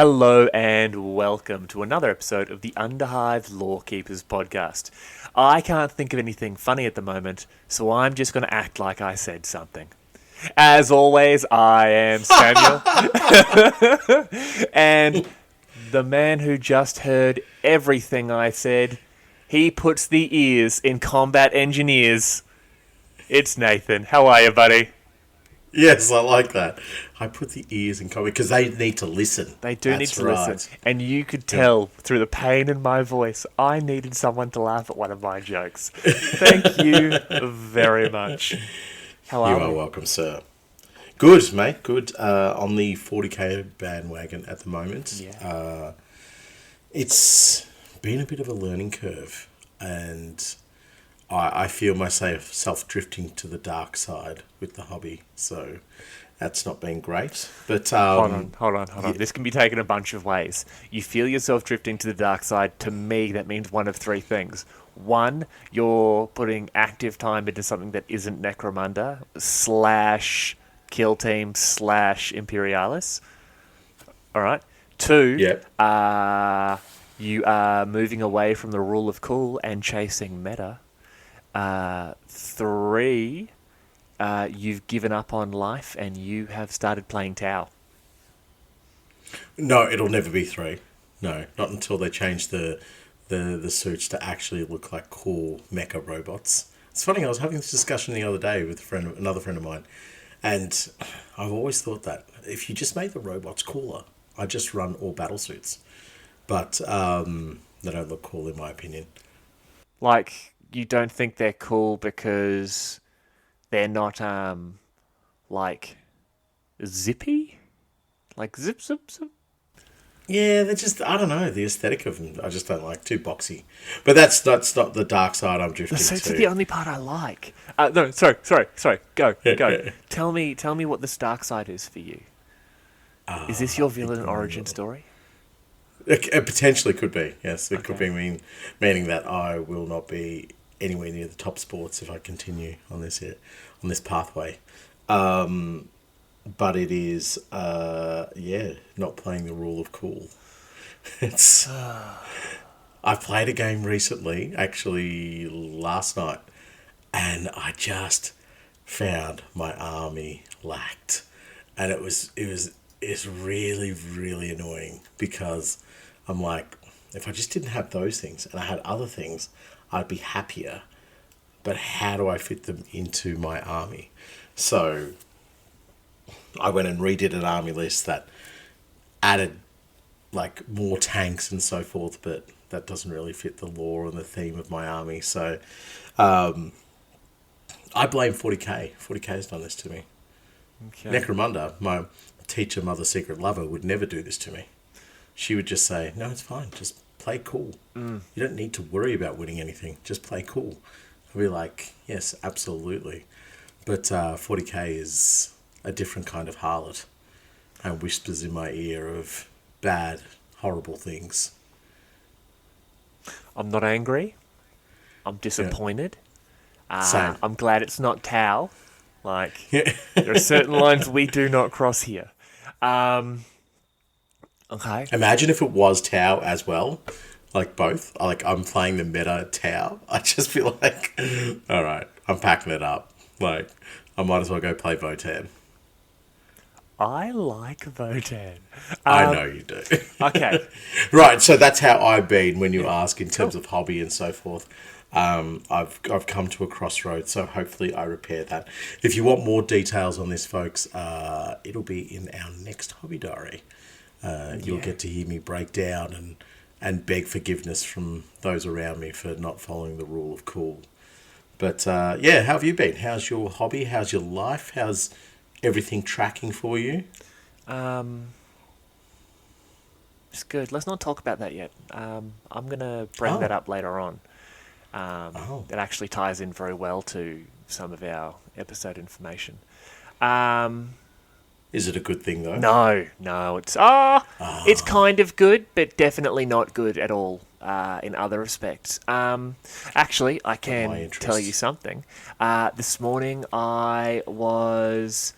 Hello and welcome to another episode of the Underhive Lorekeepers podcast. I can't think of anything funny at the moment, so I'm just going to act like I said something. As always, I am Samuel. And the man who just heard everything I said, he puts the ears in combat engineers. It's Nathan. How are you, buddy? Yes, I like that. I put the ears in combat because they need to listen. They do need to listen. And you could tell through the pain in my voice, I needed someone to laugh at one of my jokes. Thank you very much. How are you? You are welcome, sir. Good, mate. Good. On the 40k bandwagon at the moment. Yeah. It's been a bit of a learning curve, and I feel myself drifting to the dark side with the hobby. So that's not been great. But Hold on. This can be taken a bunch of ways. You feel yourself drifting to the dark side. To me, that means one of three things. One, you're putting active time into something that isn't Necromunda / Kill Team / Imperialis. All right. Two, you are moving away from the rule of cool and chasing meta. 3, you've given up on life and you have started playing Tau. No, it'll never be 3. No, not until they change the suits to actually look like cool mecha robots. It's funny, I was having this discussion the other day with another friend of mine, and I've always thought that if you just made the robots cooler, I'd just run all battle suits. But they don't look cool in my opinion. Like, you don't think they're cool because they're not, like, zippy? Like, zip, zip, zip? Yeah, they're just, I don't know, the aesthetic of them, I just don't like, too boxy. But that's not the dark side I'm drifting to. It's the only part I like. No, sorry, go. Tell me what this dark side is for you. Is this your villain origin story? It potentially could be, yes. It could be meaning that I will not be anywhere near the top sports if I continue on this pathway. But it is, not playing the rule of cool. It's. I played a game recently, actually last night, and I just found my army lacked, and it's really, really annoying because I'm like, if I just didn't have those things and I had other things, I'd be happier. But how do I fit them into my army? So I went and redid an army list that added like more tanks and so forth, but that doesn't really fit the lore and the theme of my army. So I blame 40k. 40k has done this to me. Okay. Necromunda, my teacher, mother, secret lover, would never do this to me. She would just say, no, it's fine, just play cool. You don't need to worry about winning anything, just play cool. I'd be like, yes, absolutely. But 40k is a different kind of harlot and whispers in my ear of bad, horrible things. I'm not angry. I'm disappointed. Same. I'm glad it's not Tau. Like, there are certain lines we do not cross here. Okay. Imagine if it was Tau as well. Like both. Like I'm playing the meta Tau. I'd just be like, all right, I'm packing it up. Like, I might as well go play Votan. I like Votan. I know you do. Okay. Right, so that's how I've been when you ask in terms of hobby and so forth. I've come to a crossroads, so hopefully I repair that. If you want more details on this, folks, it'll be in our next hobby diary. You'll get to hear me break down and beg forgiveness from those around me for not following the rule of cool. But how have you been? How's your hobby? How's your life? How's everything tracking for you? It's good. Let's not talk about that yet. I'm going to bring that up later on. It actually ties in very well to some of our episode information. Is it a good thing, though? No. It's kind of good, but definitely not good at all in other respects. Actually, I can tell you something. This morning I was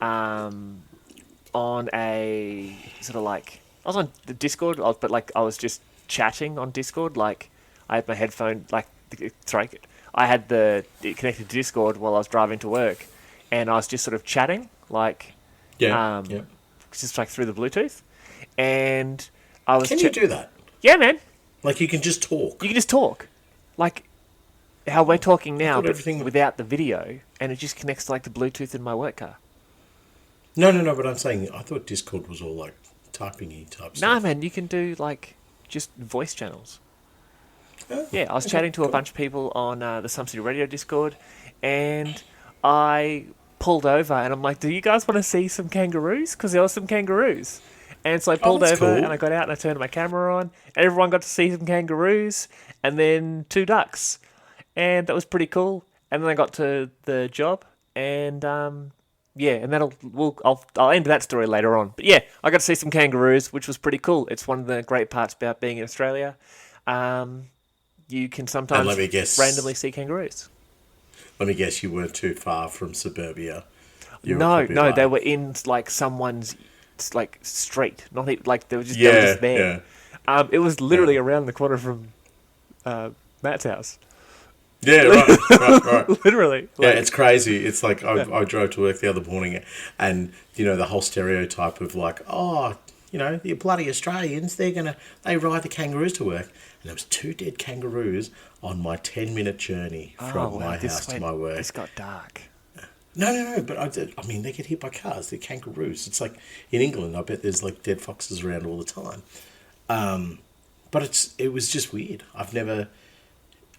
on a sort of like I was on the Discord, but like I was just chatting on Discord. Like I had my headphone, sorry, I had it connected to Discord while I was driving to work, and I was just sort of chatting, like, Yeah. Yeah. just like through the Bluetooth, and I was. Can you do that? Yeah, man. Like you can just talk. You can just talk, like how we're talking now, but everything- without the video, and it just connects to like the Bluetooth in my work car. No. But I'm saying I thought Discord was all like typing-y type Nah, stuff. man, you can do like just voice channels. Oh, Yeah, I was okay, chatting to a cool. bunch of people on the Some City Radio Discord, and I pulled over, and I'm like, "Do you guys want to see some kangaroos? Because there were some kangaroos." And so I pulled that's over, cool. and I got out, and I turned my camera on, and everyone got to see some kangaroos, and then 2 ducks, and that was pretty cool. And then I got to the job, and yeah, and I'll end that story later on. But yeah, I got to see some kangaroos, which was pretty cool. It's one of the great parts about being in Australia. You can sometimes let me guess. randomly see kangaroos. Let me guess, you weren't too far from suburbia. You were No, probably no, like- they were in like someone's like street, not even, like they were just there. Yeah. It was literally around the corner from Matt's house. Yeah, right. Literally, Yeah, like, it's crazy. It's like I drove to work the other morning, and the whole stereotype of like, oh, the bloody Australians, they ride the kangaroos to work, and there was 2 dead kangaroos on my 10-minute journey from my house to my work. This got dark. No, but I mean, they get hit by cars. They're kangaroos. It's like in England, I bet there's like dead foxes around all the time. But it was just weird. I've never,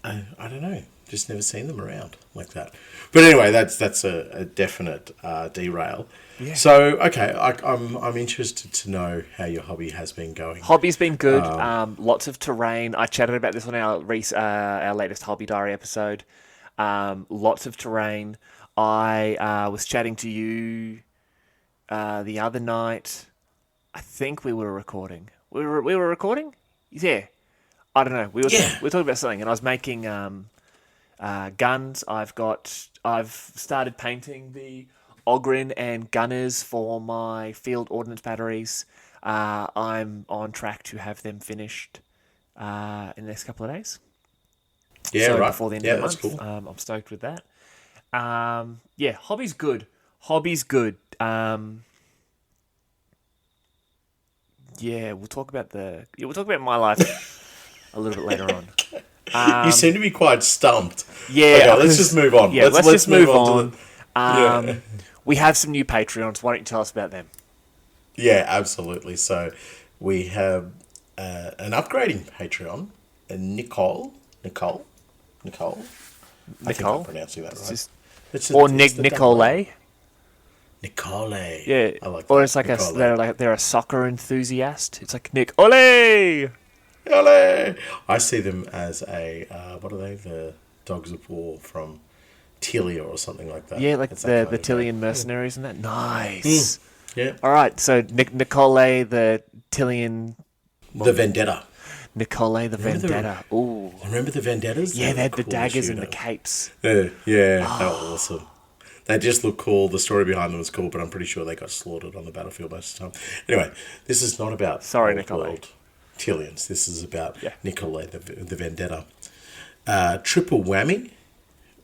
I don't know, just never seen them around like that. But anyway, that's a definite derail. Yeah. So okay, I'm interested to know how your hobby has been going. Hobby's been good. Lots of terrain. I chatted about this on our latest Hobby Diary episode. Lots of terrain. I was chatting to you the other night. I think we were recording. We were recording? Yeah. I don't know. We were talking about something, and I was making guns. I've started painting the Ogren and Gunners for my field ordnance batteries. I'm on track to have them finished in the next couple of days. Yeah, So right. before the end Yeah, of the that's month. cool. I'm stoked with that. Yeah, hobby's good. Yeah, we'll talk about my life a little bit later on. You seem to be quite stumped. Yeah, Okay, let's just move on. Yeah, let's just move on. Yeah. We have some new Patreons. Why don't you tell us about them? Yeah, absolutely. So we have an upgrading Patreon, Nicole. I think I'm pronouncing that right. Or Nicole. Nicole. Yeah, I like or that. it's like Nicole. they're a soccer enthusiast. It's like Nick Ole. Ole! I see them as a what are they? The Dogs of War from Tilia or something like that. Yeah, like It's that the kind of Tillian mercenaries and that. Nice. Yeah. All right, so Nicole the Tillian. The Vendetta. Nicole the Remember the- Vendetta. Ooh. Remember the Vendettas? Yeah, they had the cool daggers and shooter. the capes. Yeah, they were awesome. They just look cool. The story behind them was cool, but I'm pretty sure they got slaughtered on the battlefield most of the time. Anyway, this is not about Sorry, old Nicole. world Tillians. This is about Yeah. Nicole the Vendetta. Triple Whammy,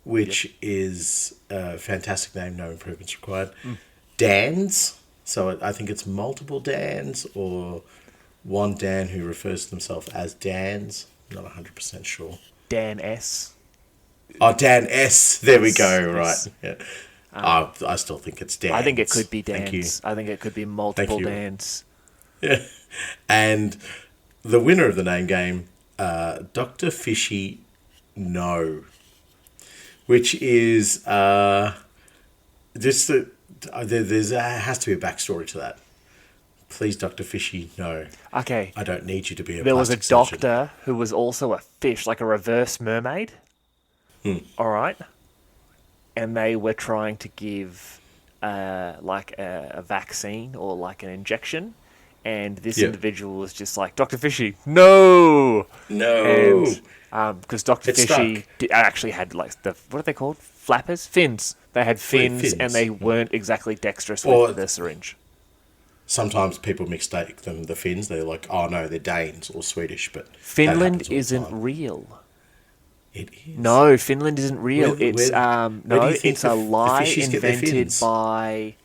which is a fantastic name, no improvements required. Dans, so I think it's multiple Dans or one Dan who refers to himself as Dans. Not 100% sure. Dan S. Oh, Dan S. There we go. Yes. Right. Yeah. I still think it's Dan. I think it could be Thank you. Dan's. I think it could be multiple you. Dan's. Yeah. And the winner of the name game, Dr. Fishy No, which is just there has to be a backstory to that. Please, Dr. Fishy, no. Okay. I don't need you to be a There was a plastic surgeon. doctor who was also a fish, like a reverse mermaid. All right. And they were trying to give like a vaccine or like an injection. And this individual was just like, Dr. Fishy, no! No. And because Dr. It Fishy stuck. actually had like what are they called? Flappers? Fins. They had fins, fins. and they weren't exactly dexterous Or- with the syringe. sometimes people mistake them the Finns. They're like, oh no, they're Danes or Swedish, but that Finland happens all the isn't time. real. It is. No, Finland isn't real. Where do you think it's a the lie fishies get their invented fins? by.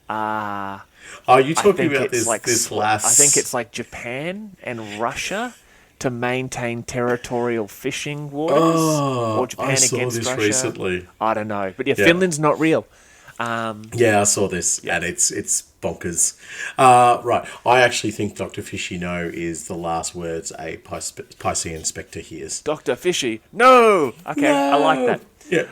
Are you I talking think about it's this like this last? I think it's like Japan and Russia to maintain territorial fishing waters, Oh, or Japan I saw against this Russia. recently. I don't know, but yeah, Yeah. Finland's not real. Yeah, I saw this, and it's bonkers. Right, I actually think Dr. Fishy No is the last words a Piscean Spectre hears. Dr. Fishy, no. Okay, I like that. Yeah.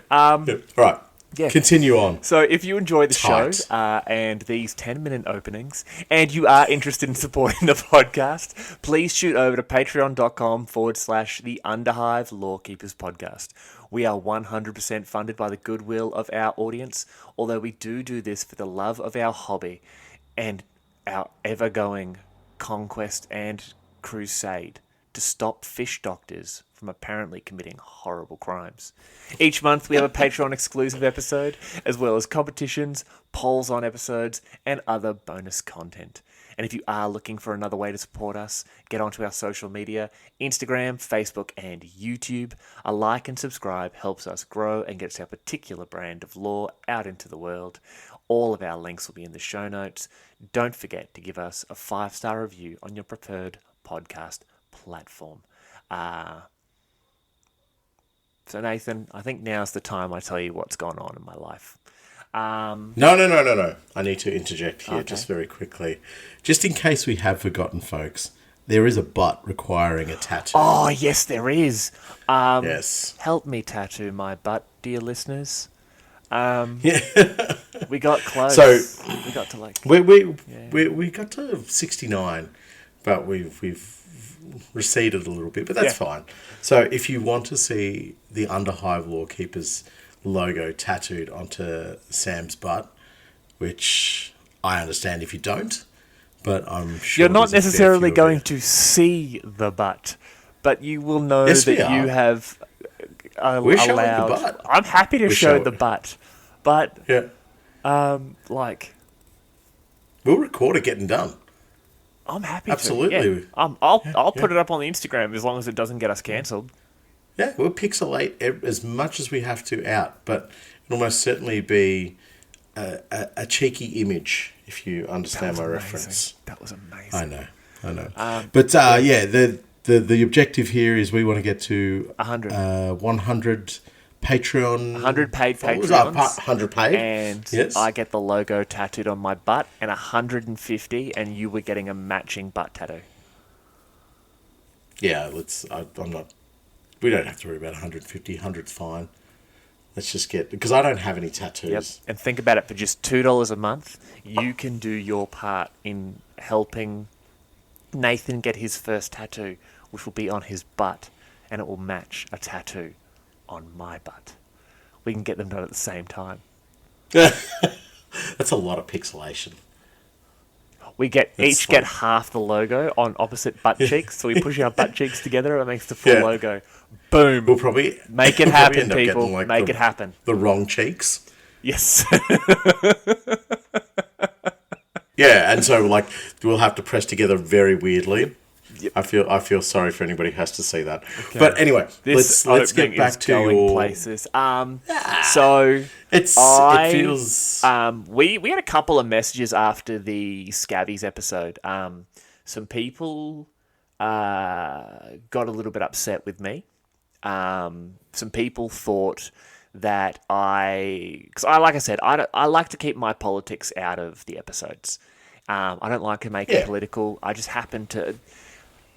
Right. Yeah. Continue on. So if you enjoy the Tight. show and these 10-minute openings, and you are interested in supporting the podcast, please shoot over to patreon.com/the Underhive Lorekeepers podcast. We are 100% funded by the goodwill of our audience, although we do this for the love of our hobby and our ever-going conquest and crusade to stop fish doctors from apparently committing horrible crimes. Each month we have a Patreon exclusive episode, as well as competitions, polls on episodes, and other bonus content. And if you are looking for another way to support us, get onto our social media, Instagram, Facebook, and YouTube. A like and subscribe helps us grow and gets our particular brand of lore out into the world. All of our links will be in the show notes. Don't forget to give us a 5-star review on your preferred podcast platform. So Nathan, I think now's the time I tell you what's gone on in my life. No. I need to interject here Okay. just very quickly. Just in case we have forgotten, folks, there is a butt requiring a tattoo. Oh, yes, there is. Yes. Help me tattoo my butt, dear listeners. Yeah. We got close. So- we got to like... We got to 69, but we've receded a little bit, but that's fine. So if you want to see the Underhive Lorekeepers logo tattooed onto Sam's butt, which I understand if you don't, but I'm sure You're not there's a fair necessarily few of going you. to see the butt, but you will know Yes, we that you are. have We're showing the allowed... butt. I'm happy to We're show showing- the butt, but, Yeah, like... we'll record it getting done. I'm happy Absolutely. to. Yeah. I'll put it up on the Instagram as long as it doesn't get us cancelled. Yeah, we'll pixelate as much as we have to out, but it'll most certainly be a cheeky image, if you understand my reference. That was amazing. I know. But the objective here is we want to get to 100 Patreon. 100 paid followers. Patreons. 100 paid. And yes. I get the logo tattooed on my butt, and 150, and you were getting a matching butt tattoo. Yeah, I'm not... We don't have to worry about 150. 100's fine. Let's just get... Because I don't have any tattoos. Yep. And think about it, for just $2 a month, you can do your part in helping Nathan get his first tattoo, which will be on his butt, and it will match a tattoo on my butt. We can get them done at the same time. That's a lot of pixelation. We get That's get like- half the logo on opposite butt cheeks, so we push our butt cheeks together, and it makes the full Yeah. logo. Boom. We'll probably... Make it we'll probably happen, end up people. getting, like, Make the- it happen. The wrong cheeks. Yes. Yeah, and so like we'll have to press together very weirdly. Yep. I feel sorry for anybody who has to see that. But anyway, This let's opening get back is to going your places. So it feels we had a couple of messages after the Scabbies episode. Some people got a little bit upset with me. Some people thought that like I said, I like to keep my politics out of the episodes. I don't like to make it political. I just happen to...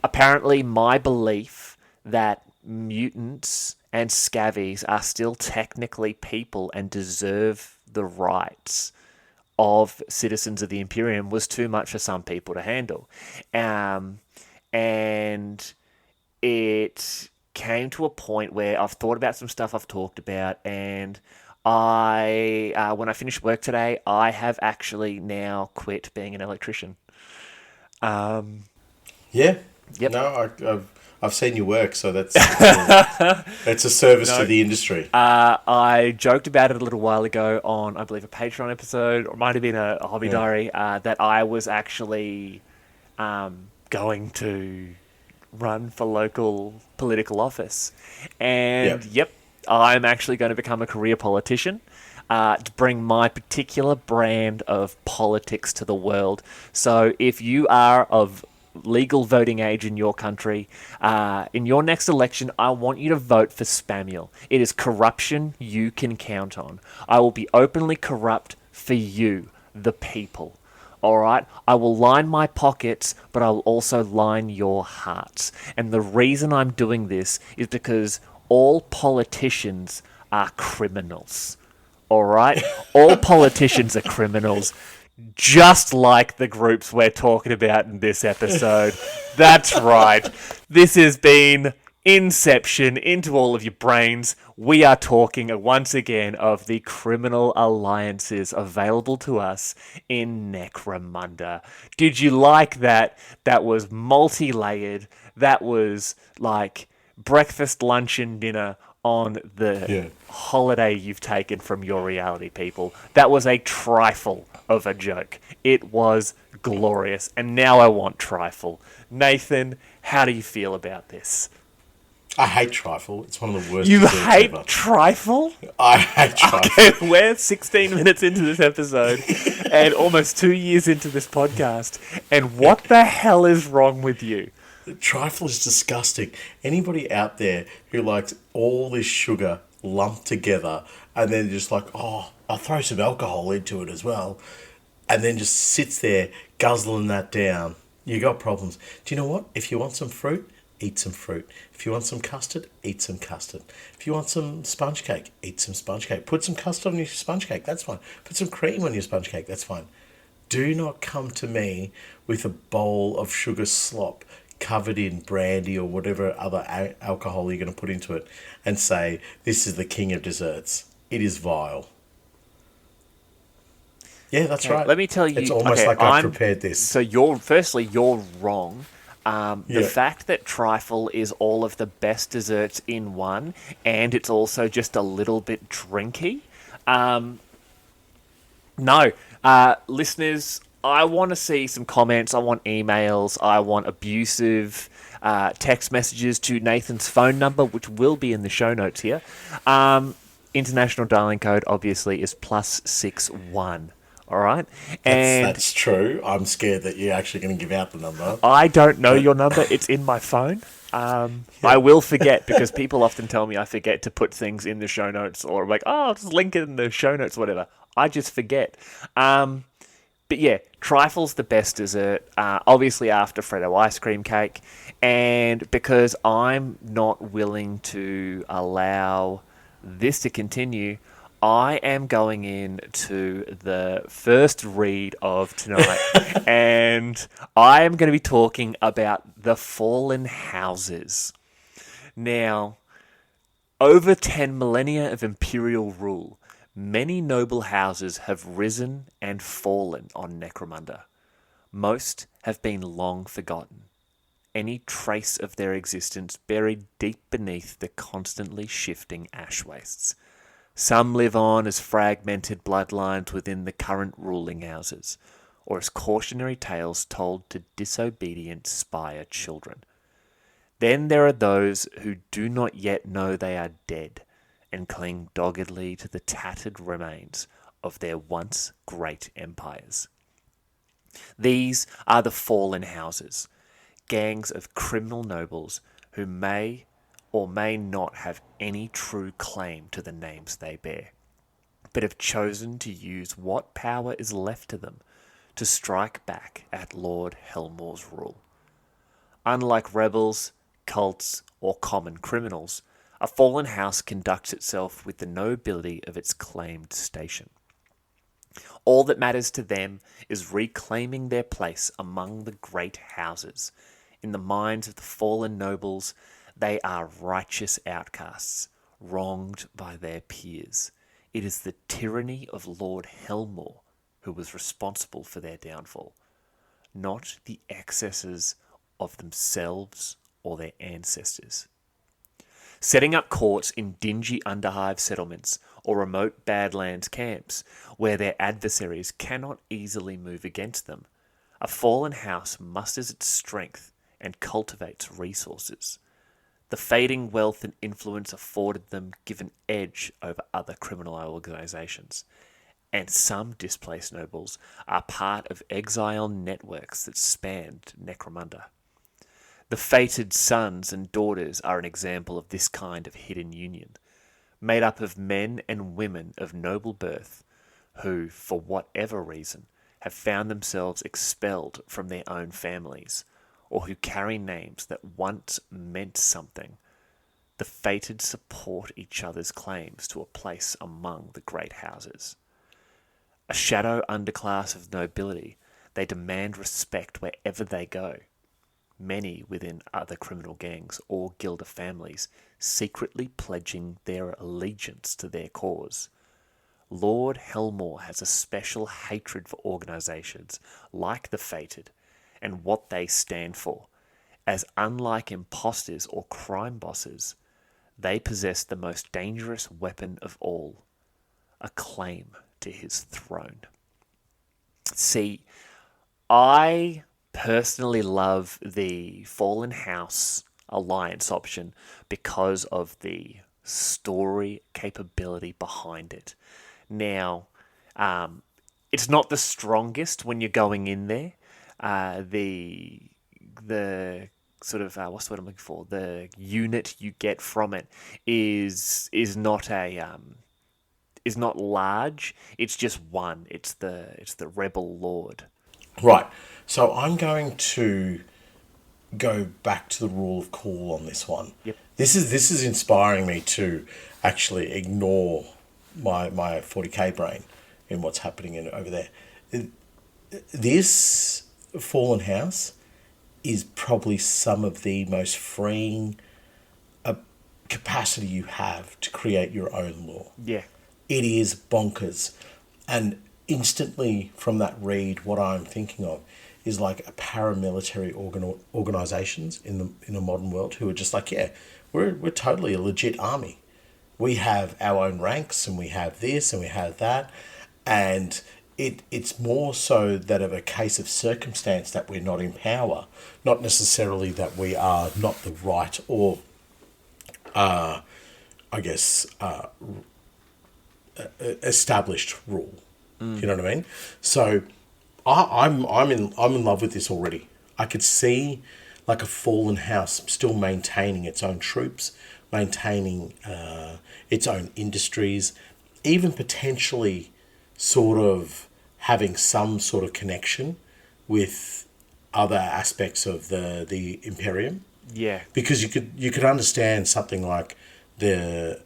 Apparently, my belief that mutants and scabbies are still technically people and deserve the rights of citizens of the Imperium was too much for some people to handle. And it came to a point where I've thought about some stuff I've talked about, and when I finished work today, I have actually now quit being an electrician. yeah. Yep. No, I've seen your work, so that's a service to the industry. I joked about it a little while ago on, I believe, a Patreon episode, or it might have been a hobby diary, that I was actually going to run for local political office. And, yep, I'm actually going to become a career politician. To bring my particular brand of politics to the world. So if you are of legal voting age in your country, in your next election, I want you to vote for Spamuel. It is corruption you can count on. I will be openly corrupt for you, the people. All right? I will line my pockets, but I will also line your hearts. And the reason I'm doing this is because all politicians are criminals. All right? All politicians are criminals, just like the groups we're talking about in this episode. That's right. This has been Inception into all of your brains. We are talking once again of the criminal alliances available to us in Necromunda. Did you like that? That was multi-layered. That was like breakfast, lunch, and dinner on the holiday you've taken from your reality, people. That was a trifle of a joke. It was glorious, and now I want trifle. Nathan, how do you feel about this? I hate trifle. It's one of the worst. You hate trifle? I hate trifle. Okay, we're 16 minutes into this episode and almost 2 years into this podcast, and what the hell is wrong with you? Trifle is disgusting. Anybody out there who likes all this sugar lumped together and then just like, oh, I'll throw some alcohol into it as well, and then just sits there guzzling that down, you got problems. Do you know what? If you want some fruit, eat some fruit. If you want some custard, eat some custard. If you want some sponge cake, eat some sponge cake. Put some custard on your sponge cake, that's fine. Put some cream on your sponge cake, that's fine. Do not come to me with a bowl of sugar slop covered in brandy or whatever other alcohol you're going to put into it and say, this is the king of desserts. It is vile. Yeah, that's right. Let me tell you. It's almost like I've prepared this. So you're wrong. The fact that trifle is all of the best desserts in one, and it's also just a little bit drinky. No. Listeners, I want to see some comments. I want emails. I want abusive text messages to Nathan's phone number, which will be in the show notes here. International dialing code, obviously, is +61. All right? And that's true. I'm scared that you're actually going to give out the number. I don't know your number. It's in my phone. I will forget because people often tell me I forget to put things in the show notes, or like, oh, I'll just link it in the show notes, whatever. I just forget. But yeah, trifle's the best dessert, obviously after Freddo ice cream cake. And because I'm not willing to allow this to continue, I am going into the first read of tonight. And I am going to be talking about the fallen houses. Now, over 10 millennia of imperial rule, many noble houses have risen and fallen on Necromunda. Most have been long forgotten, any trace of their existence buried deep beneath the constantly shifting ash wastes. Some live on as fragmented bloodlines within the current ruling houses, or as cautionary tales told to disobedient spire children. Then there are those who do not yet know they are dead, and cling doggedly to the tattered remains of their once great empires. These are the fallen houses, gangs of criminal nobles who may or may not have any true claim to the names they bear, but have chosen to use what power is left to them to strike back at Lord Helmawr's rule. Unlike rebels, cults, or common criminals, a fallen house conducts itself with the nobility of its claimed station. All that matters to them is reclaiming their place among the great houses. In the minds of the fallen nobles, they are righteous outcasts, wronged by their peers. It is the tyranny of Lord Helmawr who was responsible for their downfall, not the excesses of themselves or their ancestors. Setting up courts in dingy Underhive settlements or remote Badlands camps where their adversaries cannot easily move against them, a fallen house musters its strength and cultivates resources. The fading wealth and influence afforded them give an edge over other criminal organisations, and some displaced nobles are part of exile networks that spanned Necromunda. The fated sons and daughters are an example of this kind of hidden union, made up of men and women of noble birth who, for whatever reason, have found themselves expelled from their own families, or who carry names that once meant something. The fated support each other's claims to a place among the great houses. A shadow underclass of nobility, they demand respect wherever they go. Many within other criminal gangs or guilder families secretly pledging their allegiance to their cause. Lord Helmawr has a special hatred for organisations like the Fated and what they stand for, as unlike imposters or crime bosses, they possess the most dangerous weapon of all, a claim to his throne. See, I personally love the Fallen House Alliance option because of the story capability behind it. Now, it's not the strongest when you're going in there. The sort of what's the word I'm looking for? The unit you get from it is not is not large. It's just one. It's the Rebel Lord. Right. So I'm going to go back to the rule of cool on this one. Yep. This is inspiring me to actually ignore my 40k brain in what's happening over there. This Fallen House is probably some of the most freeing capacity you have to create your own law. Yeah. It is bonkers. And instantly from that read, what I'm thinking of is like a paramilitary organizations in a modern world who are just like, yeah, we're totally a legit army. We have our own ranks and we have this and we have that. And it's more so that of a case of circumstance that we're not in power, not necessarily that we are not the right or, established rule. You know what I mean? So I'm in love with this already. I could see like a fallen house still maintaining its own troops, maintaining its own industries, even potentially sort of having some sort of connection with other aspects of the Imperium. Yeah. Because you could understand something like the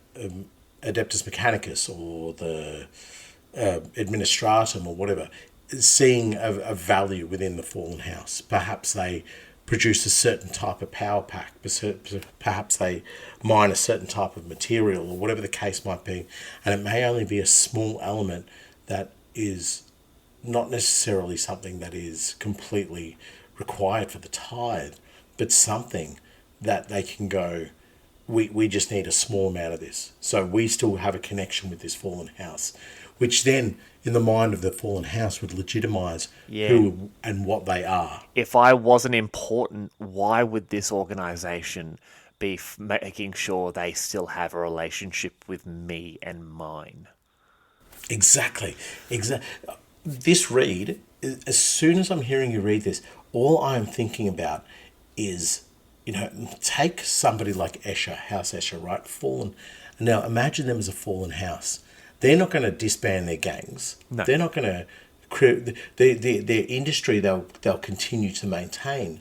Adeptus Mechanicus or the Administratum or whatever, seeing a value within the Fallen House. Perhaps they produce a certain type of power pack, perhaps they mine a certain type of material or whatever the case might be, and it may only be a small element that is not necessarily something that is completely required for the tithe, but something that they can go, we just need a small amount of this. So we still have a connection with this Fallen House, which then, in the mind of the Fallen House, would legitimize who and what they are. If I wasn't important, why would this organization be making sure they still have a relationship with me and mine? Exactly. This read, as soon as I'm hearing you read this, all I'm thinking about is, take somebody like Escher, House Escher, right? Fallen. Now, imagine them as a fallen house. They're not going to disband their gangs. No. They're not going to create their industry. They'll continue to maintain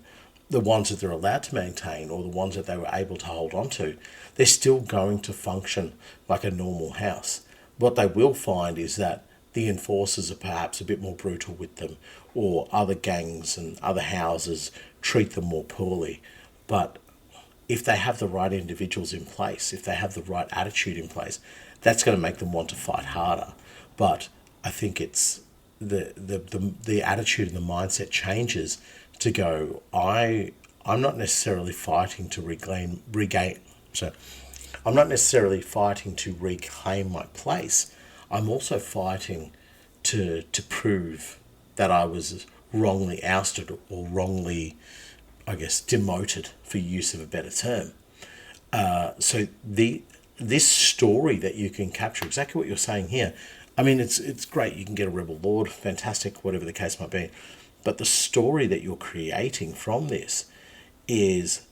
the ones that they're allowed to maintain, or the ones that they were able to hold on to. They're still going to function like a normal house. What they will find is that the enforcers are perhaps a bit more brutal with them, or other gangs and other houses treat them more poorly. But if they have the right individuals in place, if they have the right attitude in place, that's going to make them want to fight harder. But I think it's the attitude and the mindset changes to go, I I'm not necessarily fighting to regain. So, I'm not necessarily fighting to reclaim my place. I'm also fighting to prove that I was wrongly ousted or wrongly, I guess, demoted, for use of a better term. So this story that you can capture, exactly what you're saying here. I mean, it's great. You can get a rebel lord, fantastic, whatever the case might be. But the story that you're creating from this is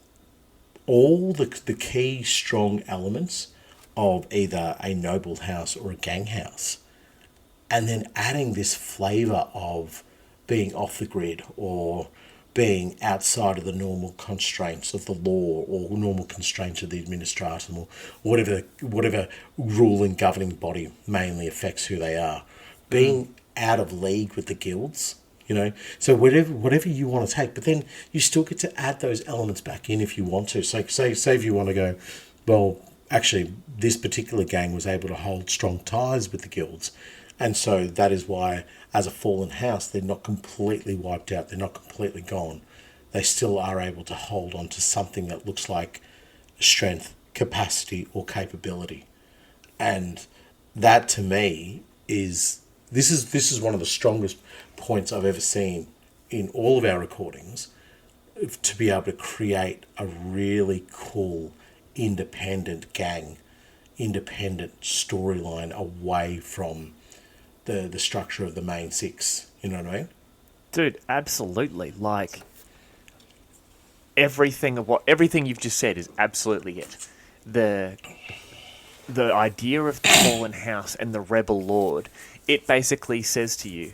all the key strong elements of either a noble house or a gang house, and then adding this flavour of being off the grid or being outside of the normal constraints of the law or normal constraints of the administratum or whatever ruling governing body mainly affects who they are, being out of league with the guilds. So whatever you want to take, but then you still get to add those elements back in if you want to. So say if you want to go, well, actually this particular gang was able to hold strong ties with the guilds, and so that is why, as a fallen house, they're not completely wiped out. They're not completely gone. They still are able to hold on to something that looks like strength, capacity, or capability, and that to me is. This is one of the strongest points I've ever seen in all of our recordings, to be able to create a really cool independent gang, independent storyline away from the structure of the main six. You know what I mean? Dude, absolutely. Like, everything you've just said is absolutely it. The idea of the fallen house and the rebel lord, it basically says to you,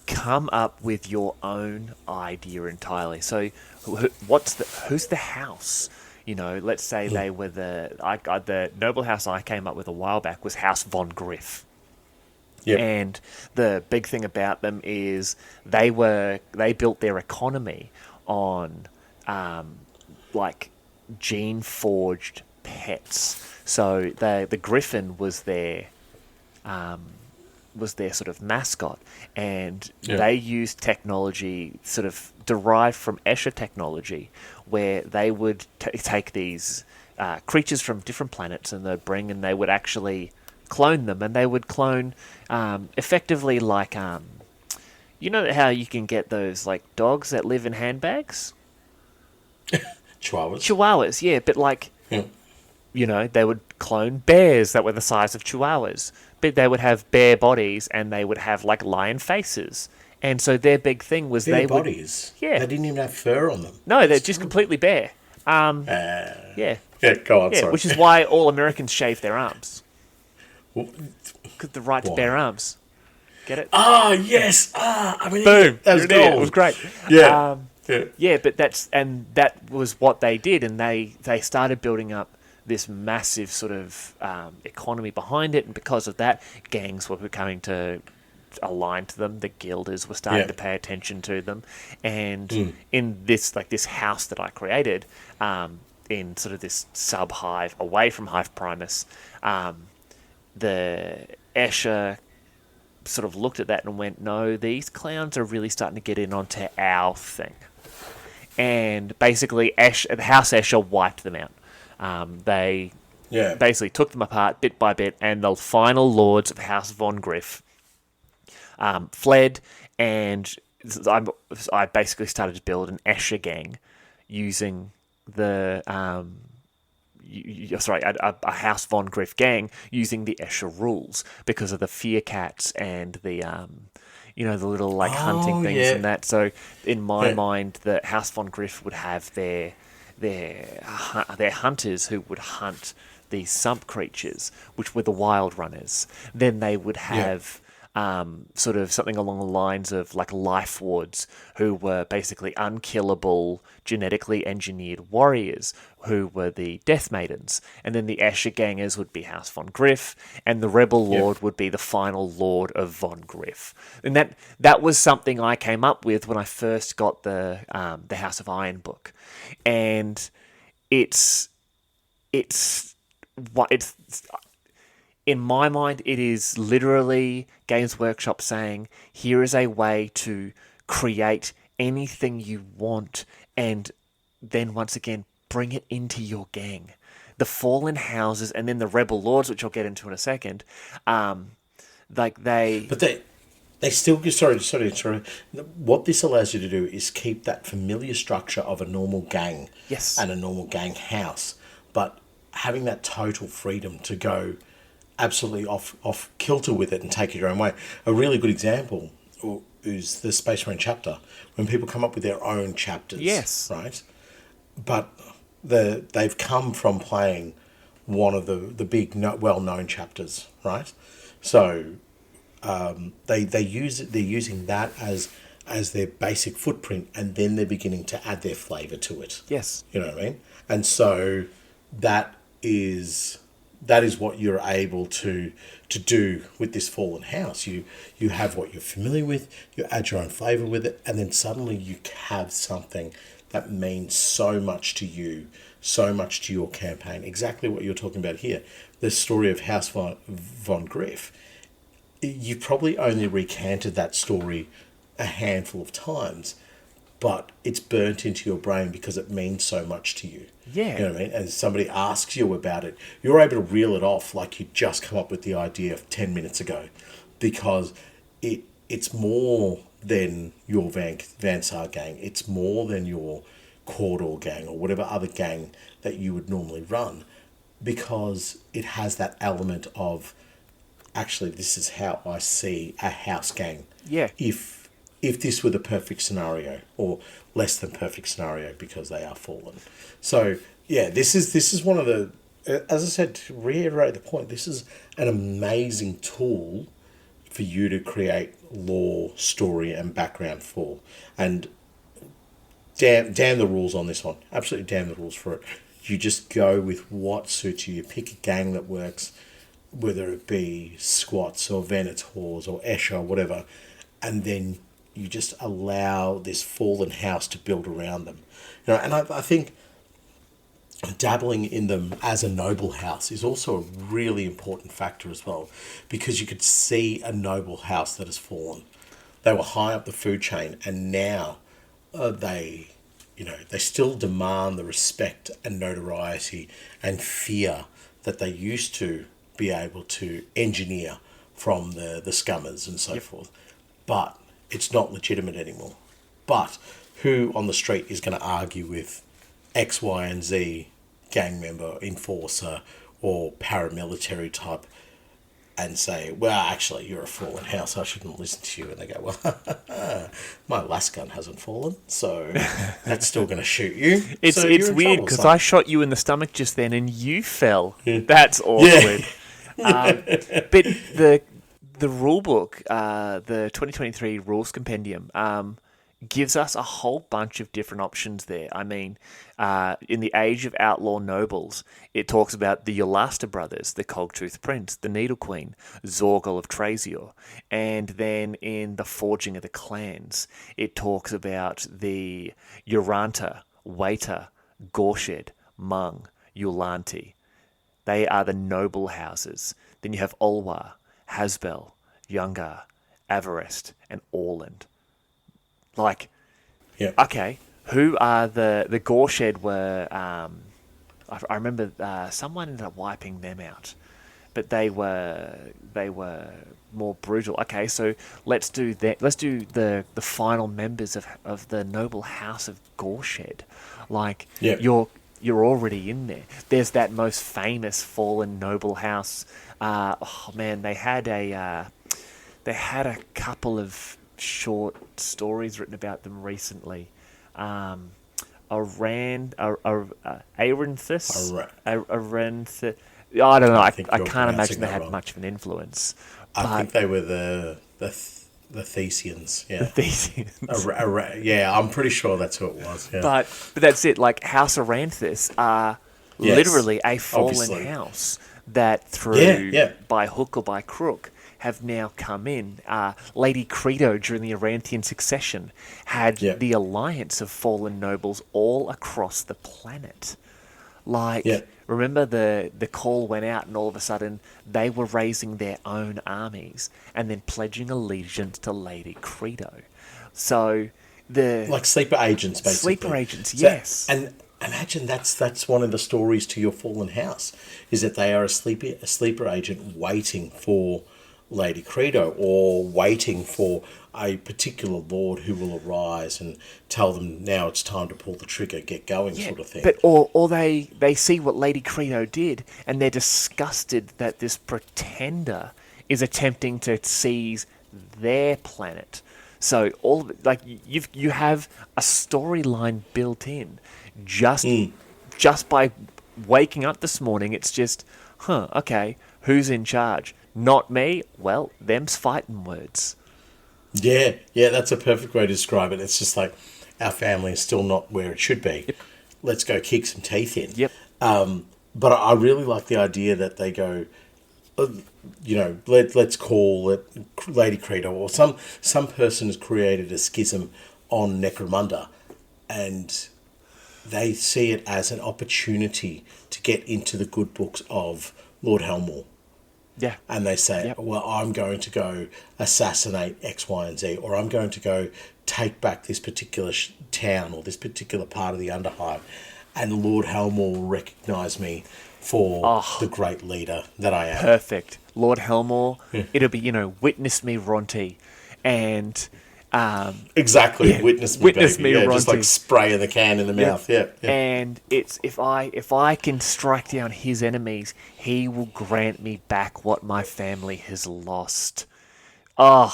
come up with your own idea entirely. So, who's the house? Let's say they were the noble house I came up with a while back was House von Griff. Yep. And the big thing about them is they built their economy on like gene forged pets. So the Griffin was their sort of mascot, and they used technology sort of derived from Escher technology, where they would take these creatures from different planets and they would actually clone them, and they would clone effectively like you know how you can get those like dogs that live in handbags? Chihuahuas, yeah, but like they would clone bears that were the size of chihuahuas, but they would have bear bodies and they would have like lion faces. And so their big thing was Bare bodies. Yeah. They didn't even have fur on them. No, they're just completely bare. Yeah, go on, sorry. Which is why all Americans shave their arms. Because the right to bear arms. Get it? Yes. I mean, boom. That was gold. It was great. Yeah. But that was what they did, and they started building up this massive sort of economy behind it, and because of that, gangs were becoming to align to them. The guilders were starting to pay attention to them, and in this house that I created, in sort of this sub hive away from Hive Primus, the Escher sort of looked at that and went, no, these clowns are really starting to get in onto our thing. And basically, the House Escher wiped them out. They basically took them apart bit by bit, and the final lords of House von Griff fled, and I basically started to build an Escher gang using the... a House von Griff gang using the Escher rules because of the fear cats and the the little like hunting things and that. So in my mind, the House von Griff would have their hunters who would hunt these sump creatures, which were the wild runners. Then they would have sort of something along the lines of like life wards, who were basically unkillable, genetically engineered warriors, who were the Death Maidens. And then the Escher gangers would be House von Griff, and the Rebel Lord would be the final Lord of von Griff. And that was something I came up with when I first got the House of Iron book. And it's in my mind, it is literally Games Workshop saying, here is a way to create anything you want and then once again bring it into your gang. The fallen houses and then the rebel lords, which I'll get into in a second, like they. But they still, sorry. What this allows you to do is keep that familiar structure of a normal gang, Yes. and a normal gang house, but having that total freedom to go absolutely off kilter with it and take it your own way. A really good example is the Space Marine chapter, when people come up with their own chapters. Yes. Right? But they've come from playing one of the big well-known chapters, right? So they're using that as their basic footprint, and then they're beginning to add their flavour to it. Yes. You know what I mean? And so that is what you're able to do with this fallen house. You have what you're familiar with, you add your own flavour with it, and then suddenly you have something that means so much to you, so much to your campaign. Exactly what you're talking about here. The story of House von Griff. You probably only recanted that story a handful of times, but it's burnt into your brain because it means so much to you. Yeah. You know what I mean? And somebody asks you about it, you're able to reel it off like you just come up with the idea 10 minutes ago, because it's more than your Vansar gang. It's more than your Cawdor gang or whatever other gang that you would normally run, because it has that element of, actually, this is how I see a house gang. Yeah. If this were the perfect scenario, or less than perfect scenario, because they are fallen. So yeah, this is one of the, as I said, to reiterate the point, this is an amazing tool for you to create lore, story, and background for. And damn the rules on this one. Absolutely damn the rules for it. You just go with what suits you. You pick a gang that works, whether it be squats or Venators or Escher or whatever, and then you just allow this fallen house to build around them. You know, and I think dabbling in them as a noble house is also a really important factor as well, because you could see a noble house that has fallen. They were high up the food chain, and now they still demand the respect and notoriety and fear that they used to be able to engineer from the Scummers and so forth. But it's not legitimate anymore. But who on the street is going to argue with X, Y, and Z gang member, enforcer, or paramilitary type and say, well, actually, you're a fallen house, I shouldn't listen to you? And they go, well, my last gun hasn't fallen, so that's still going to shoot you. It's weird, because I shot you in the stomach just then and you fell. Yeah. That's awkward. Yeah. But the rule book, the 2023 Rules Compendium, gives us a whole bunch of different options there. I mean, in the Age of Outlaw Nobles, it talks about the Yolasta brothers, the Cogtooth Prince, the Needle Queen, Zorgol of Trazior. And then in the Forging of the Clans, it talks about the Uranta, Waiter, Gorshed, Mung, Yulanti. They are the noble houses. Then you have Ulwar, Hasbel, Yungar, Avarest, and Orland. Like, yeah. Okay, who are the Gorshed were, I remember someone ended up wiping them out, but they were more brutal. Okay, so let's do that. Let's do the final members of the noble house of Gorshed. Like, yeah. You're already in there. There's that most famous fallen noble house. They had a couple of short stories written about them recently. Aranthus. I don't know. I can't imagine they had much of an influence. I think they were the Thesians. Yeah. The Thesians. Yeah, I'm pretty sure that's who it was. Yeah. But that's it. Like, House Aranthus are literally a fallen house that by hook or by crook have now come in. Lady Credo, during the Aranthian succession, had the alliance of fallen nobles all across the planet. Like, remember the call went out and all of a sudden they were raising their own armies and then pledging allegiance to Lady Credo. So like sleeper agents, basically. Sleeper agents, So- yes. And imagine that's one of the stories to your fallen house, is that they are a sleeper agent waiting for Lady Credo, or waiting for a particular lord who will arise and tell them now it's time to pull the trigger, get going, sort of thing. But or they see what Lady Credo did, and they're disgusted that this pretender is attempting to seize their planet. So you have a storyline built in, just by waking up this morning. It's just, okay, who's in charge? Not me. Well, them's fighting words. Yeah, that's a perfect way to describe it. It's just like, our family is still not where it should be. Yep. Let's go kick some teeth in. Yep. But I really like the idea that they go, let's call it Lady Credo, or some person has created a schism on Necromunda, and they see it as an opportunity to get into the good books of Lord Helmawr. Yeah. And they say, Yep. well, I'm going to go assassinate X, Y, and Z, or I'm going to go take back this particular town or this particular part of the Underhive. And Lord Helmawr will recognise me for the great leader that I am. Perfect. Lord Helmawr, it'll be, witness me, Ronti. And... Exactly, witness me, baby. Ronti. Just like spraying the can in the mouth. Yeah. And it's if I can strike down his enemies, he will grant me back what my family has lost. So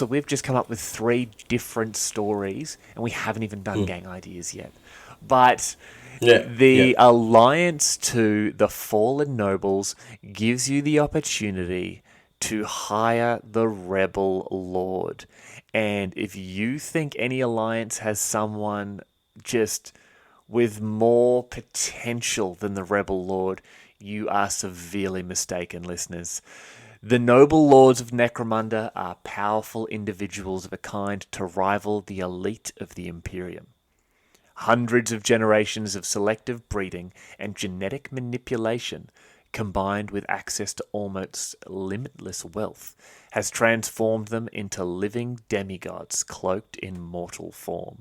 we've just come up with 3 different stories, and we haven't even done gang ideas yet. But the alliance to the fallen nobles gives you the opportunity to hire the rebel lord. And if you think any alliance has someone just with more potential than the rebel lord, you are severely mistaken, listeners. The noble lords of Necromunda are powerful individuals of a kind to rival the elite of the Imperium. Hundreds of generations of selective breeding and genetic manipulation, combined with access to almost limitless wealth, has transformed them into living demigods cloaked in mortal form.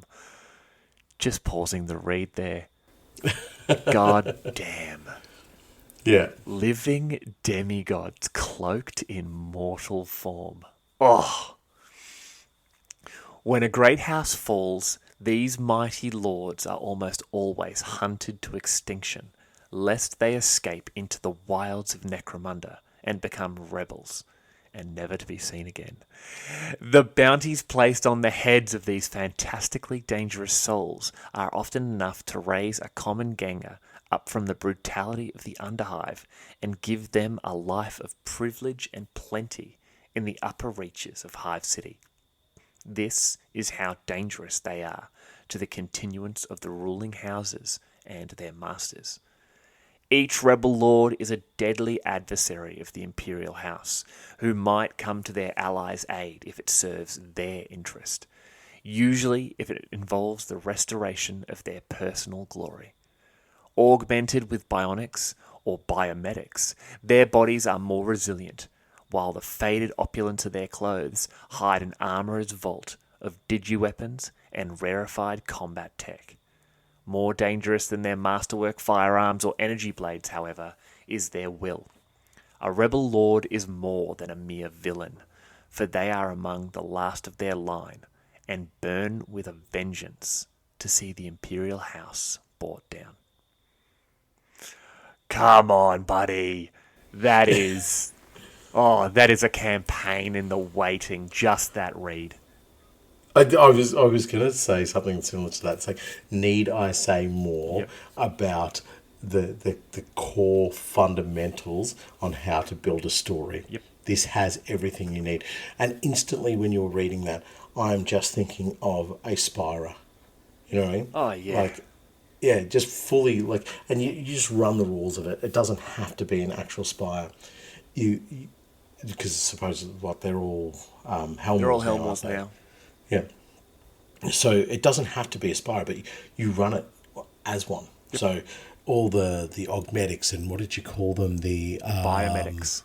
Just pausing the read there. God damn. Yeah. Living demigods cloaked in mortal form. Oh! When a great house falls, these mighty lords are almost always hunted to extinction, lest they escape into the wilds of Necromunda and become rebels, and never to be seen again. The bounties placed on the heads of these fantastically dangerous souls are often enough to raise a common ganger up from the brutality of the Underhive and give them a life of privilege and plenty in the upper reaches of Hive City. This is how dangerous they are to the continuance of the ruling houses and their masters. Each rebel lord is a deadly adversary of the Imperial House, who might come to their allies' aid if it serves their interest, usually if it involves the restoration of their personal glory. Augmented with bionics or biomedics, their bodies are more resilient, while the faded opulence of their clothes hide an armourer's vault of digiweapons and rarefied combat tech. More dangerous than their masterwork firearms or energy blades, however, is their will. A rebel lord is more than a mere villain, for they are among the last of their line, and burn with a vengeance to see the Imperial House brought down. Come on, buddy. That is... that is a campaign in the waiting, just that read. I was going to say something similar to that. It's like, need I say more about the core fundamentals on how to build a story? Yep. This has everything you need. And instantly when you're reading that, I'm just thinking of a Spira. You know what I mean? Oh, yeah. Just fully, and you just run the rules of it. It doesn't have to be an actual Spire. Because supposedly, they're all Helmawrs. They're all Helmawrs now. Yeah. So it doesn't have to be a Spire, but you run it as one. Yep. So all the augmetics and what did you call them? The biomedics.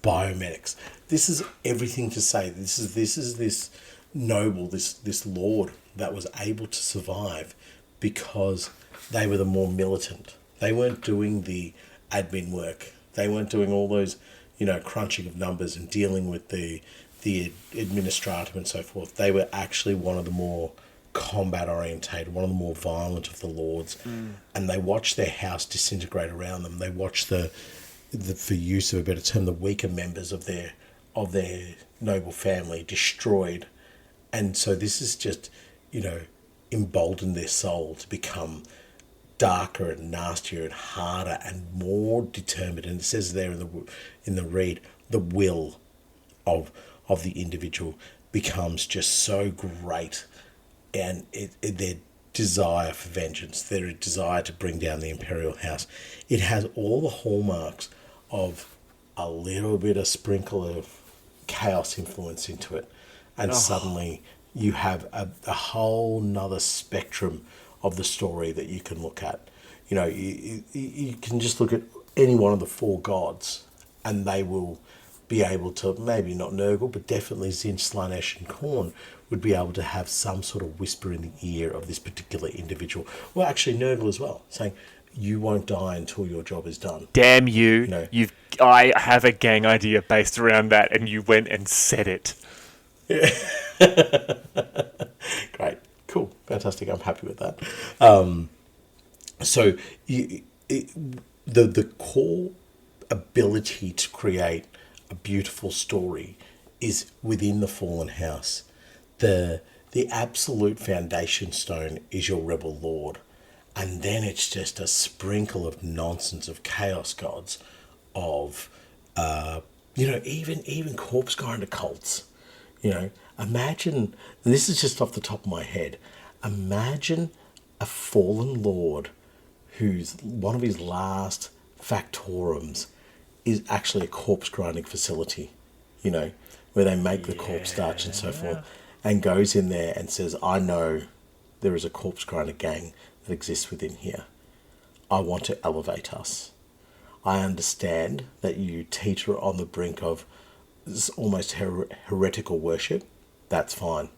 Biomedics. This is everything to say. This noble, this lord that was able to survive because they were the more militant. They weren't doing the admin work. They weren't doing all those, crunching of numbers and dealing with the administratum and so forth. They were actually one of the more combat orientated, one of the more violent of the lords, and they watched their house disintegrate around them. They watched the for use of a better term, the weaker members of their noble family destroyed, and so this is just emboldened their soul to become darker and nastier and harder and more determined. And it says there in the read, the will of the individual becomes just so great, and their desire for vengeance, their desire to bring down the imperial house, it has all the hallmarks of a little bit of sprinkle of chaos influence into it, and suddenly you have a whole nother spectrum of the story that you can look at. You can just look at any one of the four gods, and they will be able to, maybe not Nurgle, but definitely Tzeentch, Slaanesh and Khorne would be able to have some sort of whisper in the ear of this particular individual. Well, actually Nurgle as well, saying, you won't die until your job is done. Damn you! I have a gang idea based around that, and you went and said it. Yeah. Great, cool, fantastic. I'm happy with that. So the core ability to create a beautiful story is within the Fallen House. The absolute foundation stone is your rebel lord. And then it's just a sprinkle of nonsense of chaos gods, of even corpse grinder cults. Imagine, and this is just off the top of my head, imagine a fallen lord whose one of his last factorums is actually a corpse grinding facility, where they make the corpse starch and so forth, and goes in there and says, I know there is a corpse grinder gang that exists within here. I want to elevate us. I understand that you teeter on the brink of this almost heretical worship. That's fine.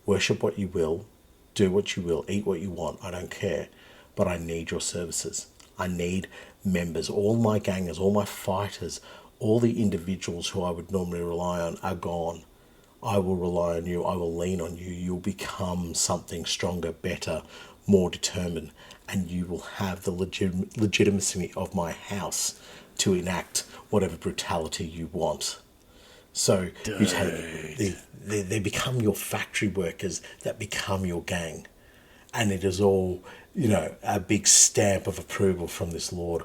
Worship what you will, do what you will, eat what you want. I don't care. But I need your services. I need members. All my gangers, all my fighters, all the individuals who I would normally rely on are gone. I will rely on you. I will lean on you. You'll become something stronger, better, more determined, and you will have the legitimacy of my house to enact whatever brutality you want. So you take they become your factory workers that become your gang, and it is all a big stamp of approval from this lord.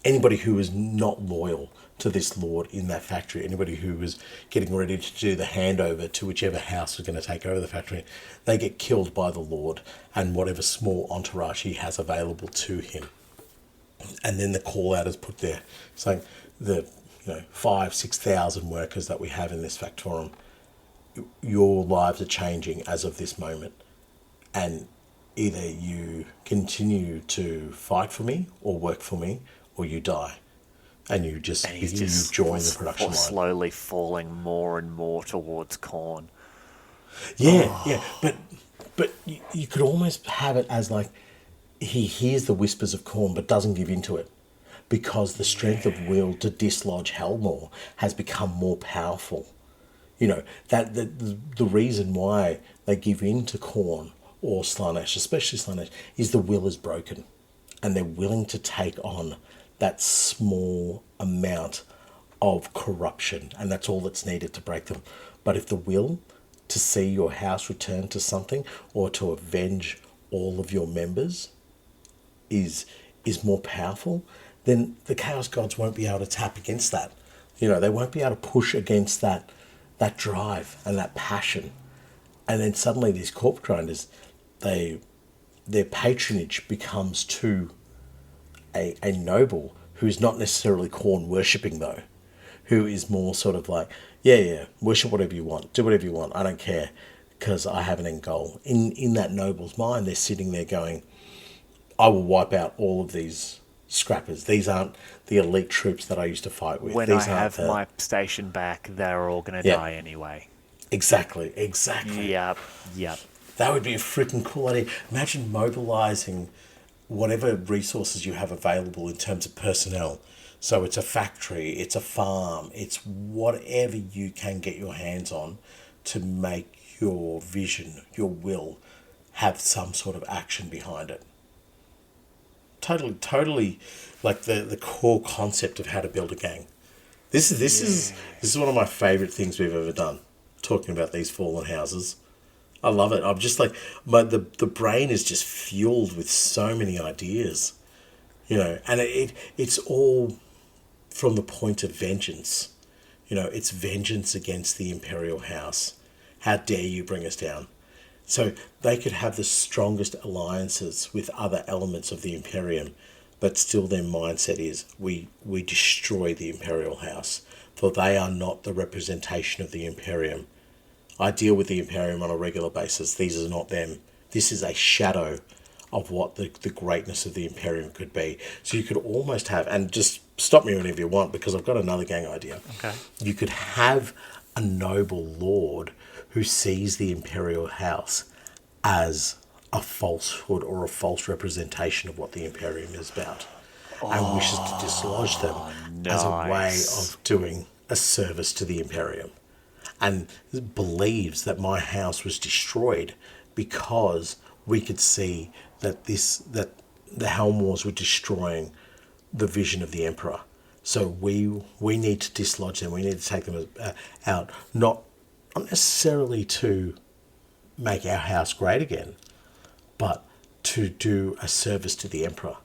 Anybody who is not loyal to this lord in that factory, anybody who was getting ready to do the handover to whichever house was going to take over the factory, they get killed by the lord and whatever small entourage he has available to him. And then the call out is put there saying the 5,000-6,000 workers that we have in this factorum, your lives are changing as of this moment, and either you continue to fight for me or work for me, or you die. And you just join the production line. Slowly falling more and more towards Khorne. Yeah. But you could almost have it as like he hears the whispers of Khorne but doesn't give into it, because the strength of will to dislodge Helmawr has become more powerful. That the reason why they give in to Khorne or Slaanesh, especially Slaanesh, is the will is broken, and they're willing to take on that small amount of corruption, and that's all that's needed to break them. But if the will to see your house return to something, or to avenge all of your members, is more powerful, then the Chaos Gods won't be able to tap against that. They won't be able to push against that drive and that passion. And then suddenly these corpse grinders, their patronage becomes to a noble who's not necessarily Khorne worshipping though, who is more sort of like, worship whatever you want, do whatever you want, I don't care, because I have an end goal. In that noble's mind, they're sitting there going, I will wipe out all of these scrappers. These aren't the elite troops that I used to fight with. When These I have my station back, they're all going to die anyway. Exactly, exactly. Yep, yep. That would be a freaking cool idea. Imagine mobilizing whatever resources you have available in terms of personnel. So it's a factory, it's a farm, it's whatever you can get your hands on to make your vision, your will, have some sort of action behind it. Totally, like the core concept of how to build a gang. This is one of my favorite things we've ever done. Talking about these fallen houses, I love it. I'm just like the brain is just fueled with so many ideas, and it's all from the point of vengeance. It's vengeance against the Imperial House. How dare you bring us down? So they could have the strongest alliances with other elements of the Imperium, but still their mindset is we destroy the Imperial House, for they are not the representation of the Imperium. I deal with the Imperium on a regular basis. These are not them. This is a shadow of what the greatness of the Imperium could be. So you could almost have, and just stop me whenever you want, because I've got another gang idea. Okay. You could have a noble lord who sees the Imperial House as a falsehood or a false representation of what the Imperium is about, and wishes to dislodge them as a way nice. of doing a service to the Imperium, and believes that my house was destroyed because we could see that the Helmawrs were destroying the vision of the Emperor. So we need to dislodge them. We need to take them out, not necessarily to make our house great again, but to do a service to the Emperor.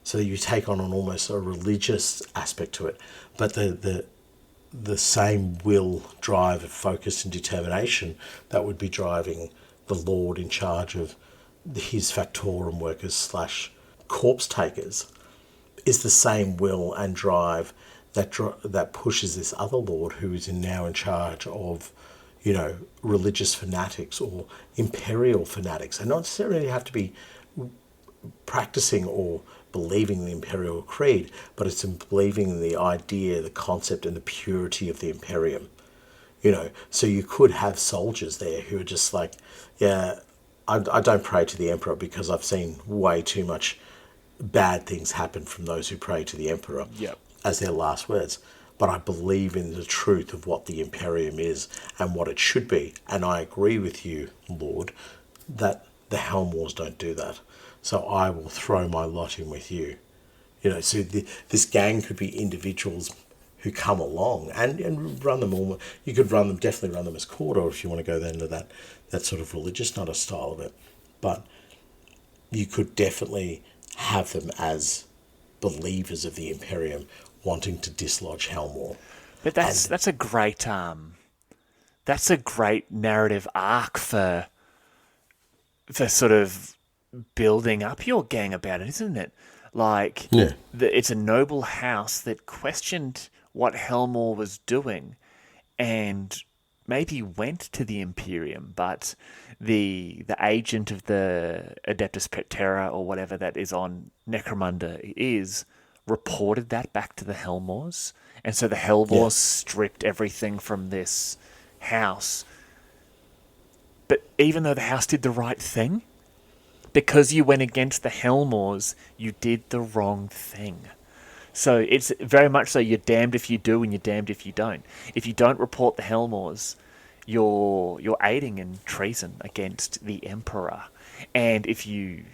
So you take on an almost a religious aspect to it, but the same will, drive, focus, and determination that would be driving the Lord in charge of his factorum workers slash corpse takers is the same will and drive that pushes this other Lord who is now in charge of, religious fanatics or imperial fanatics, and not necessarily have to be practicing or believing the imperial creed, but it's in believing in the idea, the concept, and the purity of the Imperium. So you could have soldiers there who are just like, yeah, I don't pray to the Emperor because I've seen way too much bad things happen from those who pray to the Emperor Yep. as their last words. But I believe in the truth of what the Imperium is and what it should be. And I agree with you, Lord, that the Helmawrs don't do that. So I will throw my lot in with you. So this gang could be individuals who come along and run them all. You could definitely run them as court, or if you want to go then into that sort of religious not a style of it. But you could definitely have them as believers of the Imperium wanting to dislodge Helmawr. But that's a great narrative arc for sort of building up your gang about it, isn't it? Like, Yeah. it's a noble house that questioned what Helmawr was doing and maybe went to the Imperium, but the agent of the Adeptus Terra or whatever that is on Necromunda reported that back to the Helmawrs, and so the Helmawrs stripped everything from this house. But even though the house did the right thing, because you went against the Helmawrs, you did the wrong thing. So it's very much so you're damned if you do and you're damned if you don't. If you don't report the Helmawrs, you're aiding in treason against the Emperor. And if you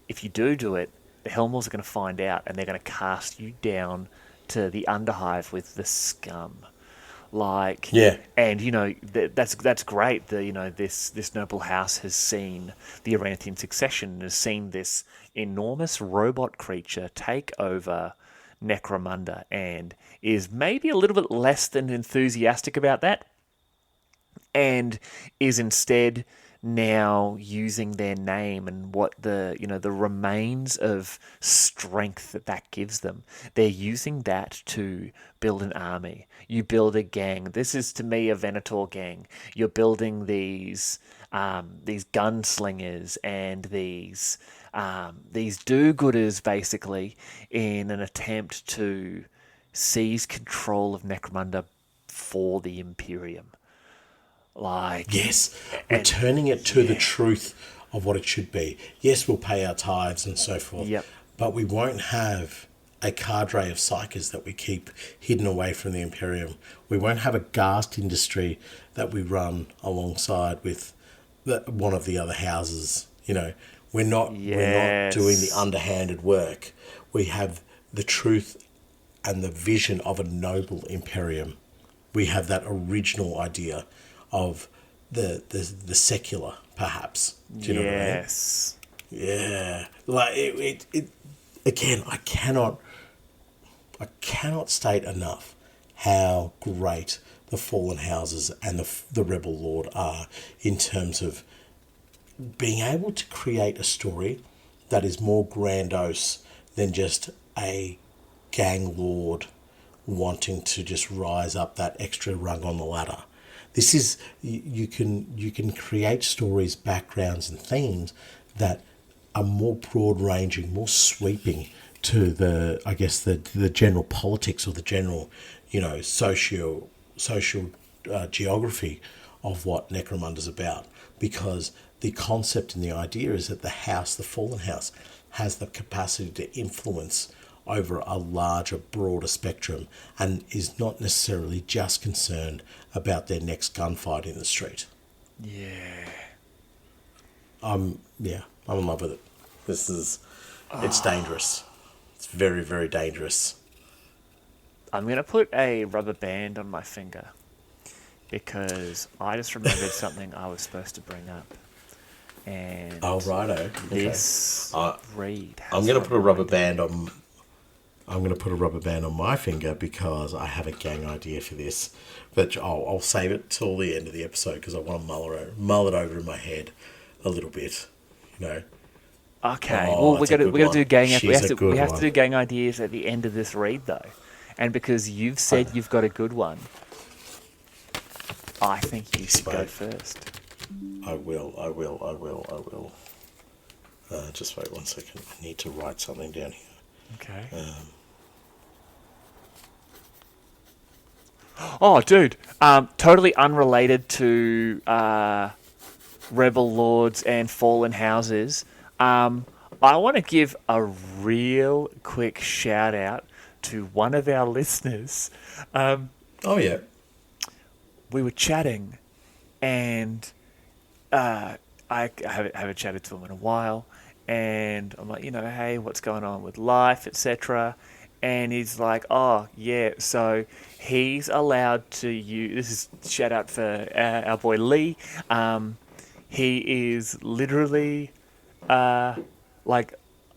do it, the Helmawrs are going to find out and they're going to cast you down to the Underhive with the scum. Like, Yeah. and that's great. This noble house has seen the Aranthian succession and has seen this enormous robot creature take over Necromunda and is maybe a little bit less than enthusiastic about that, and is instead now using their name and what the remains of strength that gives them. They're using that to build an army. You build a gang. This is to me a Venator gang. You're building these gunslingers and these do-gooders basically in an attempt to seize control of Necromunda for the Imperium. Like, Yes, returning it to the truth of what it should be. Yes, we'll pay our tithes and so forth, Yep. but we won't have a cadre of psychers that we keep hidden away from the Imperium. We won't have a ghast industry that we run alongside with one of the other houses. You know, we're not doing the underhanded work. We have the truth and the vision of a noble Imperium. We have that original idea of the secular, perhaps. Do you know what I mean? Yes. Yeah. Like it again, I cannot state enough how great the Fallen Houses and the Rebel Lord are in terms of being able to create a story that is more grandiose than just a gang lord wanting to just rise up that extra rung on the ladder. This is you can create stories, backgrounds, and themes that are more broad ranging, more sweeping to the general politics or the general social geography of what Necromunda's about, because the concept and the idea is that the Fallen House, has the capacity to influence over a larger, broader spectrum and is not necessarily just concerned about their next gunfight in the street. Yeah. I'm in love with it. It's dangerous. It's very, very dangerous. I'm going to put a rubber band on my finger because I just remembered something I was supposed to bring up. And righto. This read. I'm going to put a rubber band on. I'm going to put a rubber band on my finger because I have a gang idea for this, but I'll save it till the end of the episode because I want to mull it over in my head a little bit, you know. Okay. Well, we got to do gang. We have to do gang ideas at the end of this read though, and because you've said you've got a good one, I think you should go first. I will. Just wait 1 second. I need to write something down here. Okay. Oh, dude. Totally unrelated to Rebel Lords and Fallen Houses. I want to give a real quick shout out to one of our listeners. Oh, yeah. We were chatting, and I haven't chatted to him in a while, and I'm like, hey, what's going on with life, etc. And he's like, oh, yeah, so he's allowed to use... This is shout out for our boy Lee. He is literally,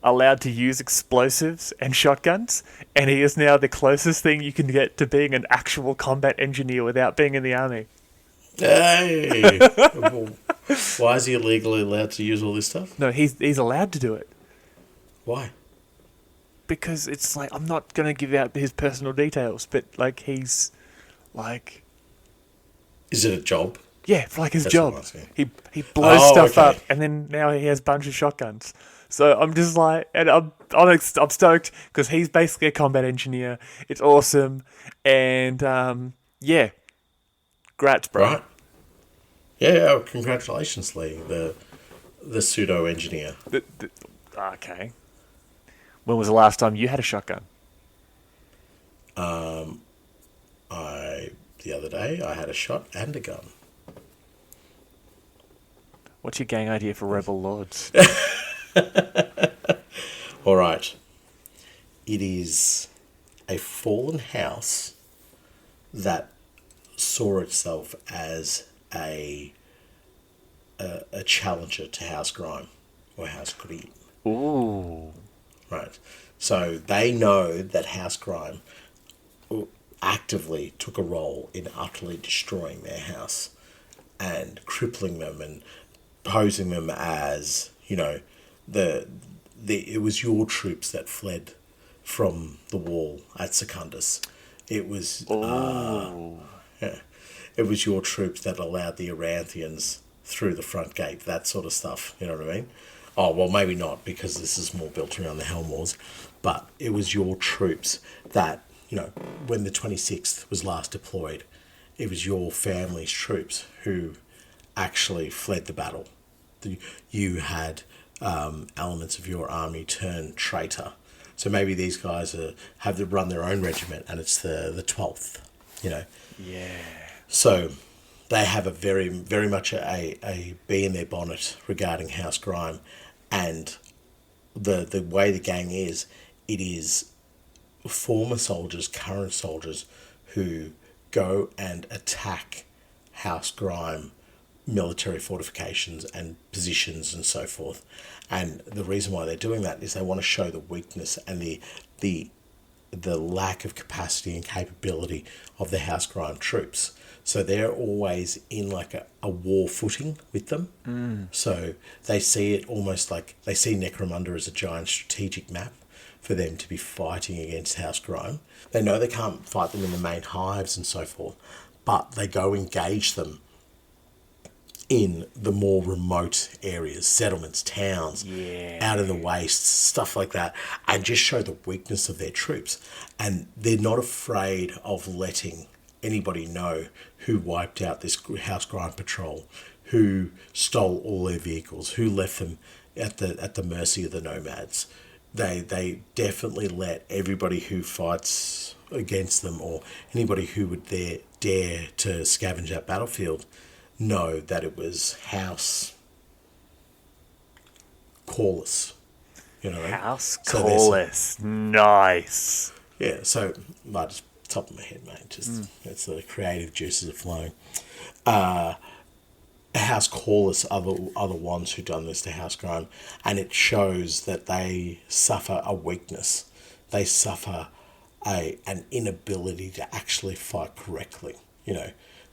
allowed to use explosives and shotguns, and he is now the closest thing you can get to being an actual combat engineer without being in the army. Hey! Why is he illegally allowed to use all this stuff? No, he's allowed to do it. Why? Because it's like, I'm not going to give out his personal details, but he's like... Is it a job? Yeah, it's like his That's job. He blows stuff up, and then now he has a bunch of shotguns. So I'm just like, and I'm stoked because he's basically a combat engineer. It's awesome, and yeah, grats, bro. Right. Yeah, congratulations, Lee, the pseudo engineer. Okay. When was the last time you had a shotgun? The other day I had a shot and a gun. What's your gang idea for Rebel Lords? All right. It is a fallen house that saw itself as a challenger to House Grime or House Green. Ooh. Right. So they know that House Grime actively took a role in utterly destroying their house and crippling them and posing them as, it was your troops that fled from the wall at Secundus. It was it was your troops that allowed the Aranthians through the front gate, that sort of stuff. You know what I mean? Oh, well, maybe not, because this is more built around the Helmawrs, but it was your troops that, when the 26th was last deployed, it was your family's troops who actually fled the battle. You had elements of your army turn traitor. So maybe these guys have to run their own regiment, and it's the 12th, you know. Yeah. So they have a very much a bee in their bonnet regarding House Grime, and the way the gang is, it is former soldiers, current soldiers, who go and attack House Grime military fortifications and positions and so forth. And the reason why they're doing that is they want to show the weakness and the lack of capacity and capability of the House Grime troops. So they're always in like a war footing with them. So they see it almost like they see Necromunda as a giant strategic map for them to be fighting against House Grime. They know they can't fight them in the main hives and so forth, but they go engage them in the more remote areas, settlements, towns, out in the wastes, stuff like that, and just show the weakness of their troops. And they're not afraid of letting anybody know who wiped out this House Grime patrol, who stole all their vehicles, who left them at the mercy of the nomads. They definitely let everybody who fights against them, or anybody who would dare to scavenge that battlefield, know that it was House Corlys. You know, House Corlys. Nice. Yeah, so just top of my head, mate. Just it's the creative juices are flowing. House Corlys are the ones who done this to House Grime, and it shows that they suffer a weakness. They suffer an inability to actually fight correctly. You know,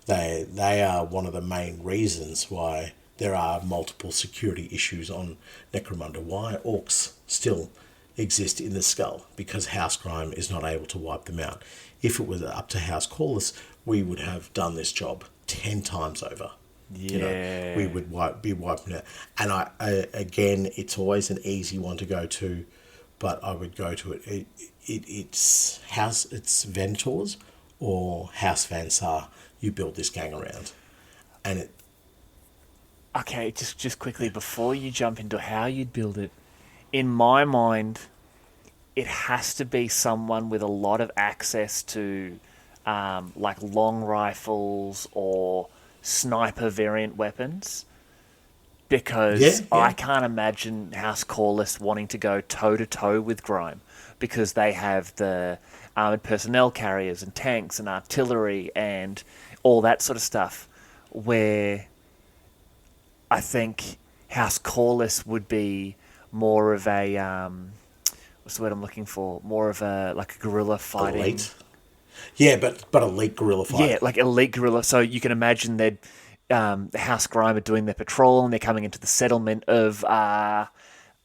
they are one of the main reasons why there are multiple security issues on Necromunda. Why orcs still exist in the skull, because House Grime is not able to wipe them out. If it was up to House Corlys, we would have done this job 10 times over. Yeah. You know, we would be wiping it. And I again, it's always an easy one to go to, but I would go to it. It's Ventors or House Van Sar. You build this gang around, and it. Okay, just quickly before you jump into how you'd build it, in my mind, it has to be someone with a lot of access to, like long rifles or sniper variant weapons, because I can't imagine House Corlys wanting to go toe to toe with Grime, because they have the armored personnel carriers and tanks and artillery and all that sort of stuff, where I think House Corlys would be more of a what's the word I'm looking for? More of a guerrilla fighting. Elite. Yeah, but elite guerrilla fighting. Yeah, like elite guerrilla. So you can imagine that the House Grime are doing their patrol and they're coming into the settlement of I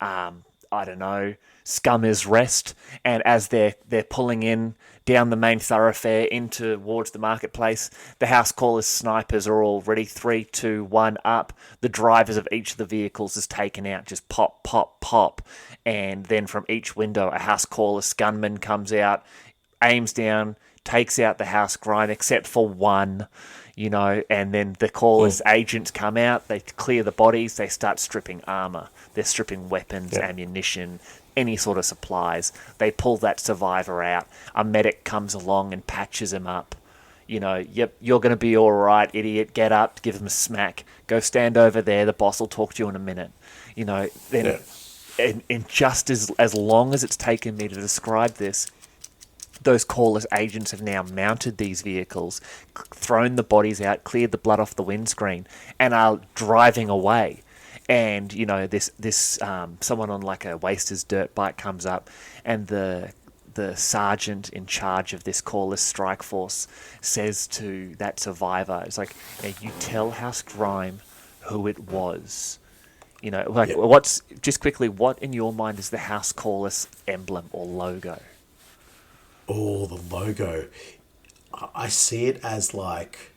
don't know, Scummers Rest, and as they're pulling in down the main thoroughfare in towards the marketplace, the House Corlys snipers are all ready. 3, 2, 1, up. The drivers of each of the vehicles is taken out, just pop, pop, pop, and then from each window a House Corlys gunman comes out, aims down, takes out the House Grime, except for one, you know, and then the Corlys agents come out, they clear the bodies, they start stripping armor, they're stripping weapons, ammunition, any sort of supplies. They pull that survivor out, a medic comes along and patches him up. You know, yep, you're going to be all right, idiot, get up, give him a smack, go stand over there, the boss will talk to you in a minute. You know, then, and just as long as it's taken me to describe this, those Corlys agents have now mounted these vehicles, thrown the bodies out, cleared the blood off the windscreen, and are driving away. And, you know, this someone on like a waster's dirt bike comes up, and the sergeant in charge of this Corlys strike force says to that survivor, it's like, now you tell House Grime who it was. You know, like, what's, just quickly, what in your mind is the House Corlys emblem or logo? Oh, the logo. I see it as like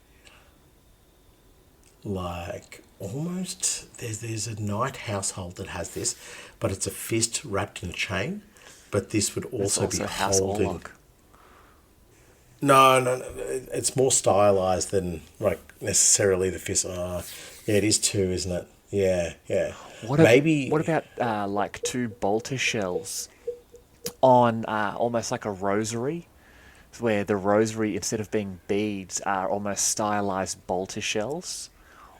almost there's a knight household that has this, but it's a fist wrapped in a chain. But this would also be House holding. Orlok. no. It's more stylized than like necessarily the fist. Yeah, it is two, isn't it? Yeah, yeah. Maybe. What about like two bolter shells on almost like a rosary, where the rosary, instead of being beads, are almost stylized bolter shells,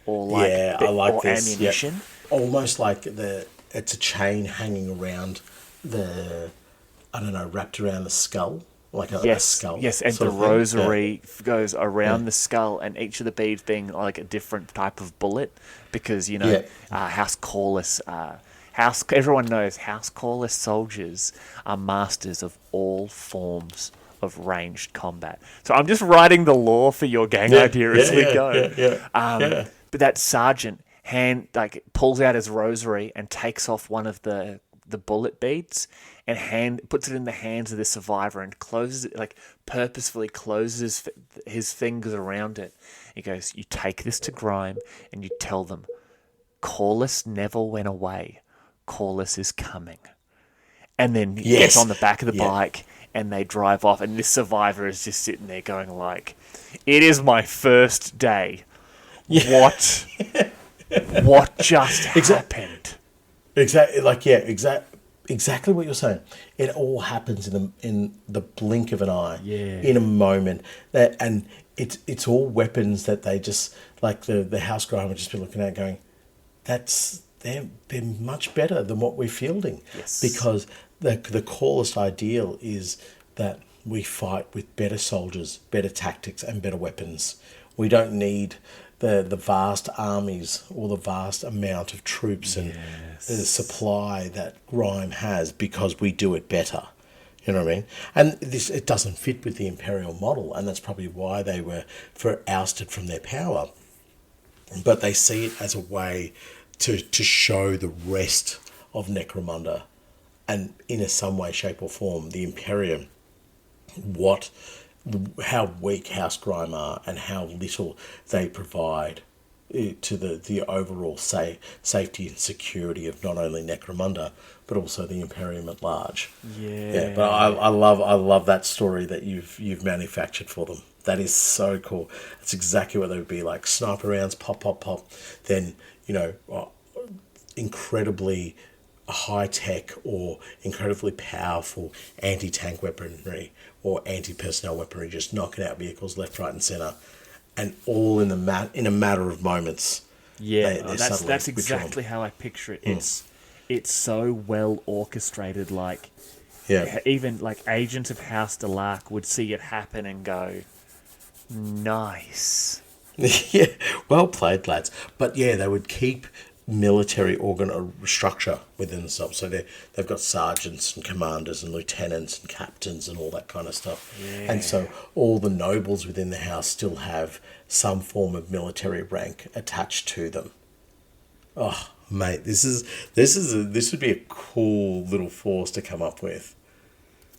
or like Yeah, I like or this. Yep. ammunition. Almost like it's a chain hanging around the, I don't know, wrapped around the skull, like a Yes, skull. yes, and sort the of thing. rosary goes Yeah. around the skull, and each of the beads being like a different type of bullet, because Yeah. House Corliss, everyone knows House Corliss soldiers are masters of all forms of ranged combat. So I'm just writing the lore for your gang Yeah. idea Yeah. as we Yeah. go. Yeah. Yeah. But that sergeant pulls out his rosary and takes off one of the bullet beads and puts it in the hands of the survivor and closes it, like purposefully closes his fingers around it. He goes, "You take this to Grime and you tell them, Corliss never went away. Corliss is coming." And then he gets Yes. on the back of the Yeah. bike and they drive off, and this survivor is just sitting there going like, "It is my first day. What? What just happened?" Exactly. Like exactly what you're saying. It all happens in the blink of an eye. Yeah. In a moment. And it's all weapons that they just, like the house guy would just be looking at going, they're much better than what we're fielding. Yes. Because the coolest ideal is that we fight with better soldiers, better tactics, and better weapons. We don't need the vast armies or the vast amount of troops and the supply that Grime has, because we do it better. You know what I mean? And it doesn't fit with the Imperial model, and that's probably why they were ousted from their power. But they see it as a way to show the rest of Necromunda, and in some way, shape, or form, the Imperium, how weak House Grime are and how little they provide to the overall safety and security of not only Necromunda but also the Imperium at large. Yeah. But I love that story that you've manufactured for them. That is so cool. That's exactly what they would be like. Sniper rounds, pop, pop, pop. Then incredibly high tech or incredibly powerful anti-tank weaponry or anti-personnel weaponry, just knocking out vehicles left, right, and centre, and all in a matter of moments. Yeah, they that's exactly how I picture it. It's so well orchestrated. Like, Yeah. even like agents of House Delark would see it happen and go, "Nice." Yeah, well played, lads. But yeah, they would keep military structure within themselves. So they've got sergeants and commanders and lieutenants and captains and all that kind of stuff. Yeah. And so all the nobles within the house still have some form of military rank attached to them. Oh, mate, this would be a cool little force to come up with.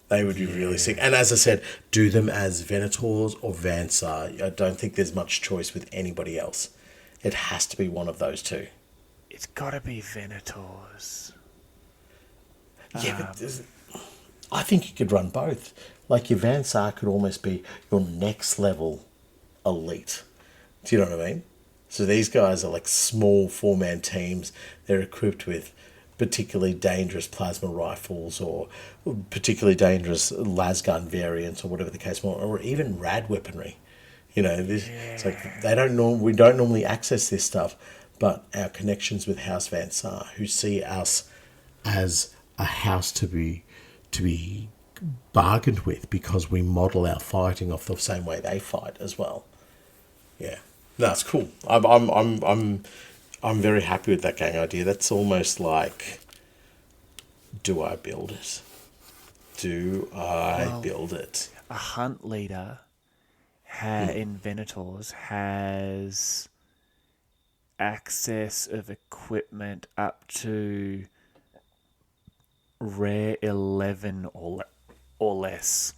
They would be really sick. And as I said, do them as Venators or Vansar. I don't think there's much choice with anybody else. It has to be one of those two. It's gotta be Venators. Yeah, but I think you could run both. Like your Vansar could almost be your next level elite. Do you know what I mean? So these guys are like small 4-man teams. They're equipped with particularly dangerous plasma rifles or particularly dangerous lasgun variants or whatever the case may be, or even rad weaponry. It's like we don't normally access this stuff, but our connections with House Vansar, who see us as a house to be bargained with because we model our fighting off the same way they fight as well. Yeah, no, it's cool. I'm very happy with that gang idea. That's almost like, do I build it? Do I build it? A hunt leader in Venators has access of equipment up to rare 11 or less.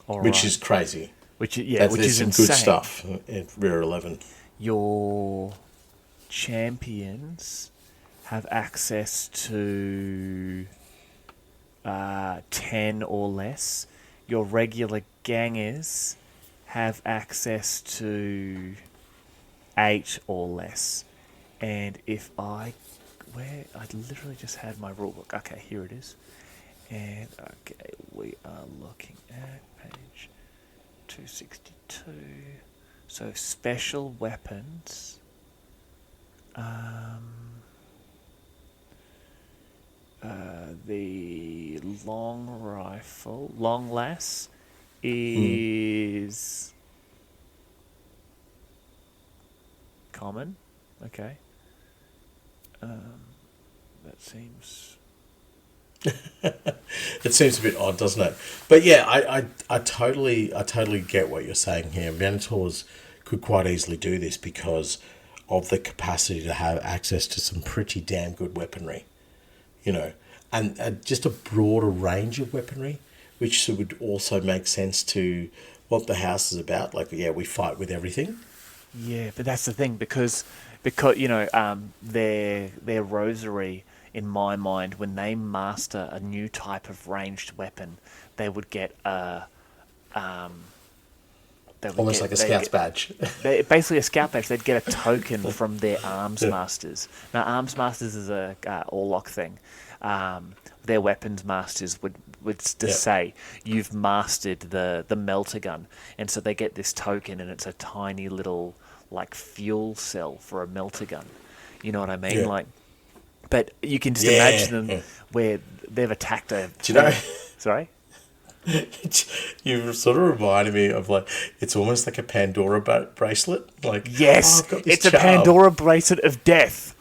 Which is crazy. Which There's is some insane. good stuff in Rare 11. Your champions have access to 10 or less. your regular gangers have access to 8 or less. And if I literally just had my rulebook. Okay, here it is. And okay, we are looking at page 262. So special weapons. The long lass is common. Okay. That seems. It seems a bit odd, doesn't it? But yeah, I totally get what you're saying here. Venators could quite easily do this because of the capacity to have access to some pretty damn good weaponry, and just a broader range of weaponry, which would also make sense to what the house is about. Like, yeah, we fight with everything. Yeah, but that's the thing because their rosary, in my mind, when they master a new type of ranged weapon, they would get a Almost like a scout's badge. Basically a scout badge. They'd get a token from their arms masters. Now, arms masters is a Orlock thing. Their weapons masters would say you've mastered the melter gun, and so they get this token, and it's a tiny little like fuel cell for a melter gun. You know what I mean? Yeah. Like, but you can just imagine them where they've attacked a. Do you know? Sorry. You sort of reminded me of it's almost like a Pandora bracelet. Like, yes, I've got this it's a charm. Pandora bracelet of death.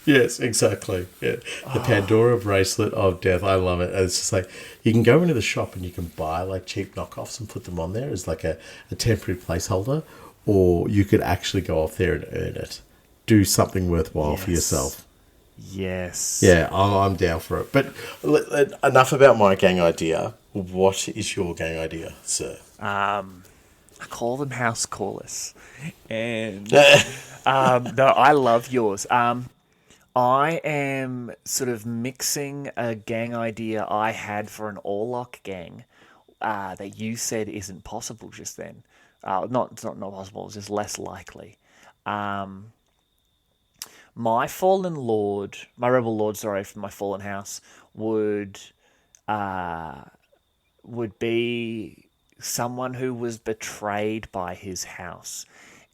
Yes, exactly. Yeah, the Pandora bracelet of death. I love it. It's just like you can go into the shop and you can buy cheap knockoffs and put them on there as a temporary placeholder, or you could actually go off there and earn it. Do something worthwhile for yourself. Yes. Yeah, I'm down for it. But enough about my gang idea. What is your gang idea, sir? I call them house callers, and no, I love yours. I am sort of mixing a gang idea I had for an Orlock gang that you said isn't possible just then. It's not possible. It's just less likely. My fallen lord, my rebel lord, sorry, from my fallen house would be someone who was betrayed by his house,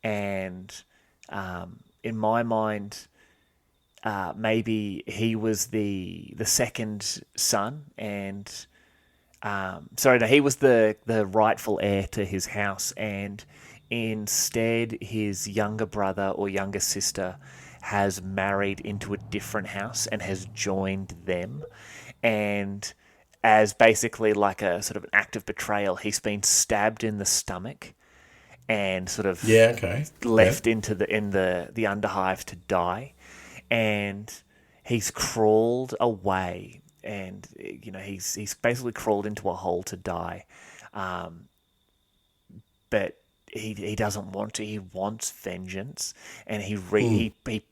and in my mind, maybe he was the second son, and he was the rightful heir to his house, and instead his younger brother or younger sister has married into a different house and has joined them, and as basically like a sort of an act of betrayal, he's been stabbed in the stomach and sort of left into the Underhive to die, and he's crawled away, and he's basically crawled into a hole to die, but he doesn't want to. He wants vengeance, and he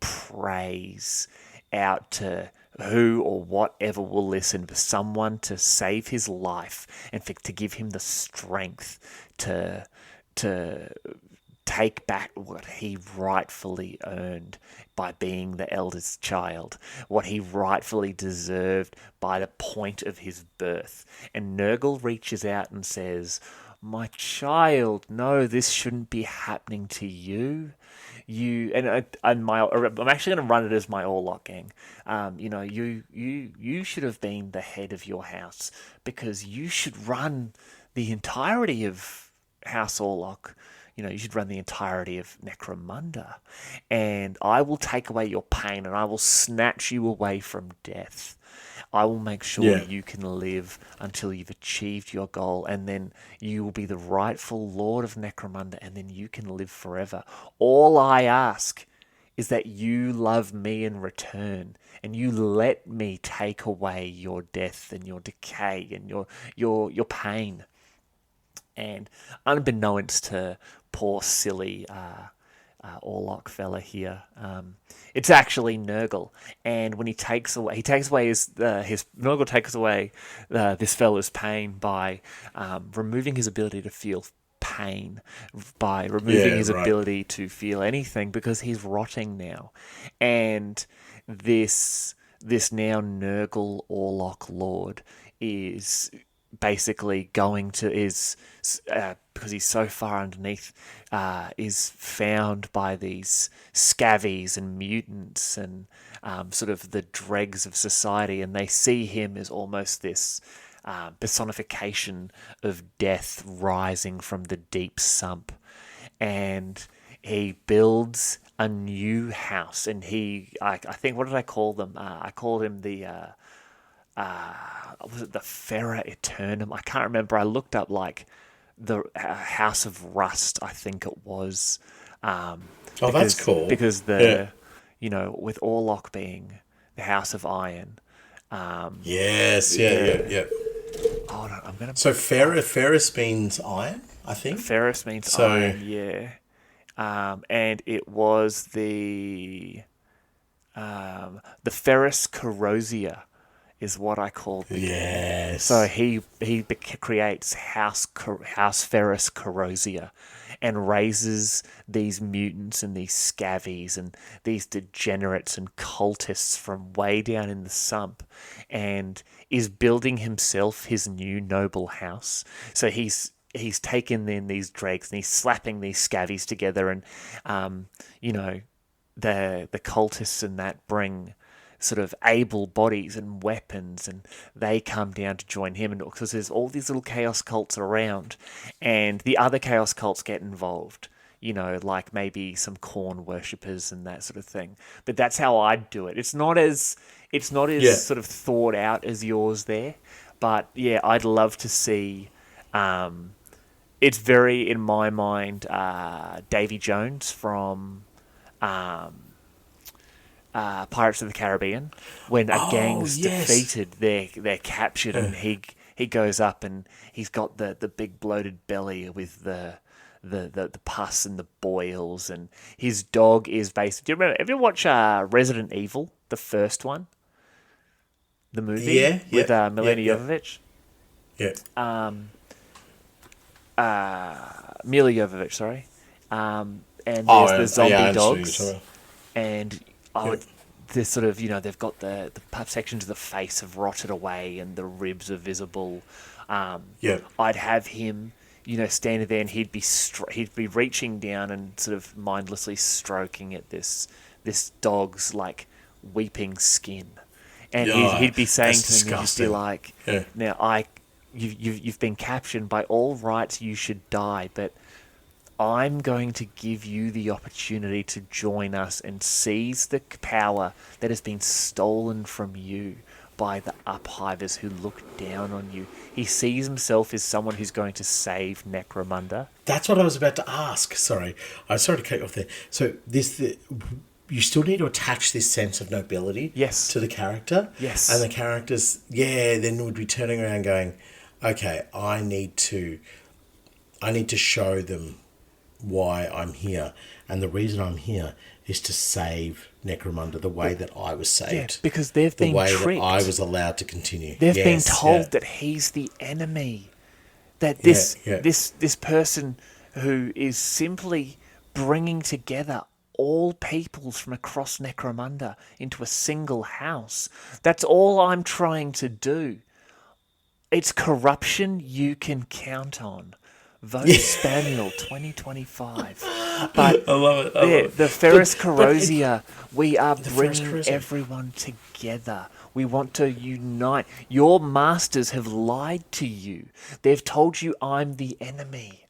prays out to who or whatever will listen for someone to save his life and to give him the strength to take back what he rightfully earned by being the eldest child, what he rightfully deserved by the point of his birth. And Nurgle reaches out and says, "My child, no, this shouldn't be happening to you. I'm actually going to run it as my Orlock gang. You should have been the head of your house because you should run the entirety of House Orlock. You should run the entirety of Necromunda, and I will take away your pain and I will snatch you away from death. I will make sure you can live until you've achieved your goal, and then you will be the rightful Lord of Necromunda, and then you can live forever. All I ask is that you love me in return, and you let me take away your death and your decay and your pain." And unbeknownst to poor silly Orlok fella here. It's actually Nurgle, and when he takes away his Nurgle takes away this fella's pain by removing his ability to feel pain, by removing his ability to feel anything, because he's rotting now, and this now Nurgle Lord is basically because he's so far underneath, is found by these scavies and mutants and sort of the dregs of society, and they see him as almost this personification of death rising from the deep sump. And he builds a new house, and I think, what did I call them? I called him the was it the Ferra Eternum? I can't remember. I looked up like the House of Rust, I think it was. That's cool. Because with Orlok being the House of Iron. Yes, yeah. Hold on, I'm gonna. So Ferris means iron, I think. Ferris means iron, yeah. And it was the Ferris Corrosia is what I called the Yes. So he creates House Ferris Corrosia and raises these mutants and these scavies and these degenerates and cultists from way down in the sump, and is building himself his new noble house. So he's taken in these dregs and he's slapping these scavies together, and the cultists and that bring sort of able bodies and weapons, and they come down to join him, and because there's all these little chaos cults around, and the other chaos cults get involved, like maybe some corn worshippers and that sort of thing. But that's how I'd do it. It's not as sort of thought out as yours there, but yeah, I'd love to see. It's very, in my mind, Davy Jones from Pirates of the Caribbean, when a gang's defeated, they're captured, and he goes up and he's got the big bloated belly with the pus and the boils, and his dog is basically. Do you remember? Have you watched Resident Evil, the first one, the movie with Milena Jovovich? Yeah. Mila Jovovich, sorry. And there's the zombie dogs, and there's sort of, they've got the sections of the face have rotted away and the ribs are visible. I'd have him, standing there, and he'd be reaching down and sort of mindlessly stroking at this dog's like weeping skin, and he'd be saying to him, he'd just be like, "Now you've been captured. By all rights, you should die, but I'm going to give you the opportunity to join us and seize the power that has been stolen from you by the uphivers who look down on you." He sees himself as someone who's going to save Necromunda. That's what I was about to ask. Sorry. I'm sorry to cut you off there. So you still need to attach this sense of nobility to the character. Yes. And the characters, then would be turning around going, okay, I need to show them why I'm here, and the reason I'm here is to save Necromunda the way that I was saved. Yeah, because they've been tricked. The way that I was allowed to continue. They've been told that he's the enemy. That this person who is simply bringing together all peoples from across Necromunda into a single house. That's all I'm trying to do. It's corruption you can count on. Vote Spaniel 2025. But I love it. The Ferris Corrosia, we are bringing everyone together. We want to unite. Your masters have lied to you. They've told you I'm the enemy.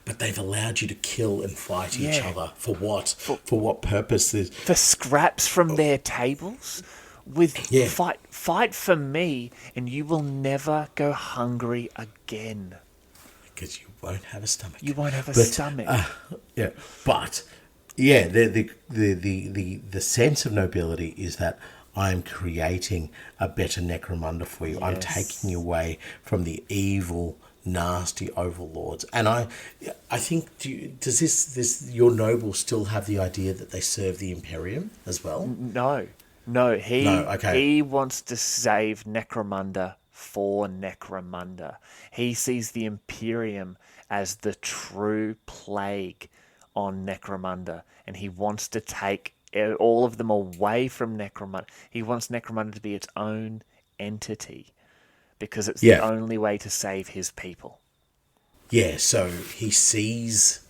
But they've allowed you to kill and fight each other. For what? For what purpose? For scraps from their tables? Fight for me, and you will never go hungry again. Because you won't have a stomach. You won't have a stomach. The sense of nobility is that I'm creating a better Necromunda for you. Yes. I'm taking you away from the evil nasty overlords. And I think, does this your nobles still have the idea that they serve the Imperium as well? No, No, okay. he wants to save Necromunda for Necromunda. He sees the Imperium as the true plague on Necromunda, and he wants to take all of them away from Necromunda. He wants Necromunda to be its own entity because it's the Yeah. only way to save his people. Yeah, so he sees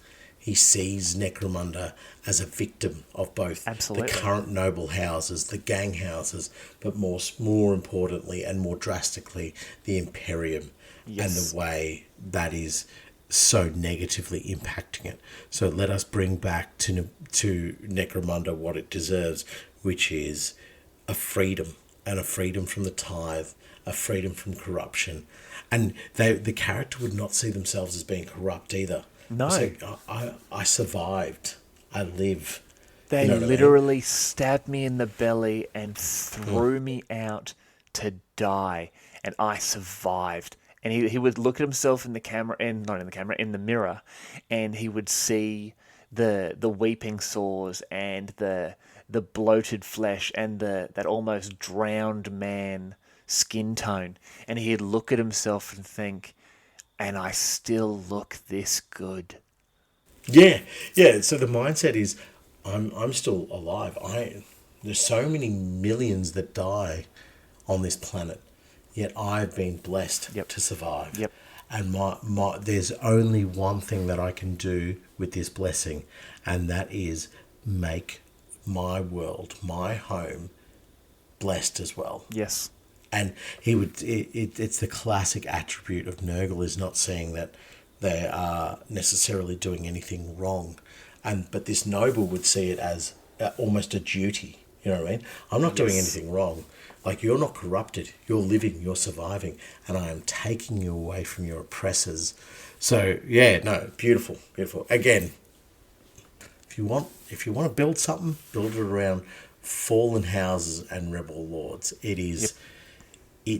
Necromunda as a victim of both Absolutely. the current noble houses, the gang houses, but more importantly and more drastically, the Imperium, and Yes. the way that is so negatively impacting it. So let us bring back to Necromunda what it deserves, which is a freedom, and a freedom from the tithe, a freedom from corruption. And the character would not see themselves as being corrupt either. No. So I survived. I live. They You know what I mean? literally stabbed me in the belly and threw me out to die, and I survived. And he would look at himself in the camera, and not in the camera, in the mirror, and he would see the weeping sores and the bloated flesh and that almost drowned man skin tone, and he'd look at himself and think, and I still look this good. Yeah, yeah. So the mindset is, I'm still alive. There's so many millions that die on this planet, yet I've been blessed Yep. to survive. Yep. And there's only one thing that I can do with this blessing, and that is make my world, my home, blessed as well. Yes. And it's the classic attribute of Nurgle, is not seeing that they are necessarily doing anything wrong, but this noble would see it as almost a duty. You know what I mean? I'm not doing Yes. anything wrong. Like, you're not corrupted. You're living. You're surviving, and I am taking you away from your oppressors. So yeah, no, beautiful, beautiful. Again, if you want to build something, build it around fallen houses and rebel lords. It is. Yep.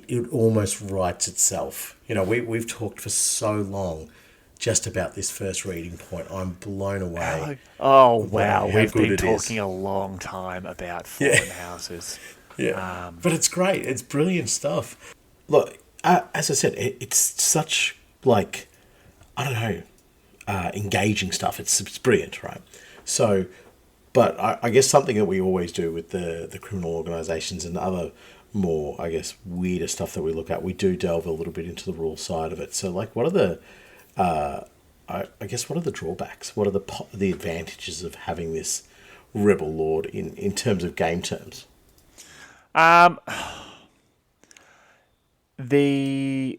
It almost writes itself. You know, we've talked for so long just about this first reading point. I'm blown away. Oh, wow. how We've good been it is. talking a long time about fallen houses. Yeah, but it's great. It's brilliant stuff. Look, as I said, it's such, like, I don't know, engaging stuff. It's brilliant, right? So, but I guess something that we always do with the criminal organisations and other more, I guess, weirder stuff that we look at, we do delve a little bit into the rule side of it. So, like, what are the, I guess, what are the drawbacks? What are the advantages of having this rebel lord in terms of game terms? The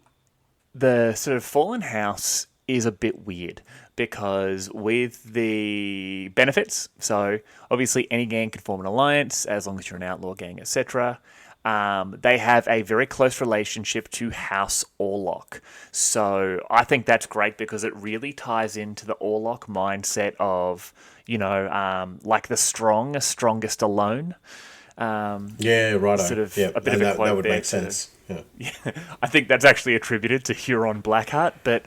sort of fallen house is a bit weird because with the benefits, so obviously any gang can form an alliance as long as you're an outlaw gang, etc. They have a very close relationship to House Orlok. So I think that's great because it really ties into the Orlok mindset of, like the strong are strongest alone. Yeah, right. Sort of yeah, a bit and of a quote that would there make to- sense. Yeah. Yeah, I think that's actually attributed to Huron Blackheart, but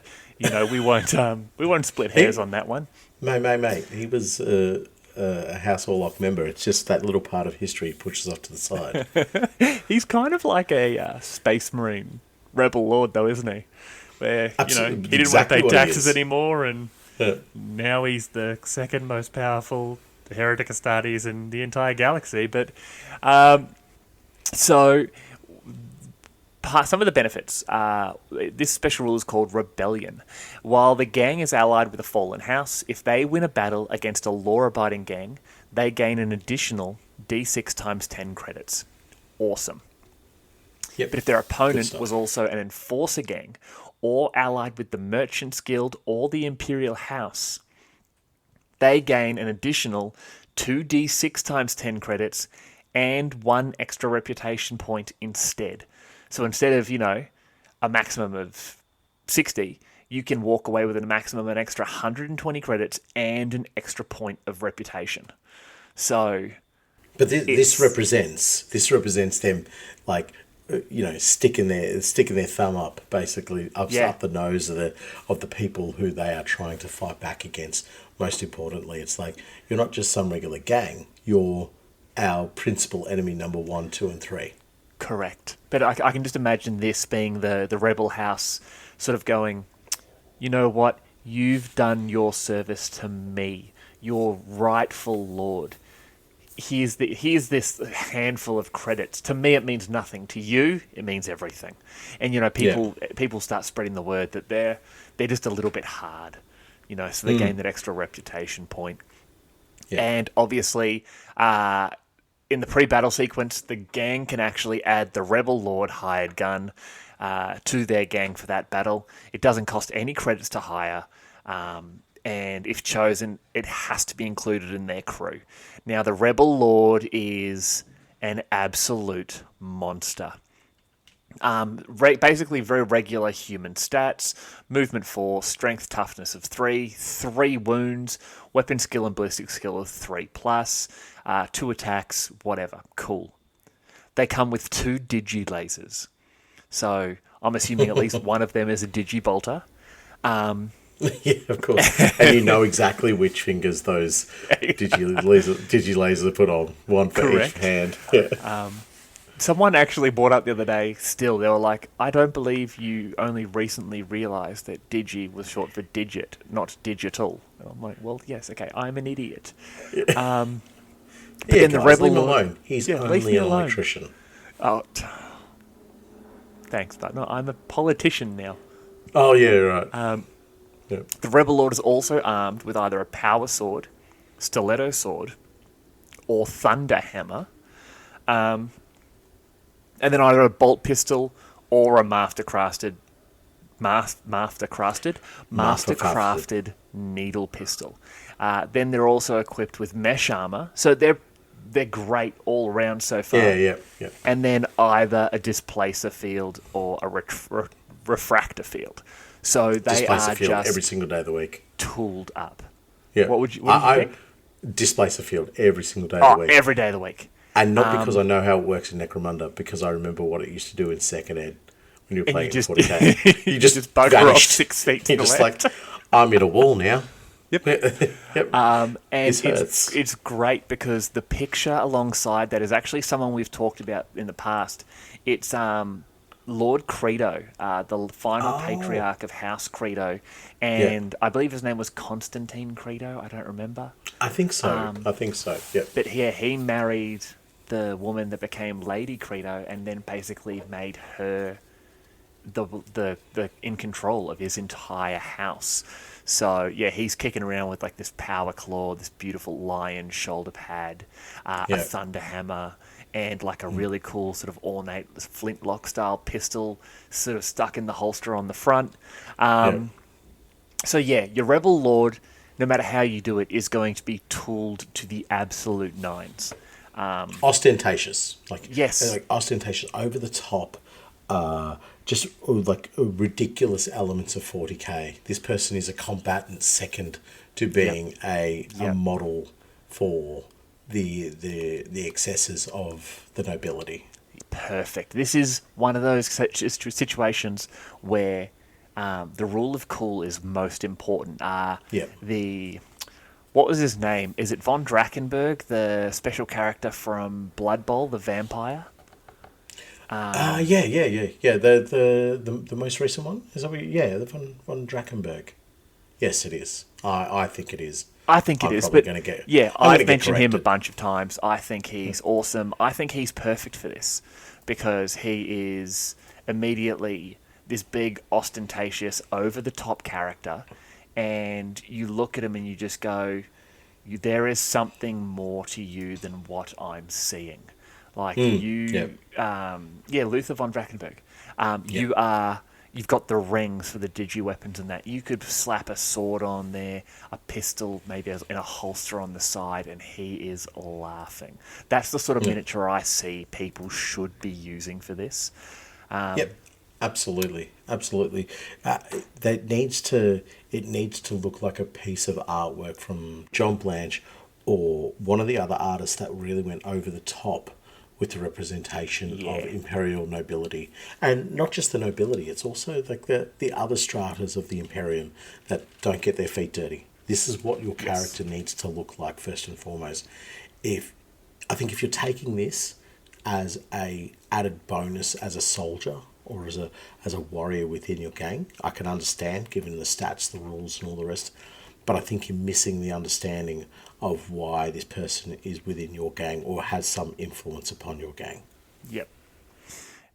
we won't split hairs on that one. Mate. He was a House Orlok member. It's just that little part of history pushes off to the side. He's kind of like a space marine rebel lord, though, isn't he? Where Absolutely, he didn't exactly want to what pay he taxes is. anymore, and Yeah. now he's the second most powerful heretic Astartes in the entire galaxy. But so. Some of the benefits. This special rule is called Rebellion. While the gang is allied with a fallen house, if they win a battle against a law-abiding gang, they gain an additional D6 times 10 credits. Awesome. Yep. But if their Good opponent stuff. was also an enforcer gang, or allied with the Merchants Guild or the Imperial House, they gain an additional 2d6 times 10 credits and 1 extra reputation point instead. So instead of, a maximum of 60, you can walk away with a maximum of an extra 120 credits and an extra point of reputation. So But this represents them, like, sticking their thumb up, basically up Yeah. up the nose of the people who they are trying to fight back against. Most importantly, it's like you're not just some regular gang; you're our principal enemy number 1, 2, and 3. Correct. But I can just imagine this being the rebel house sort of going, you know what? You've done your service to me, your rightful lord. Here's this handful of credits. To me, it means nothing. To you, it means everything. And people start spreading the word that they're just a little bit hard. So they gain that extra reputation point. Yeah. And obviously, in the pre-battle sequence, the gang can actually add the Rebel Lord hired gun to their gang for that battle. It doesn't cost any credits to hire, and if chosen, it has to be included in their crew. Now, the Rebel Lord is an absolute monster. Basically very regular human stats, movement 4, strength toughness of 3, 3 wounds, weapon skill and ballistic skill of 3+, 2 attacks, whatever, cool. They come with 2 digi-lasers, so I'm assuming at least one of them is a digi-bolter. Yeah, of course. And you know exactly which fingers those digi-lasers are put on, one for Correct. each hand. Yeah. Someone actually brought up the other day, they were like, I don't believe you only recently realised that digi was short for digit, not digital. And I'm like, well, yes, okay, I'm an idiot. But then guys, the Rebel leave him Lord- alone. He's leave only me an alone. electrician. Oh, thanks, but no, I'm a politician now. Oh, yeah, right. The Rebel Lord is also armed with either a power sword, stiletto sword, or thunder hammer. And then either a bolt pistol or a master-crafted needle pistol. Then they're also equipped with mesh armor, so they're great all around so far. Yeah. And then either a displacer field or a refractor field. So they Displace are a field just every single day of the week. tooled up. Yeah. What would you pick? Displace a field every single day of the week. Every day of the week. And not because I know how it works in Necromunda, because I remember what it used to do in second ed when you were playing in 40k. You just bugger vanished. off 6 feet to You're the just left. like, I'm in a wall now. Yep. Yep. And This hurts. it's great because the picture alongside that is actually someone we've talked about in the past. It's Lord Credo, the final patriarch of House Credo, and I believe his name was Constantine Credo. I don't remember. I think so. Yep. But yeah, he married the woman that became Lady Credo, and then basically made her the in control of his entire house. So yeah, he's kicking around with like this power claw, this beautiful lion shoulder pad, a thunder hammer, and like a really cool sort of ornate flintlock style pistol sort of stuck in the holster on the front. So yeah, your Rebel Lord, no matter how you do it, is going to be tooled to the absolute nines. Ostentatious. Yes. Like ostentatious, over the top, just like ridiculous elements of 40k. This person is a combatant second to being a model for the excesses of the nobility. Perfect. This is one of those situations where the rule of cool is most important. What was his name? Is it Von Drakenberg, the special character from Blood Bowl, the vampire? Yeah. The most recent one is that the Von Drakenberg. Yes, it is. I think it is. I think it is, but I've mentioned him a corrected. bunch of times. I think he's awesome. I think he's perfect for this because he is immediately this big, ostentatious, over-the-top character, and you look at him and you just go, there is something more to you than what I'm seeing. Like Luther von Drakenberg. You've got the rings for the digi-weapons and that. You could slap a sword on there, a pistol maybe in a holster on the side, and he is laughing. That's the sort of miniature I see people should be using for this. Absolutely. It needs to look like a piece of artwork from John Blanche or one of the other artists that really went over the top with the representation Yeah. of imperial nobility. And not just the nobility, it's also like the other stratas of the Imperium that don't get their feet dirty. This is what your character needs to look like first and foremost. I think if you're taking this as a added bonus as a soldier or as a warrior within your gang, I can understand given the stats, the rules, and all the rest. But I think you're missing the understanding of why this person is within your gang or has some influence upon your gang. Yep.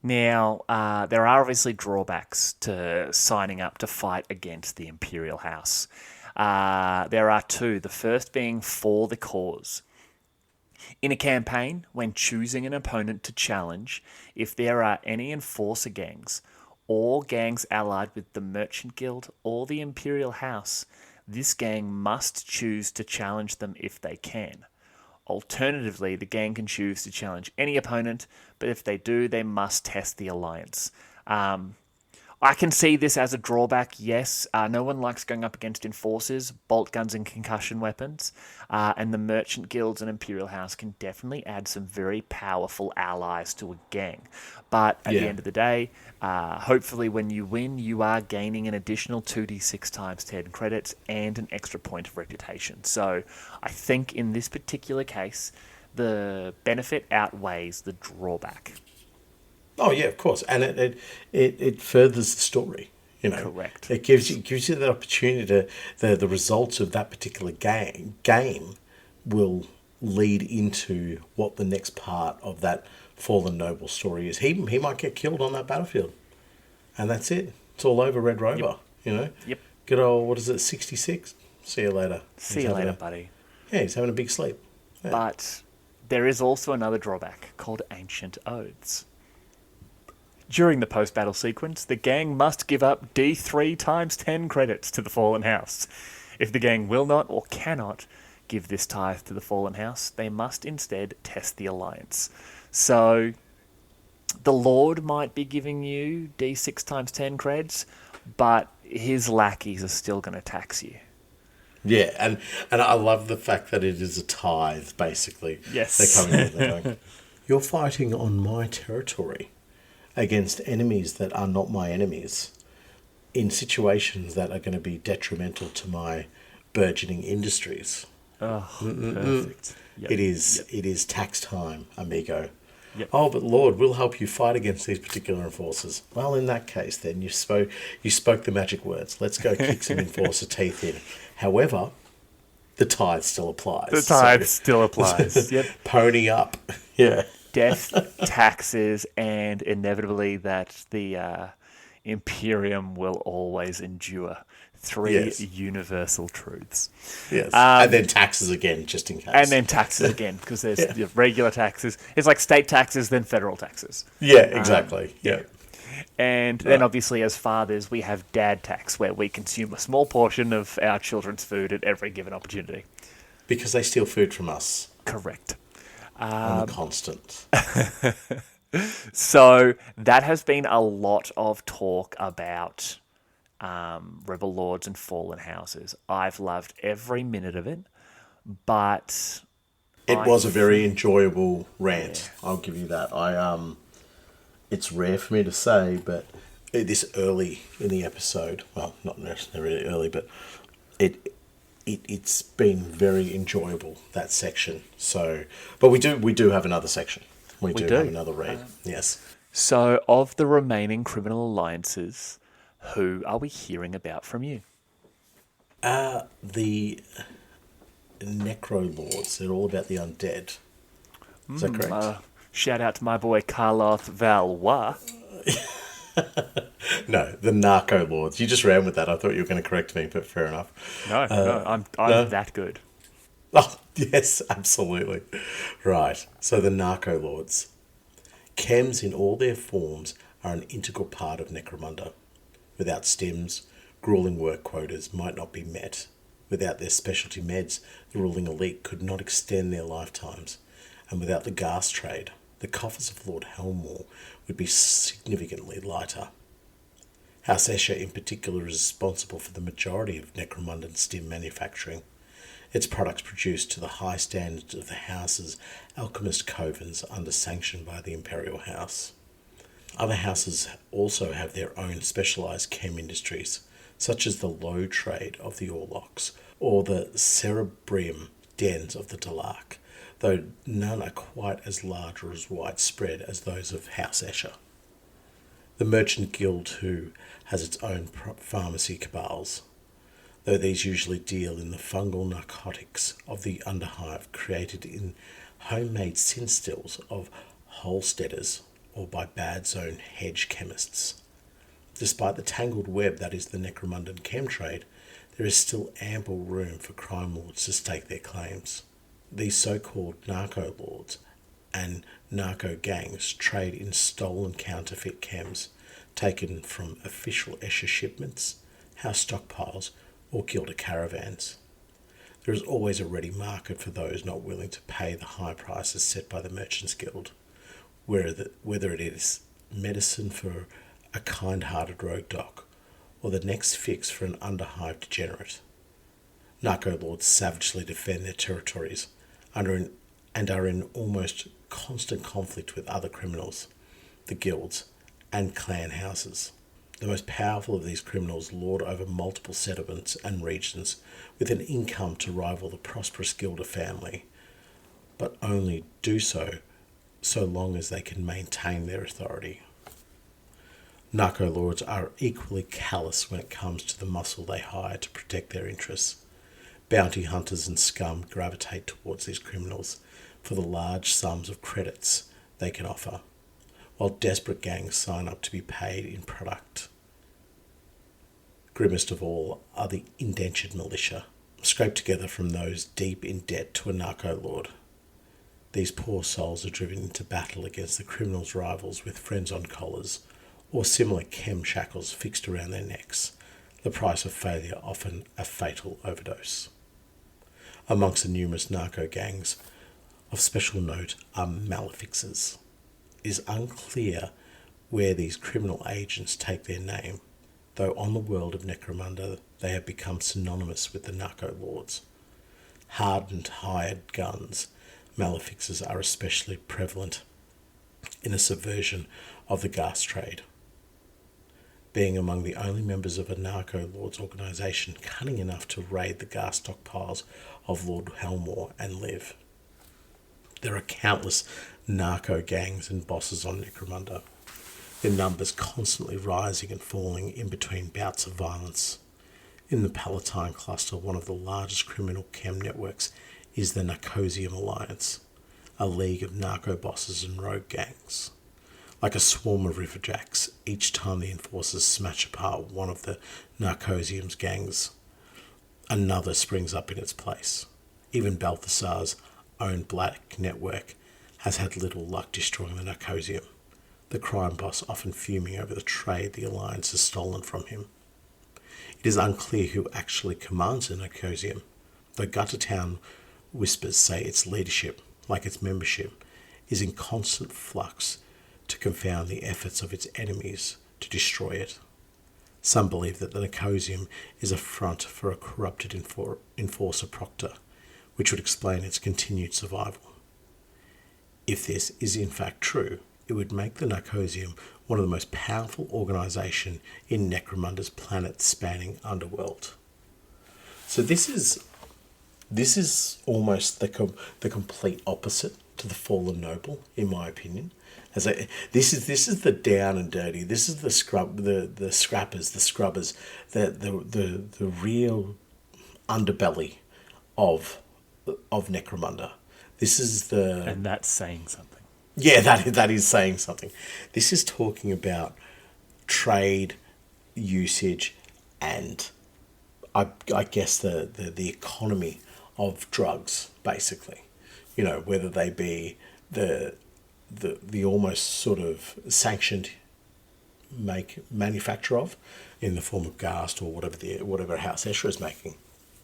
Now, there are obviously drawbacks to signing up to fight against the Imperial House. There are two. The first being for the cause. In a campaign, when choosing an opponent to challenge, if there are any enforcer gangs or gangs allied with the Merchant Guild or the Imperial House, this gang must choose to challenge them if they can. Alternatively, the gang can choose to challenge any opponent, but if they do, they must test the alliance. I can see this as a drawback, yes. No one likes going up against enforcers, bolt guns and concussion weapons, and the Merchant Guilds and Imperial House can definitely add some very powerful allies to a gang. But at the end of the day, hopefully when you win, you are gaining an additional 2d6 times 10 credits and an extra point of reputation. So I think in this particular case, the benefit outweighs the drawback. Oh yeah, of course, and it furthers the story. You know, Correct. It gives you the opportunity to the results of that particular game will lead into what the next part of that fallen noble story is. He might get killed on that battlefield, and that's it. It's all over, Red Rover. Yep. You know. Yep. Good old, what is it, 66? See you later. See you later, buddy. Yeah, he's having a big sleep. Yeah. But there is also another drawback called Ancient Oaths. During the post-battle sequence, the gang must give up D3 times 10 credits to the Fallen House. If the gang will not or cannot give this tithe to the Fallen House, they must instead test the alliance. So, the Lord might be giving you D6 times 10 creds, but his lackeys are still going to tax you. Yeah, and I love the fact that it is a tithe, basically. Yes. They're coming in, they're going, you're fighting on my territory against enemies that are not my enemies in situations that are going to be detrimental to my burgeoning industries. Oh, perfect. Yep. It is tax time, amigo. Yep. Oh, but Lord, we'll help you fight against these particular enforcers. Well, in that case, then you spoke the magic words. Let's go kick some enforcer teeth in. However, the tithe still applies. The tithe still applies. Yep. Pony up. Yeah. Death, taxes, and inevitably that the Imperium will always endure. Three universal truths. Yes. And then taxes again, just in case. And then taxes again, because there's regular taxes. It's like state taxes, then federal taxes. Yeah, exactly. Yeah. And then obviously as fathers, we have dad tax, where we consume a small portion of our children's food at every given opportunity. Because they steal food from us. Correct. On the constant. So that has been a lot of talk about Rebel Lords and Fallen Houses. I've loved every minute of it, but it was a very enjoyable rant. Yeah. I'll give you that. It's rare for me to say, but this early in the episode, well, not necessarily early, but it's been very enjoyable, that section. So, but we do have another section. We do have another raid. Yes. So, of the remaining criminal alliances, who are we hearing about from you? The Necro Lords. They're all about the undead. Is that correct? Shout out to my boy Karloth Valois. No, the Narco Lords. You just ran with that. I thought you were going to correct me, but fair enough. No, I'm that good. Oh, yes, absolutely. Right. So the Narco Lords. Chems in all their forms are an integral part of Necromunda. Without stims, grueling work quotas might not be met. Without their specialty meds, the ruling elite could not extend their lifetimes. And without the gas trade, the coffers of Lord Helmawr would be significantly lighter. House Escher in particular is responsible for the majority of Necromundan stim manufacturing, its products produced to the high standards of the house's alchemist covens under sanction by the Imperial House. Other houses also have their own specialised chem industries, such as the low trade of the Orlocks or the cerebrium dens of the Dalark, though none are quite as large or as widespread as those of House Escher. The Merchant Guild, too, has its own pharmacy cabals, though these usually deal in the fungal narcotics of the Underhive created in homemade sin stills of Holsteaders or by bad zone hedge chemists. Despite the tangled web that is the Necromundan chem trade, there is still ample room for crime lords to stake their claims. These so-called Narco Lords and narco gangs trade in stolen counterfeit chems taken from official Escher shipments, house stockpiles, or guilder caravans. There is always a ready market for those not willing to pay the high prices set by the Merchants Guild, whether it is medicine for a kind-hearted rogue doc or the next fix for an Underhive degenerate. Narco Lords savagely defend their territories and are in almost constant conflict with other criminals, the guilds, and clan houses. The most powerful of these criminals lord over multiple settlements and regions with an income to rival the prosperous guilder family, but only do so long as they can maintain their authority. Narco Lords are equally callous when it comes to the muscle they hire to protect their interests. Bounty hunters and scum gravitate towards these criminals for the large sums of credits they can offer, while desperate gangs sign up to be paid in product. Grimmest of all are the indentured militia, scraped together from those deep in debt to a narco lord. These poor souls are driven into battle against the criminals' rivals with friends on collars or similar chem shackles fixed around their necks, the price of failure often a fatal overdose. Amongst the numerous narco gangs, of special note are malefixers. It is unclear where these criminal agents take their name, though on the world of Necromunda they have become synonymous with the Narco Lords. Hardened hired guns, malefixers are especially prevalent in a subversion of the gas trade, being among the only members of a Narco Lords organisation cunning enough to raid the gas stockpiles of Lord Helmawr and live. There are countless narco gangs and bosses on Necromunda, their numbers constantly rising and falling in between bouts of violence. In the Palatine cluster, one of the largest criminal chem networks is the Narcosium Alliance, a league of narco bosses and rogue gangs. Like a swarm of riverjacks, each time the enforcers smash apart one of the Narcosium's gangs, another springs up in its place. Even Balthasar's own black network has had little luck destroying the Narcosium, the crime boss often fuming over the trade the Alliance has stolen from him. It is unclear who actually commands the Narcosium, though Guttertown whispers say its leadership, like its membership, is in constant flux to confound the efforts of its enemies to destroy it. Some believe that the Narcosium is a front for a corrupted enforcer proctor, which would explain its continued survival. If this is in fact true, it would make the Narcosium one of the most powerful organisations in Necromunda's planet-spanning underworld. So this is almost the complete opposite to the Fallen Noble, in my opinion. This is the down and dirty. This is the scrappers, the scrubbers, the real underbelly of Necromunda. This is and that's saying something. Yeah, that is saying something. This is talking about trade, usage, and I guess the economy of drugs, basically. You know, whether they be the almost sort of sanctioned manufacture of in the form of Ghast or whatever House Escher is making.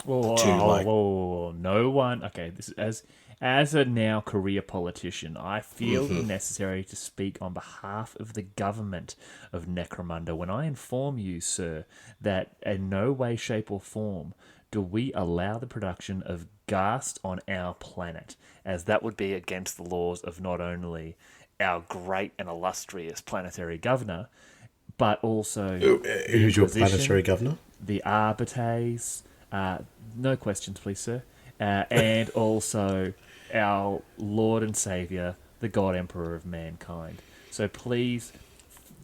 Whoa, no one. Okay, this is as a now career politician, I feel necessary to speak on behalf of the government of Necromunda when I inform you, sir, that in no way, shape, or form do we allow the production of ghast on our planet, as that would be against the laws of not only our great and illustrious planetary governor, but also the Who's your Inquisition, planetary governor? the Arbites, no questions, please, sir, and also our Lord and Saviour, the God Emperor of mankind. So please,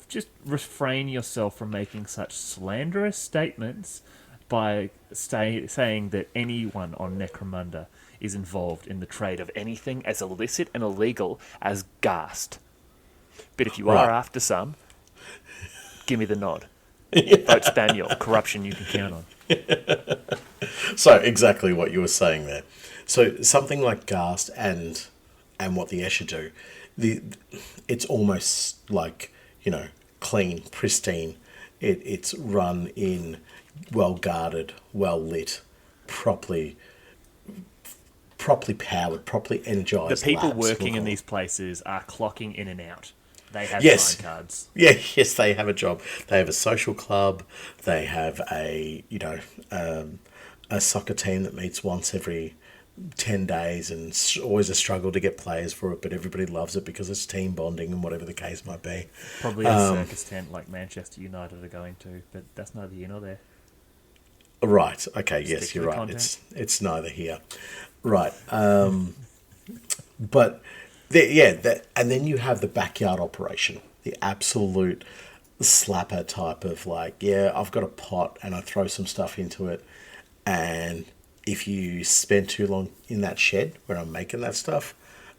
just refrain yourself from making such slanderous statements by saying that anyone on Necromunda is involved in the trade of anything as illicit and illegal as ghast. But if you are Right. after some, give me the nod. Vote Spaniel, corruption you can count on. So exactly what you were saying there. So something like ghast and what the Escher do, it's almost like, clean, pristine. It's run in well guarded, well lit, properly powered, properly energized. The people labs, working we'll in call these places are clocking in and out. They have Yes. time cards. Yeah, yes, they have a job. They have a social club. They have a soccer team that meets once every 10 days, and it's always a struggle to get players for it, but everybody loves it because it's team bonding and whatever the case might be. Probably a circus tent like Manchester United are going to, but that's neither here nor there. Right. Okay. Stick Yes, to you're the right. content. It's neither here. Right. But and then you have the backyard operation, the absolute slapper type of like, yeah, I've got a pot and I throw some stuff into it, and if you spend too long in that shed where I'm making that stuff,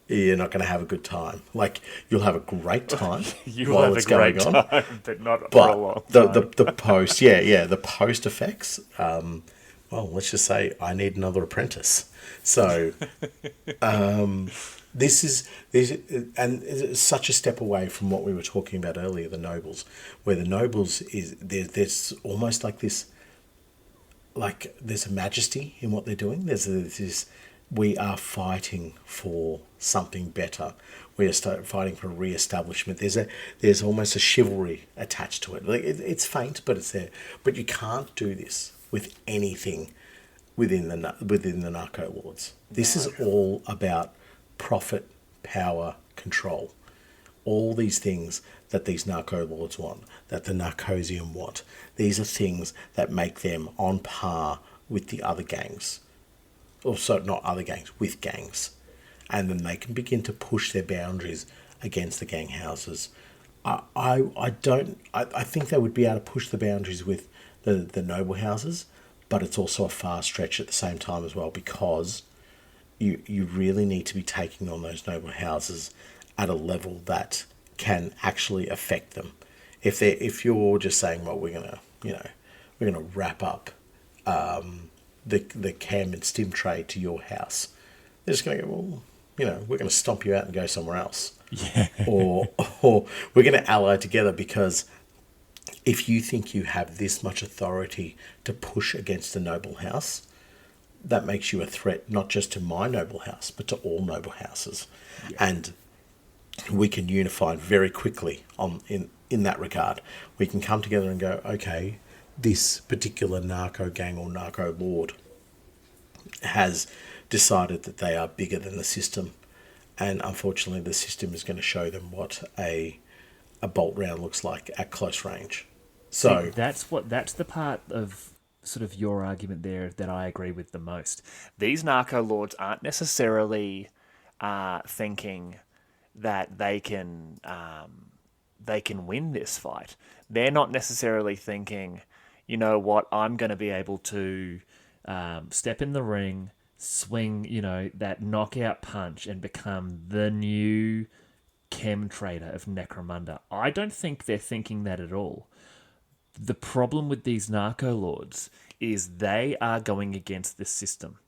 you're not going to have a good time. Like, you'll have a great time You while have a it's great going on, time, but not for a long but time. the post, the post effects. Well, let's just say I need another apprentice. So, and it's such a step away from what we were talking about earlier, the nobles, where the nobles is there's almost like this, like there's a majesty in what they're doing. There's this, we are fighting for something better. We are fighting for re-establishment. There's almost a chivalry attached to it. Like it's faint, but it's there. But you can't do this with anything within the Narco Lords. This is all about profit, power, control. All these things that these Narco Lords want, that the Narcosium want. These are things that make them on par with the other gangs. Also, not other gangs, with gangs. And then they can begin to push their boundaries against the gang houses. I think they would be able to push the boundaries with the noble houses, but it's also a far stretch at the same time as well, because you really need to be taking on those noble houses at a level that can actually affect them. If you're just saying, well, we're gonna wrap up the chem and stim trade to your house, they're just gonna go, well, we're gonna stomp you out and go somewhere else. Yeah. or we're gonna ally together, because if you think you have this much authority to push against a noble house, that makes you a threat not just to my noble house, but to all noble houses. Yeah. And we can unify very quickly in that regard. We can come together and go, okay, this particular narco gang or narco lord has decided that they are bigger than the system, and unfortunately the system is going to show them what a bolt round looks like at close range. So see, that's the part of sort of your argument there that I agree with the most. These narco lords aren't necessarily thinking that they can win this fight. They're not necessarily thinking, you know what, I'm going to be able to step in the ring, swing, that knockout punch, and become the new chem trader of Necromunda. I don't think they're thinking that at all. The problem with these narco lords is they are going against the system.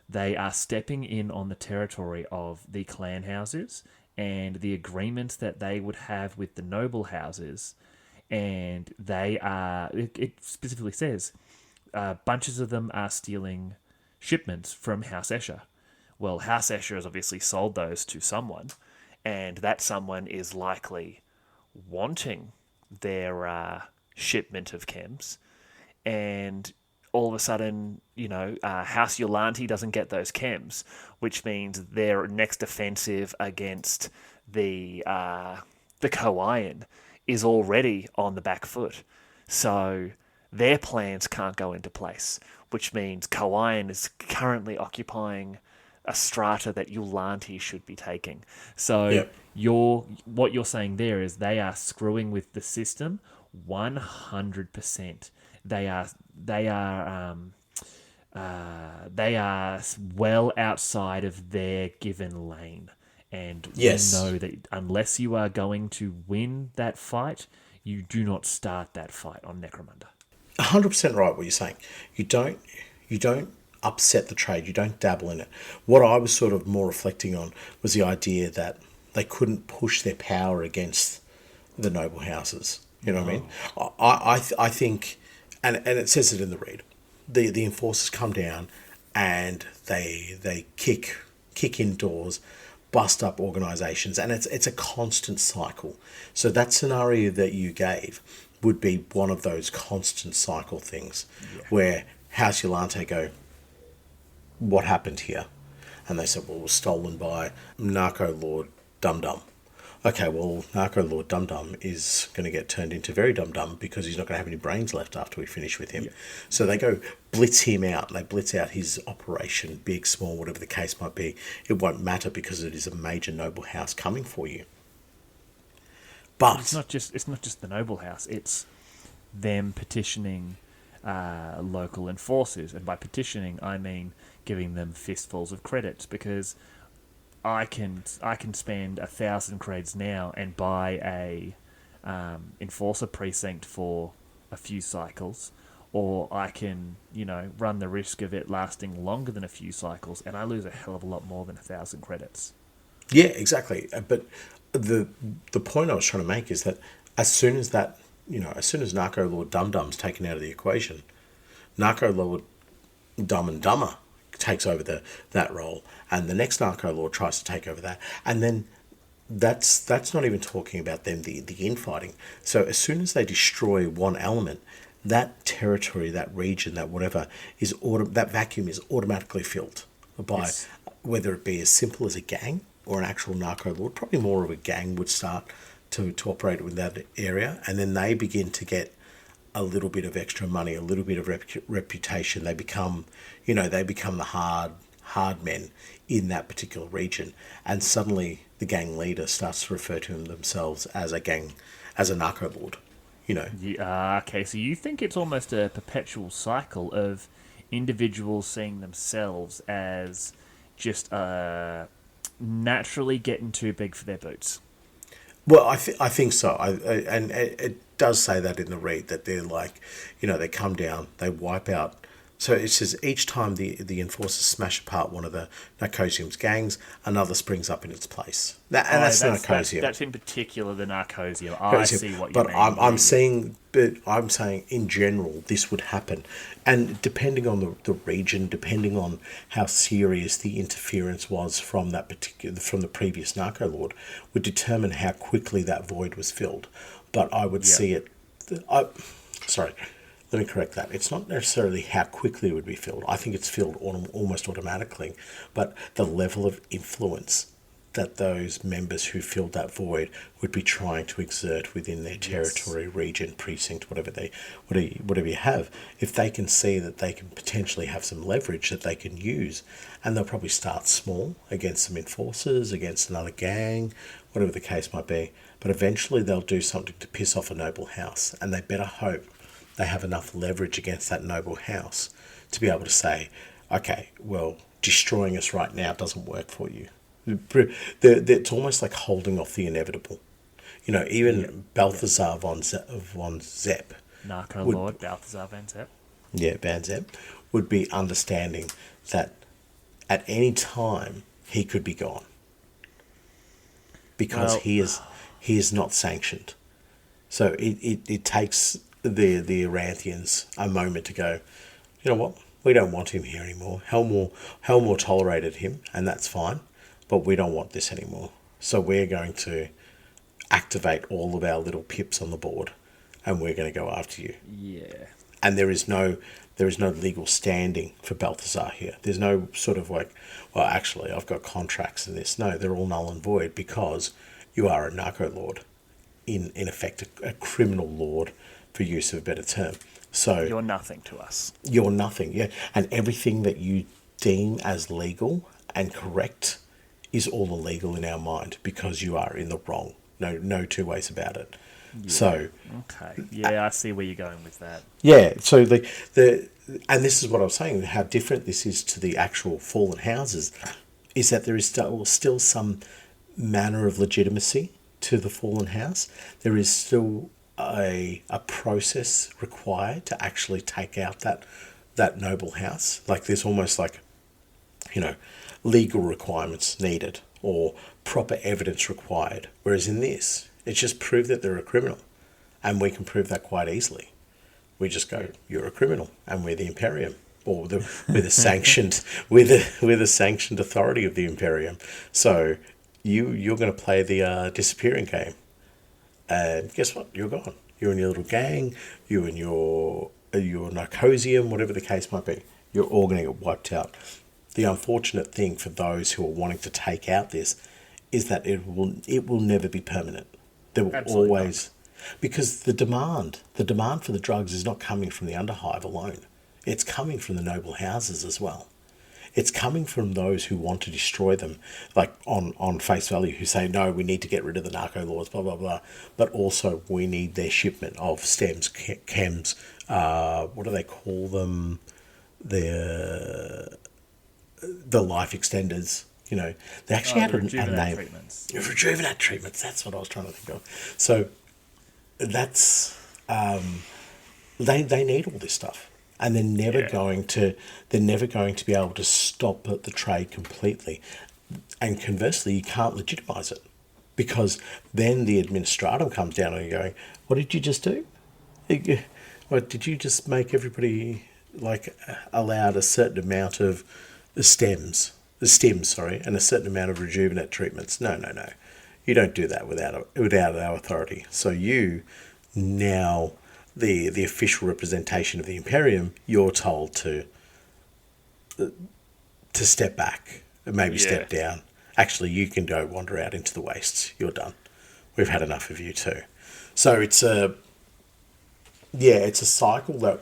They are stepping in on the territory of the clan houses and the agreements that they would have with the noble houses. And they are, it specifically says, bunches of them are stealing shipments from House Escher. Well, House Escher has obviously sold those to someone, and that someone is likely wanting their shipment of chems. And all of a sudden, House Yolandi doesn't get those chems, which means their next offensive against the Koian is already on the back foot. So their plans can't go into place, which means Koian is currently occupying a strata that Yulanti should be taking. So Yep. what you're saying there is they are screwing with the system 100%. They are well outside of their given lane. And Yes. we know that unless you are going to win that fight, you do not start that fight on Necromunda. 100% right what you're saying. You don't upset the trade. You don't dabble in it. What I was sort of more reflecting on was the idea that they couldn't push their power against the noble houses. You know what I mean? I think, and it says it in the read. The enforcers come down and they kick indoors, bust up organisations, and it's a constant cycle. So that scenario that you gave would be one of those constant cycle things, where House Yolante go, what happened here? And they said, well, it was stolen by Narco Lord Dum Dum. Okay, well, Narco Lord Dum Dum is going to get turned into very Dum Dum because he's not going to have any brains left after we finish with him. Yeah. So they go blitz him out. They blitz out his operation, big, small, whatever the case might be. It won't matter because it is a major noble house coming for you. But it's not just the noble house. It's them petitioning local enforcers, and by petitioning I mean giving them fistfuls of credits, because I can spend 1,000 creds now and buy a enforcer precinct for a few cycles, or I can run the risk of it lasting longer than a few cycles, and I lose a hell of a lot more than 1,000 credits. Yeah, exactly. But the point I was trying to make is that as soon as Narco Lord Dum Dum's taken out of the equation, Narco Lord Dumb and Dumber takes over that role, and the next Narco Lord tries to take over that, and then that's not even talking about them the infighting. So as soon as they destroy one element, that territory, that region, that whatever that vacuum is automatically filled by whether it be as simple as a gang or an actual Narco Lord. Probably more of a gang would start to operate within that area, and then they begin to get a little bit of extra money, a little bit of reputation. They become the hard men in that particular region, and suddenly the gang leader starts to refer to themselves as a Narco Lord. Okay, so you think it's almost a perpetual cycle of individuals seeing themselves as just naturally getting too big for their boots. Well, I think so. And it does say that in the read, that they're like, they come down, they wipe out. So it says each time the enforcers smash apart one of the Narcosium's gangs, another springs up in its place. That's Narcosium. That's in particular the Narcosium. I see what you mean. But I'm saying in general this would happen, and depending on the region, depending on how serious the interference was from the previous Narco Lord, would determine how quickly that void was filled. But I would see it. Let me correct that. It's not necessarily how quickly it would be filled. I think it's filled almost automatically. But the level of influence that those members who filled that void would be trying to exert within their territory, region, precinct, whatever you have, if they can see that they can potentially have some leverage that they can use, and they'll probably start small against some enforcers, against another gang, whatever the case might be, but eventually they'll do something to piss off a noble house, and they better hope they have enough leverage against that noble house to be able to say, okay, well, destroying us right now doesn't work for you. It's almost like holding off the inevitable. Even Balthazar von Zepp. Narco Lord Balthazar von Zepp. Yeah, Van Zepp would be understanding that at any time he could be gone. Because he is not sanctioned. So it takes the Aranthians a moment to go, you know what, we don't want him here anymore. Helmawr tolerated him, and that's fine, but we don't want this anymore. So we're going to activate all of our little pips on the board, and we're going to go after you. Yeah. and there is no legal standing for Balthazar here. There's no sort of like, well, actually, I've got contracts in this. No, they're all null and void because you are a narco lord, in effect, a criminal lord, for use of a better term. So You're nothing to us. you're nothing, yeah. And everything that you deem as legal and correct is all illegal in our mind because you are in the wrong. No two ways about it. Yeah. So Okay. Yeah, I see where you're going with that. yeah, so the and this is what I was saying, how different this is to the actual fallen houses, is that there is still some manner of legitimacy to the fallen house. There is still a process required to actually take out that noble house. Like there's almost like, legal requirements needed or proper evidence required. Whereas in this, it's just prove that they're a criminal, and we can prove that quite easily. We just go, you're a criminal, and we're the Imperium, or we're the sanctioned we're the sanctioned authority of the Imperium. So you're going to play the disappearing game, and guess what? You're gone. You're in your little gang. You and your Narcosium, whatever the case might be. You're all going to get wiped out. The unfortunate thing for those who are wanting to take out this is that it will never be permanent. There will Absolutely always, because the demand for the drugs is not coming from the Underhive alone. It's coming from the noble houses as well. It's coming from those who want to destroy them, like on face value, who say, no, we need to get rid of the Narco Lords, blah, blah, blah. But also we need their shipment of stems, chems, what do they call them? The life extenders. They actually had a name. Treatments. Rejuvenate treatments. That's what I was trying to think of. So that's they need all this stuff, and they're never going to be able to stop the trade completely. And conversely, you can't legitimize it, because then the administratum comes down and you're going, what did you just do? What did you just make everybody allowed a certain amount of stems, and a certain amount of rejuvenate treatments? No. You don't do that without our authority. So you, now the official representation of the Imperium, you're told to step back, maybe step down. Actually, you can go wander out into the wastes. You're done. We've had enough of you too. So it's a cycle that,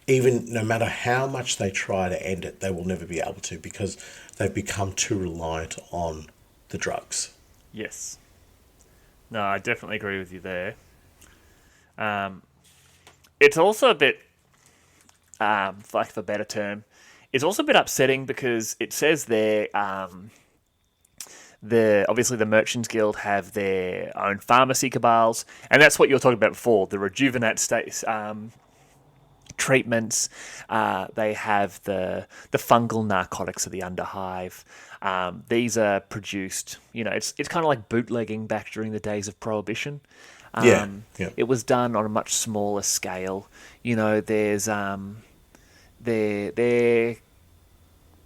even no matter how much they try to end it, they will never be able to, because they've become too reliant on the drugs. Yes. No, I definitely agree with you there. It's also a bit, for a better term, it's also a bit upsetting because it says there, obviously the Merchants Guild have their own pharmacy cabals, and that's what you were talking about before, the rejuvenate states, treatments. They have the fungal narcotics of the Underhive. These are produced, it's kind of like bootlegging back during the days of Prohibition. It was done on a much smaller scale. There's they're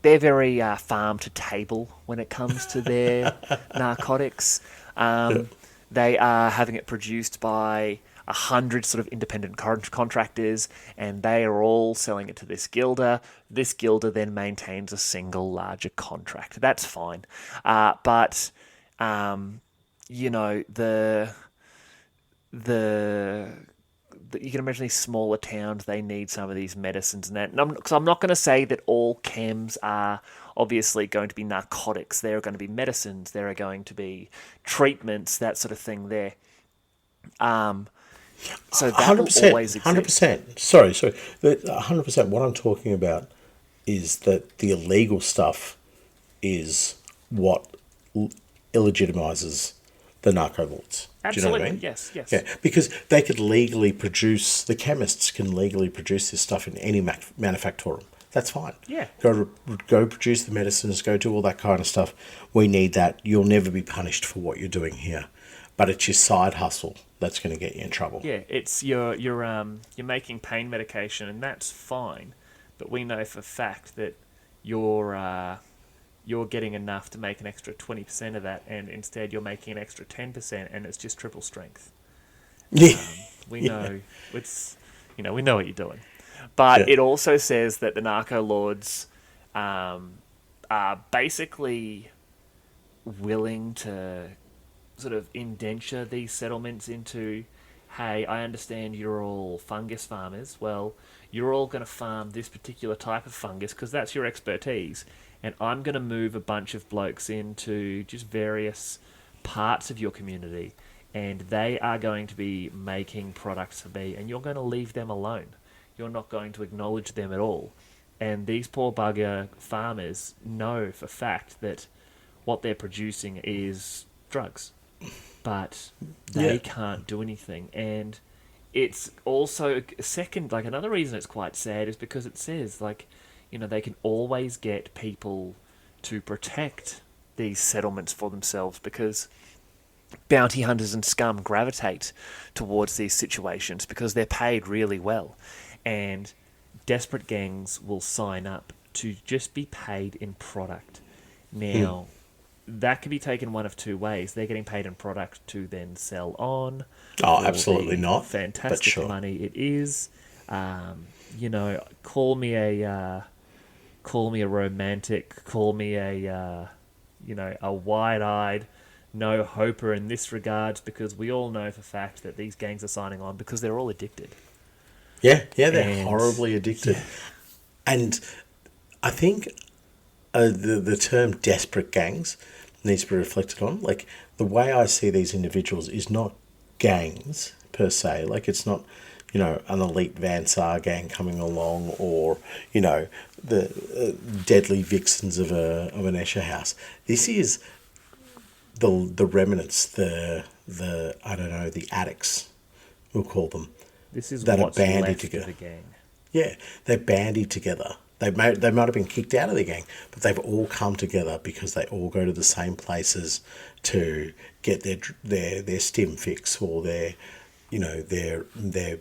very farm to table when it comes to their narcotics. They are having it produced by 100 sort of independent contractors, and they are all selling it to this guilder. This guilder then maintains a single larger contract. That's fine. But you can imagine these smaller towns, they need some of these medicines and that. Because I'm not going to say that all chems are obviously going to be narcotics. There are going to be medicines. There are going to be treatments, that sort of thing there. So that will always exist. 100%. Sorry. 100%. What I'm talking about is that the illegal stuff is what illegitimizes the Narco Lords. Absolutely. Do you know what I mean? Yes. Yeah, because they could legally produce, the chemists can legally produce this stuff in any manufactorum. That's fine. Yeah. Go produce the medicines, go do all that kind of stuff. We need that. You'll never be punished for what you're doing here. But it's your side hustle that's going to get you in trouble. Yeah, it's you're making pain medication, and that's fine. But we know for a fact that you're getting enough to make an extra 20% of that, and instead you're making an extra 10%, and it's just triple strength. Yeah. We know it's we know what you're doing. But Yeah. it also says that the Narco Lords are basically willing to sort of indenture these settlements into, hey, I understand you're all fungus farmers. Well, you're all going to farm this particular type of fungus because that's your expertise. And I'm going to move a bunch of blokes into just various parts of your community. And they are going to be making products for me. And you're going to leave them alone. You're not going to acknowledge them at all. And these poor bugger farmers know for fact that what they're producing is drugs, but they Yeah. can't do anything. And it's also second, like another reason it's quite sad is because it says like, they can always get people to protect these settlements for themselves because bounty hunters and scum gravitate towards these situations because they're paid really well, and desperate gangs will sign up to just be paid in product. Now, that could be taken one of two ways. They're getting paid in product to then sell on. Oh, For absolutely the not. But fantastic sure. money it is. Call me a romantic, call me a wide-eyed no hoper in this regard, because we all know for fact that these gangs are signing on because they're all addicted. Yeah, they're And horribly addicted. And I think the term desperate gangs needs to be reflected on. Like, the way I see these individuals is not gangs per se. Like, it's not, an elite Van Sar gang coming along, or, the deadly vixens of an Escher house. This is the remnants, the I don't know, the addicts, we'll call them. This is That are what's bandied left together. of the gang. Yeah, they're bandied together. They might have been kicked out of the gang, but they've all come together because they all go to the same places to get their stim fix, or their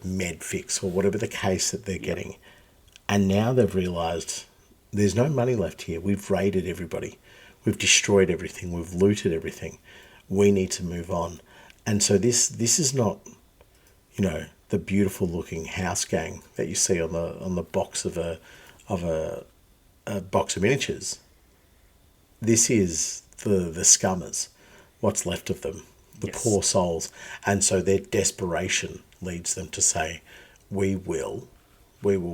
med fix, or whatever the case that they're getting. And now they've realised there's no money left here. We've raided everybody. We've destroyed everything. We've looted everything. We need to move on. And so this is not, the beautiful looking house gang that you see on the box of a box of miniatures. This is the Scummers, what's left of them, the Yes. poor souls. And so their desperation leads them to say, we will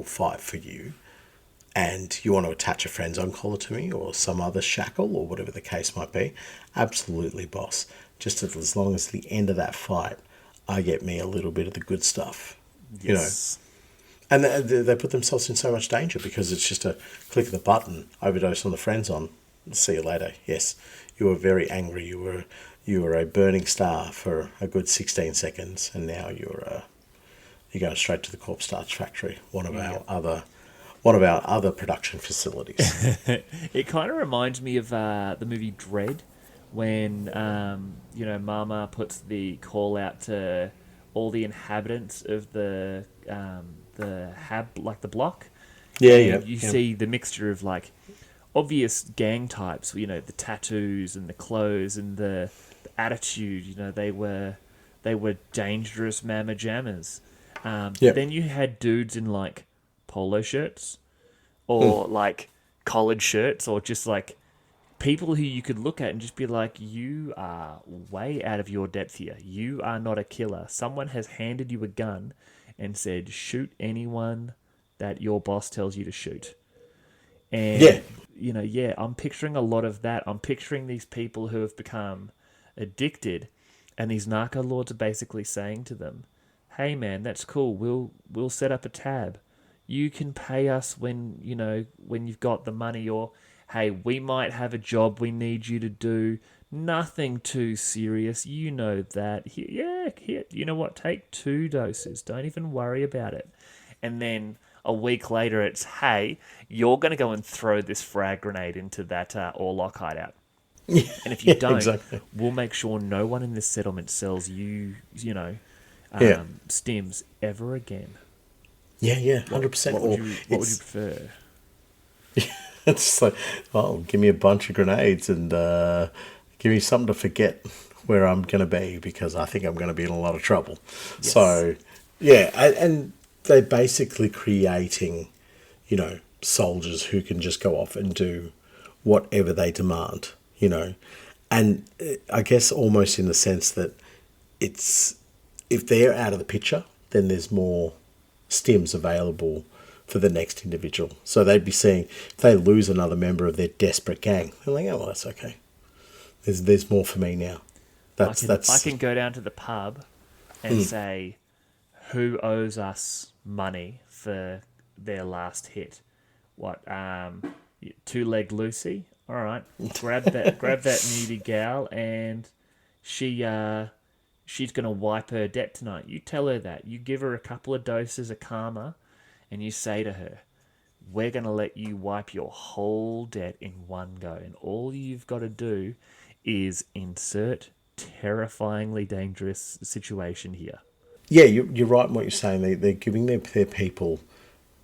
fight for you. And you want to attach a friend zone collar to me, or some other shackle, or whatever the case might be. Absolutely, boss. Just as long as at the end of that fight, I get me a little bit of the good stuff. Yes. And they put themselves in so much danger because it's just a click of the button, overdose on the friend zone, see you later. Yes, you were very angry. You were a burning star for a good 16 seconds, and now you're going straight to the corpse starch factory, one of our other production facilities. It kind of reminds me of the movie Dread, when Mama puts the call out to all the inhabitants of the block. Yeah, And yeah. you see the mixture of like obvious gang types, the tattoos and the clothes and the attitude. They were dangerous mamma jammers. Yep. Then you had dudes in like polo shirts, or like collared shirts, or just like people who you could look at and just be like, you are way out of your depth here. You are not a killer. Someone has handed you a gun and said, shoot anyone that your boss tells you to shoot. And, I'm picturing a lot of that. I'm picturing these people who have become addicted, and these Narco Lords are basically saying to them, hey man, that's cool. We'll set up a tab. You can pay us when you've got the money, or hey, we might have a job we need you to do. Nothing too serious. You know that. Here, you know what? Take 2 doses. Don't even worry about it. And then a week later, it's, hey, you're going to go and throw this frag grenade into that Orlok hideout. And if you don't, exactly. we'll make sure no one in this settlement sells you, stims ever again. Yeah, 100%. What would you prefer? It's like, give me a bunch of grenades and give me something to forget where I'm going to be, because I think I'm going to be in a lot of trouble. Yes. So, yeah, and they're basically creating, soldiers who can just go off and do whatever they demand, And I guess almost in the sense that it's, if they're out of the picture, then there's more stims available for the next individual. So they'd be seeing, if they lose another member of their desperate gang, they're like, oh, well, that's okay. There's more for me now. I can go down to the pub and say, who owes us money for their last hit? What, two-legged Lucy? All right, grab that newbie gal, and she's gonna wipe her debt tonight. You tell her that. You give her a couple of doses of karma, and you say to her, we're gonna let you wipe your whole debt in one go, and all you've got to do is insert terrifyingly dangerous situation here. Yeah, you're right in what you're saying. They're giving their people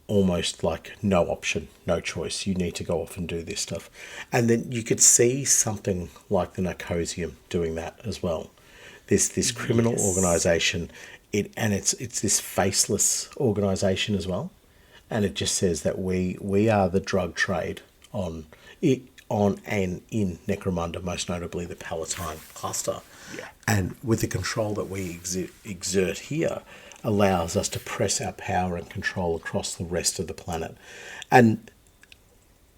almost like no option, no choice. You need to go off and do this stuff. And then you could see something like the Narcosium doing that as well. This criminal organisation, it's this faceless organisation as well. And it just says that we are the drug trade on and in Necromunda, most notably the Palatine cluster. Yeah. And with the control that we exert here, allows us to press our power and control across the rest of the planet. And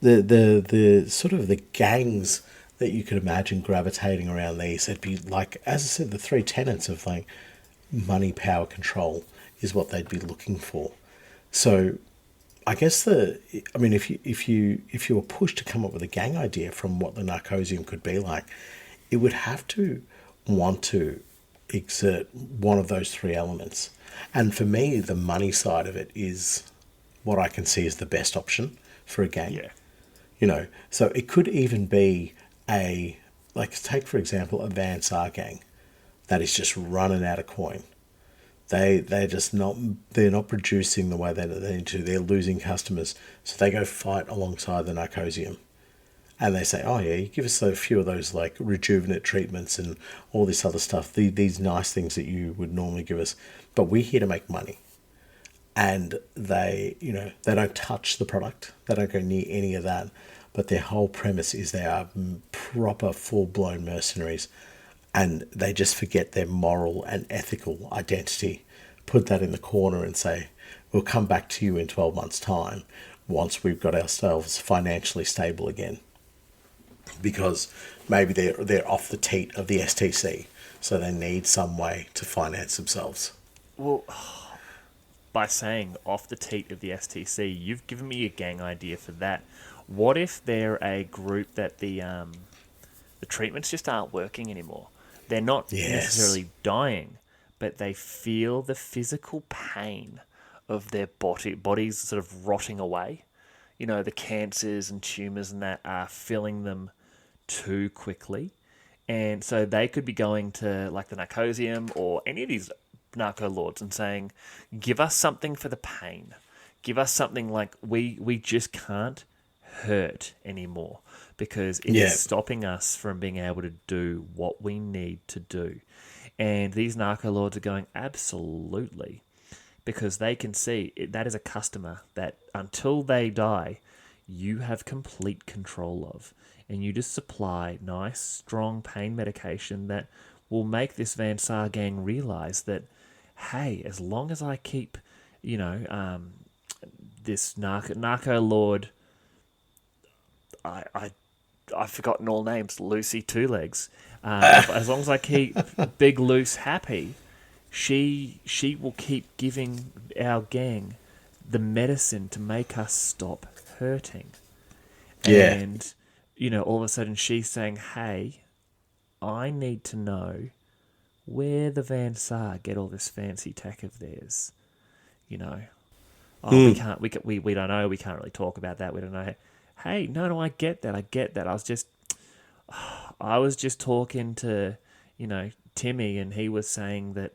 the sort of the gangs that you could imagine gravitating around these, it'd be like, as I said, the three tenets of like money, power, control is what they'd be looking for. So I guess if you were pushed to come up with a gang idea from what the Narcosium could be like, it would have to want to exert one of those three elements. And for me, the money side of it is what I can see as the best option for a gang. Yeah. So it could even be take for example a Van Sar gang that is just running out of coin. They're not producing the way that they need to. They're losing customers, so they go fight alongside the Narcosium. And they say, oh yeah, you give us a few of those like rejuvenate treatments and all this other stuff, these nice things that you would normally give us, but we're here to make money. And they don't touch the product. They don't go near any of that. But their whole premise is they are proper full-blown mercenaries, and they just forget their moral and ethical identity, put that in the corner and say, we'll come back to you in 12 months' time once we've got ourselves financially stable again. Because maybe they're off the teat of the STC, so they need some way to finance themselves. Well, by saying off the teat of the STC, you've given me a gang idea for that. What if they're a group that the treatments just aren't working anymore? They're not necessarily dying, but they feel the physical pain of their bodies sort of rotting away. The cancers and tumours and that are filling them too quickly. And so they could be going to like the Narcosium or any of these Narco Lords and saying, give us something for the pain. Give us something like we just can't hurt anymore because it is stopping us from being able to do what we need to do. And these Narco Lords are going, absolutely, because they can see that is a customer that until they die, you have complete control of. And you just supply nice, strong pain medication that will make this Van Sar gang realize that, hey, as long as I keep, this narco lord, I've forgotten all names, Lucy Two Legs. As long as I keep Big Loose happy, she will keep giving our gang the medicine to make us stop hurting. Yeah. And all of a sudden she's saying, hey, I need to know where the Van Sar get all this fancy tech of theirs. We can't, we don't know, we can't really talk about that, we don't know. Hey, no, I get that. I was just talking to, Timmy, and he was saying that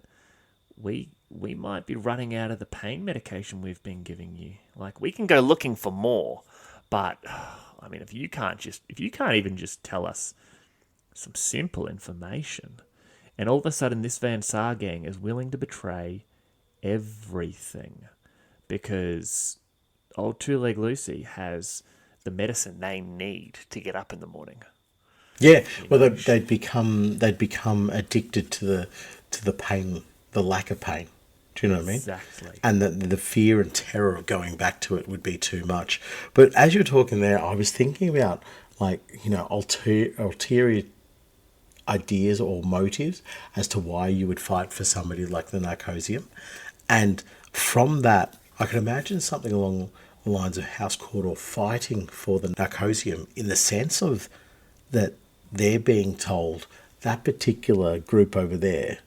we might be running out of the pain medication we've been giving you. Like, we can go looking for more, but I mean, if you can't even just tell us some simple information, and all of a sudden this Van Sar gang is willing to betray everything because old Two Leg Lucy has the medicine they need to get up in the morning. Yeah, well, they'd become addicted to the pain, the lack of pain. Do you know what I mean? Exactly. And the fear and terror of going back to it would be too much. But as you're talking there, I was thinking about, like, ulterior ideas or motives as to why you would fight for somebody like the Narcosium. And from that, I can imagine something along the lines of House Cawdor fighting for the Narcosium, in the sense of that they're being told that particular group over there,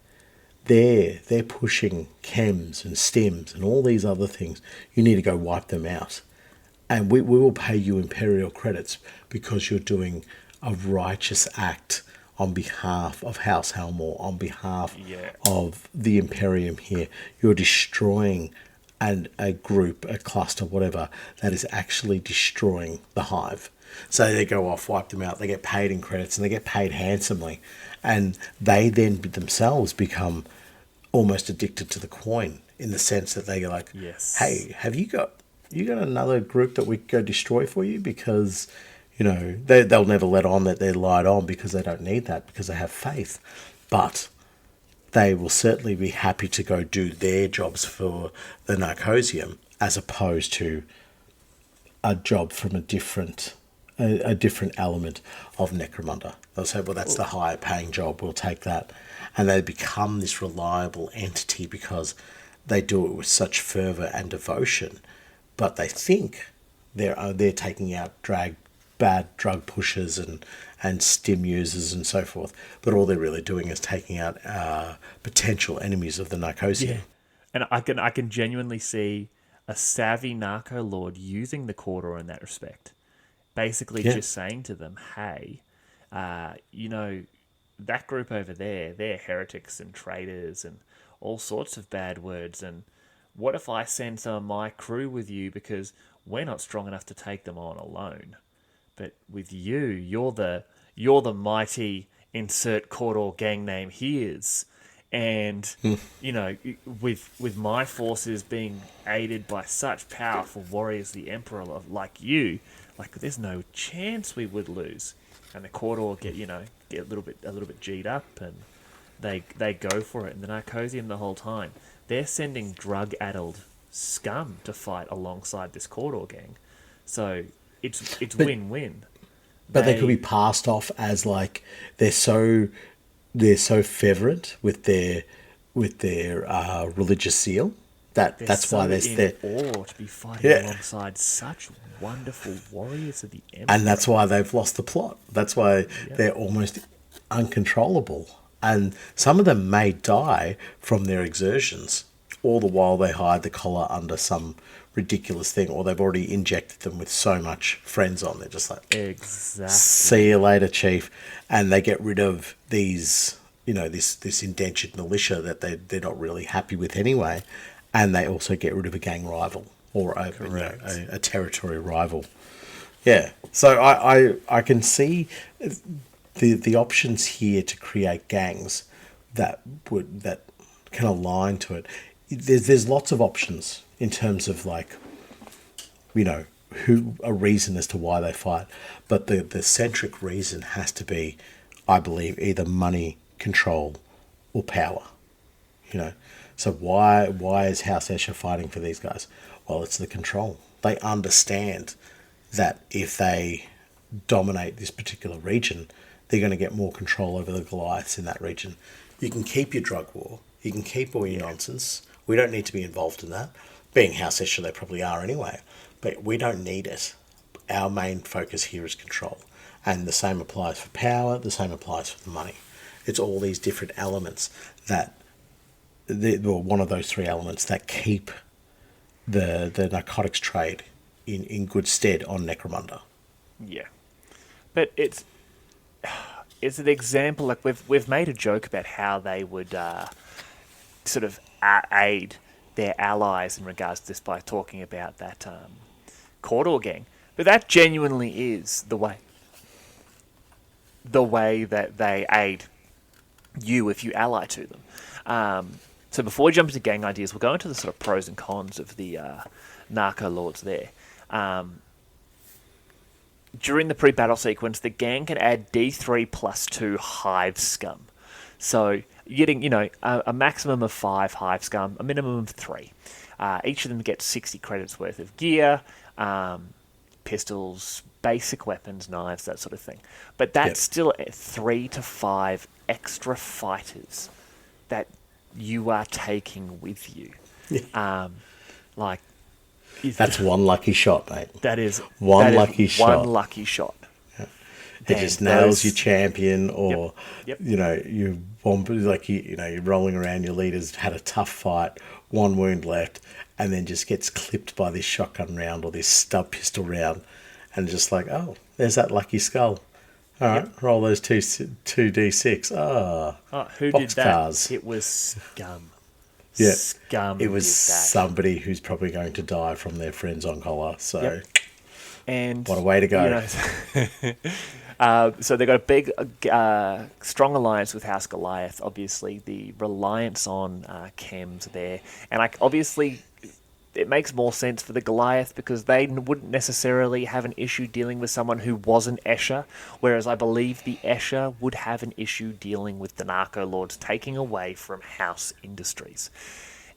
they're pushing chems and stims and all these other things. You need to go wipe them out. And we will pay you Imperial credits because you're doing a righteous act on behalf of House Helmawr, on behalf of the Imperium here. You're destroying a group, a cluster, whatever, that is actually destroying the hive. So they go off, wipe them out, they get paid in credits, and they get paid handsomely. And they then themselves become almost addicted to the coin, in the sense that they go like, Yes. hey, have you got another group that we could go destroy for you? Because, they'll never let on that they're lied on, because they don't need that, because they have faith. But they will certainly be happy to go do their jobs for the Narcosium, as opposed to a job from a different element of Necromunda. They'll say, well, that's the higher paying job, we'll take that. And they become this reliable entity because they do it with such fervour and devotion. But they think they're taking out bad drug pushers and stim users and so forth. But all they're really doing is taking out potential enemies of the Narcosium. Yeah. And I can genuinely see a savvy Narco Lord using the Cawdor in that respect. Basically just saying to them, hey, that group over there, they're heretics and traitors and all sorts of bad words. And what if I send some of my crew with you, because we're not strong enough to take them on alone. But with you, you're the mighty insert Cawdor gang name here's. And, with my forces being aided by such powerful warriors, the Emperor like you, like, there's no chance we would lose. And the Cawdor get a little bit G'd up, and they go for it. And the Narcosium the whole time, they're sending drug-addled scum to fight alongside this Cawdor gang. So it's win-win. But they could be passed off as, like, they're so fervent with their religious zeal that's why they're awe to be fighting alongside such wonderful warriors of the Emperor. And that's why they've lost the plot. That's why they're almost uncontrollable. And some of them may die from their exertions, all the while they hide the collar under some ridiculous thing, or they've already injected them with so much friends on. They're just like, exactly. See you later, Chief. And they get rid of these, this indentured militia that they're not really happy with anyway. And they also get rid of a gang rival or a territory rival. Yeah. So I can see the options here to create gangs that can align to it. There's lots of options in terms of, like, a reason as to why they fight. But the centric reason has to be, I believe, either money, control, or power. So why is House Escher fighting for these guys? Well, it's the control. They understand that if they dominate this particular region, they're going to get more control over the Goliaths in that region. You can keep your drug war. You can keep all your nonsense. We don't need to be involved in that. Being House Escher, they probably are anyway. But we don't need it. Our main focus here is control. And the same applies for power. The same applies for the money. It's all these different elements that... one of those three elements that keep the narcotics trade in good stead on Necromunda. Yeah, but it's an example. Like, we've made a joke about how they would sort of aid their allies in regards to this by talking about that Cawdor gang, but that genuinely is the way that they aid you if you ally to them. So before we jump into gang ideas, we'll go into the sort of pros and cons of the Narco Lords there. During the pre-battle sequence, the gang can add D3 plus 2 Hive Scum. So you're getting, a maximum of 5 Hive Scum, a minimum of 3. Each of them gets 60 credits worth of gear, pistols, basic weapons, knives, that sort of thing. But that's still 3 to 5 extra fighters that you are taking with you. That's one lucky shot, mate. That is one lucky shot. One lucky shot. It just nails your champion, or Yep. you're rolling around. Your leader's had a tough fight, 1 wound left, and then just gets clipped by this shotgun round or this stub pistol round, and just like, oh, there's that lucky skull. All right, roll those two d6. Who did that? Cars. It was Scum. Yeah, Scum. it was did that. somebody who's probably going to die from their friends on collar. So, and what a way to go! So they've got a big, strong alliance with House Goliath. Obviously, the reliance on chems there, and obviously, it makes more sense for the Goliath because they wouldn't necessarily have an issue dealing with someone who wasn't Escher, whereas I believe the Escher would have an issue dealing with the Narco Lords taking away from House Industries.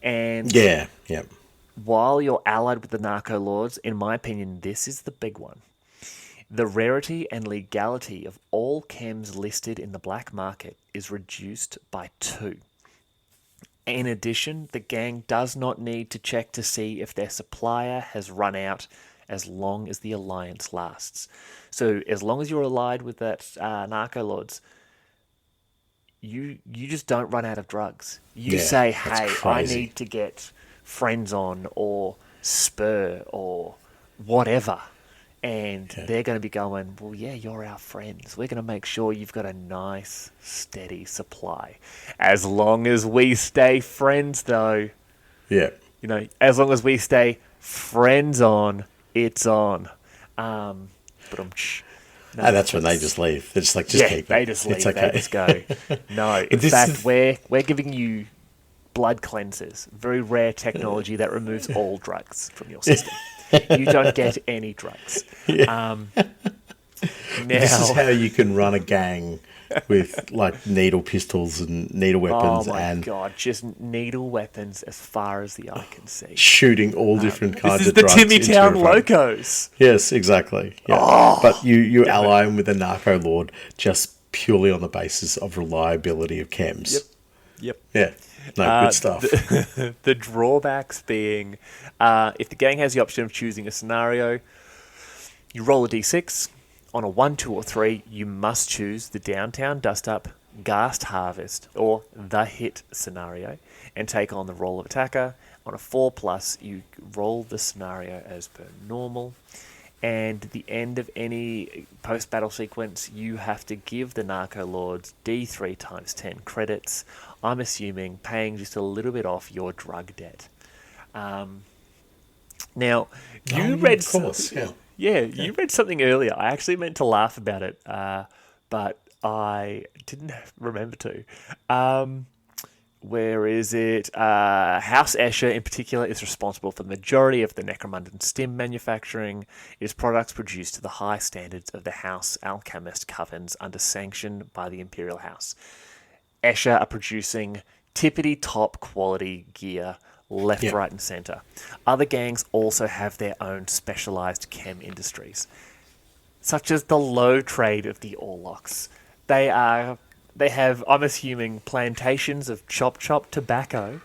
And while you're allied with the Narco Lords, in my opinion, this is the big one. The rarity and legality of all chems listed in the black market is reduced by 2. In addition, the gang does not need to check to see if their supplier has run out as long as the alliance lasts. So as long as you're allied with that Narco Lords, you just don't run out of drugs. You say, hey, I need to get Friends On or Spur or whatever. And they're going to be going, well, yeah, you're our friends. We're going to make sure you've got a nice, steady supply. As long as we stay friends, though. Yeah. As long as we stay friends on, it's on. And that's when they just leave. They're just like, keep it. They just leave. It's okay. They just go. No, in fact, we're giving you blood cleansers. Very rare technology that removes all drugs from your system. You don't get any drugs. This is how you can run a gang with needle pistols and needle weapons. Oh my god, just needle weapons as far as the eye can see. Shooting all different kinds of drugs. This is the Timmytown Locos. Yes, exactly. Yeah. But you ally them with a Narco Lord just purely on the basis of reliability of chems. Yep. Yeah. No, good stuff. The drawbacks being, if the gang has the option of choosing a scenario, you roll a d6. On a 1, 2, or 3, you must choose the Downtown Dust-Up, Ghast Harvest, or the Hit scenario, and take on the role of attacker. On a 4+, you roll the scenario as per normal. And at the end of any post-battle sequence, you have to give the Narco Lords D3 times 10 credits. I'm assuming paying just a little bit off your drug debt. Now, you read... Of course, you read something earlier. I actually meant to laugh about it, but I didn't remember to. Where is it? House Escher, in particular, is responsible for the majority of the Necromundan stim manufacturing. Its products produced to the high standards of the House Alchemist Covens under sanction by the Imperial House. Escher are producing tippity-top quality gear left, right, and centre. Other gangs also have their own specialised chem industries, such as the low trade of the Orlocks. They have, I'm assuming, plantations of chop tobacco,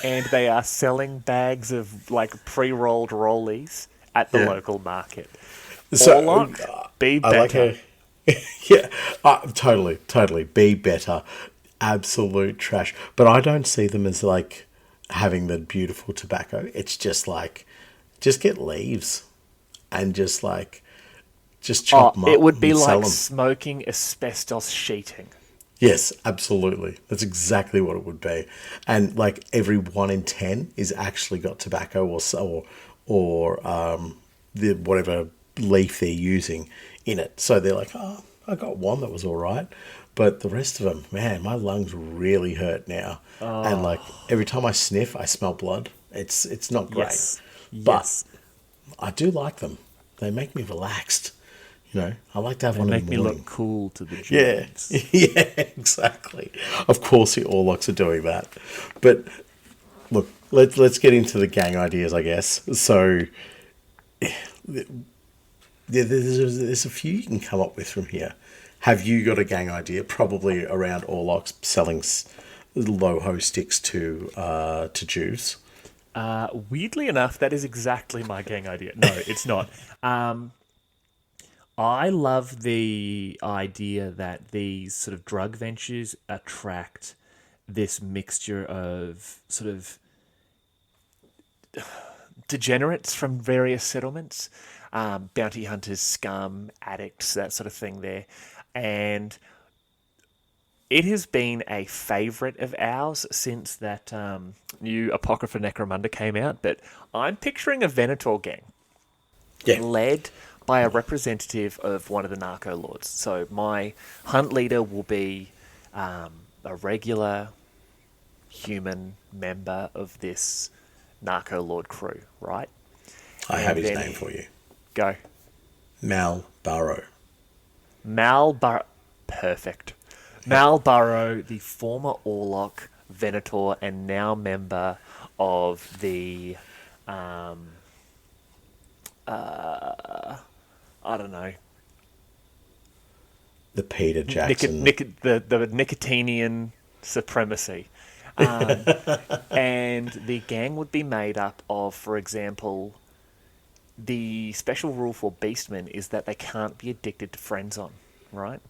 and they are selling bags of pre-rolled rollies at the local market. So, Orlock, be better. Totally. Be better. Absolute trash. But I don't see them as having the beautiful tobacco. It's just just get leaves and just chop them up. It would be and sell like them. smoking asbestos sheeting. Yes, absolutely. That's exactly what it would be. And every 1 in 10 is actually got tobacco or the whatever leaf they're using in it. So they're like, oh, I got one that was all right, but the rest of them, man, my lungs really hurt now. And like every time I sniff, I smell blood. It's not great, Yes. but Yes. I do like them. They make me relaxed. You know, I like to have They one in make the me morning. look cool to the Yeah, Germans. yeah, exactly. Of course, the Orlocks are doing that. But look, let's get into the gang ideas, I guess. So, there's a few you can come up with from here. Have you got a gang idea? Probably around Orlocks selling low-ho sticks to Jews. Weirdly enough, that is exactly my gang idea. No, it's not. I love the idea that these sort of drug ventures attract this mixture of sort of degenerates from various settlements, bounty hunters, scum, addicts, that sort of thing there. And it has been a favourite of ours since that new Apocrypha Necromunda came out, but I'm picturing a Venator gang Yeah, led by a representative of one of the Narco Lords. So my hunt leader will be a regular human member of this Narco Lord crew, right? I And have his then- name for you. Go. Mal Barrow. Mal Burrow. Perfect. Mal Burrow, the former Orlock, Venator, and now member of the, I don't know, The Peter Jackson. the Nicotinian supremacy. And the gang would be made up of, for example, the special rule for beastmen is that they can't be addicted to friend-zone, right?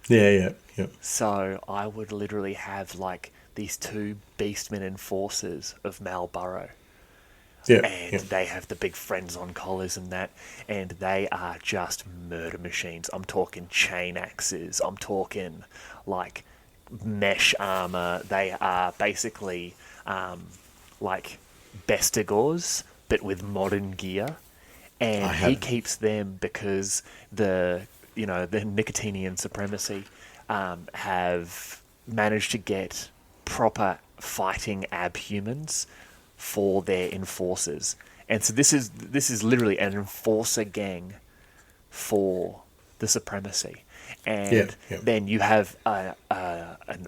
Yeah. So I would literally have like these two beastmen enforcers of Malborough. Yeah. And they have the big friends on collars and that, and they are just murder machines. I'm talking chain axes. I'm talking like mesh armor. They are basically like Bestigors, but with modern gear. And he keeps them because the Nicotinian supremacy have managed to get proper fighting abhumans for their enforcers. And so this is literally an enforcer gang for the supremacy. And then you have an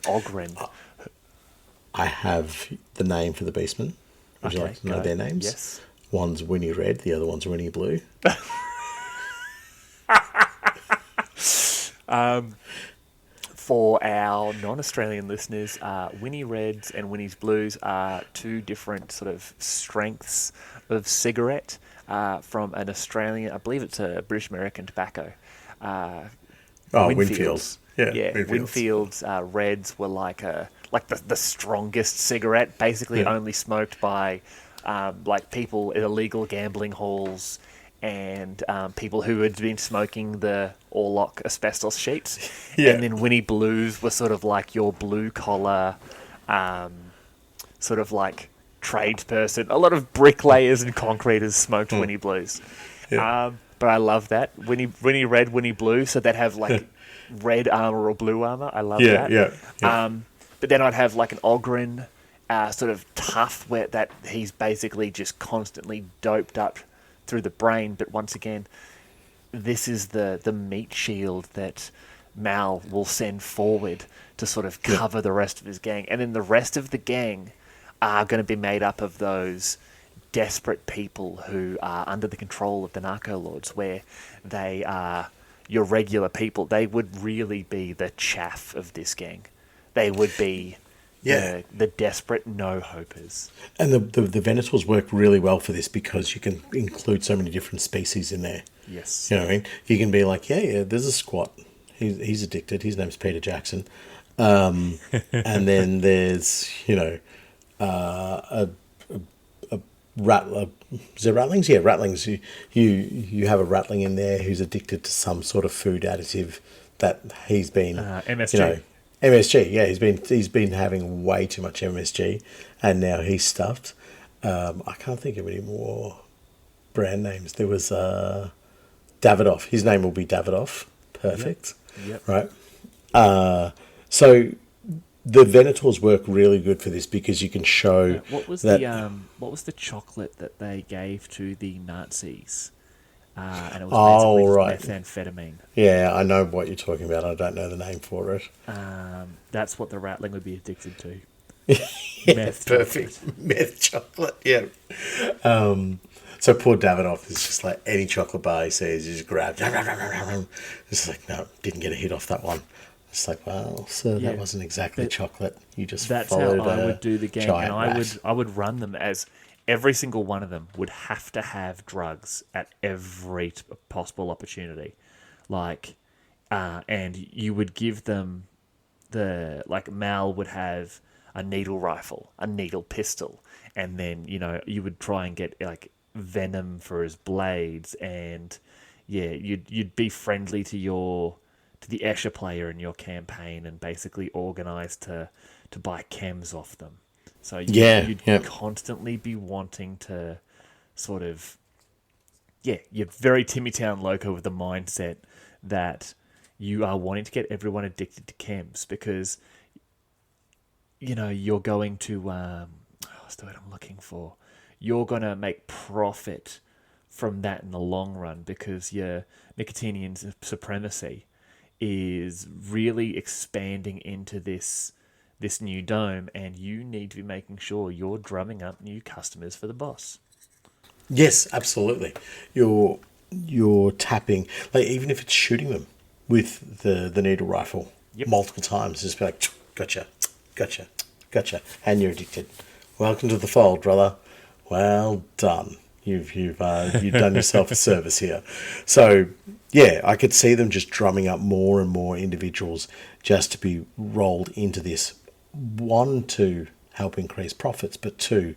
Ogren. I have the name for the beastmen. Would you like to know their names? Yes. One's Winnie Red, the other one's Winnie Blue. For our non-Australian listeners, Winnie Reds and Winnie's Blues are two different sort of strengths of cigarette from an Australian, I believe it's a British American tobacco. Winfields. Yeah, Winfields Reds were like the strongest cigarette, basically only smoked by like people in illegal gambling halls and people who had been smoking the Orlock asbestos sheets. Yeah. And then Winnie Blues were sort of like your blue collar, sort of like tradesperson. A lot of bricklayers and concreters smoked Winnie Blues. Yeah. But I love that. Winnie Red, Winnie Blue, so they'd have like red armor or blue armor. I love that. Yeah. But then I'd have like an Ogren, sort of tough, where that he's basically just constantly doped up through the brain. But once again, this is the meat shield that Mal will send forward to sort of cover the rest of his gang. And then the rest of the gang are going to be made up of those desperate people who are under the control of the Narco Lords, where they are your regular people. They would really be the chaff of this gang. They would be the desperate no-hopers. And the Venators work really well for this because you can include so many different species in there. Yes. You know what I mean? You can be like, yeah, there's a squat. He's addicted. His name's Peter Jackson. And then there's, a rattler. Is there rattlings? Yeah, rattlings. You have a rattling in there who's addicted to some sort of food additive that he's been MSG. MSG. Yeah, he's been having way too much MSG, and now he's stuffed. I can't think of any more brand names. There was Davidoff. His name will be Davidoff. Perfect. Yep. right? So the Venators work really good for this because you can show that. What was the chocolate that they gave to the Nazis? And it was Oh, basically just right. methamphetamine. Yeah, I know what you're talking about. I don't know the name for it. That's what the Ratling would be addicted to. Yeah, Meth perfect. chocolate. Meth chocolate, yeah. So poor Davidoff is just like any chocolate bar he sees, he just grabs. It's like, no, didn't get a hit off that one. It's like, well, sir, Yeah, that wasn't exactly but chocolate. You just that's how followed I a would do the gang, and giant rat. I would run them as every single one of them would have to have drugs at every possible opportunity, like, and you would give them the like Mal would have a needle rifle, a needle pistol, and then you would try and get like venom for his blades, and yeah, you'd be friendly to the Escher player in your campaign and basically organize to buy chems off them. So Yeah, you'd yeah. constantly be wanting to sort of, yeah, you're very Timmy Town Loco with the mindset that you are wanting to get everyone addicted to chems because you're going to what's the word I'm looking for? You're gonna make profit from that in the long run because your nicotinian supremacy is really expanding into this new dome, and you need to be making sure you're drumming up new customers for the boss. Yes, absolutely. You're tapping, like even if it's shooting them with the needle rifle Yep. multiple times, just be like, gotcha, gotcha, gotcha, and you're addicted. Welcome to the fold, brother. Well done. You've done yourself a service here. So yeah, I could see them just drumming up more and more individuals just to be rolled into this. One, to help increase profits, but two,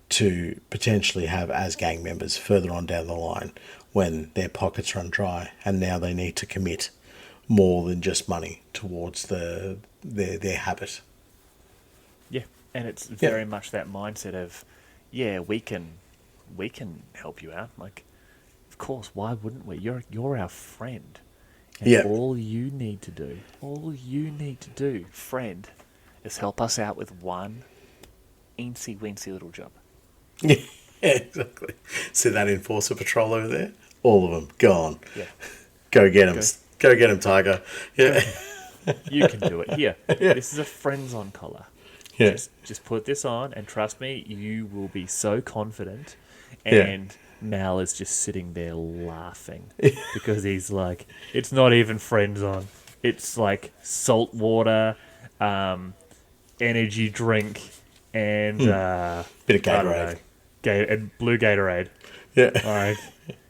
to potentially have as gang members further on down the line when their pockets run dry and now they need to commit more than just money towards their habit. Yeah, and it's Yeah. very much that mindset of, yeah, we can help you out. Like, of course, why wouldn't we? You're our friend, and Yeah. all you need to do, friend, is help us out with one eensy weensy little job. Yeah, exactly. See that enforcer patrol over there? All of them gone. Yeah, Go get them. Go. Go get them, Tiger. Yeah. you can do it. Here, Yeah. this is a friends on collar. Yeah. Just put this on, and trust me, you will be so confident. Yeah. And Mal is just sitting there laughing because he's like, it's not even friends on. It's like salt water, energy drink, and Bit of Gatorade. And blue Gatorade. Yeah. Like,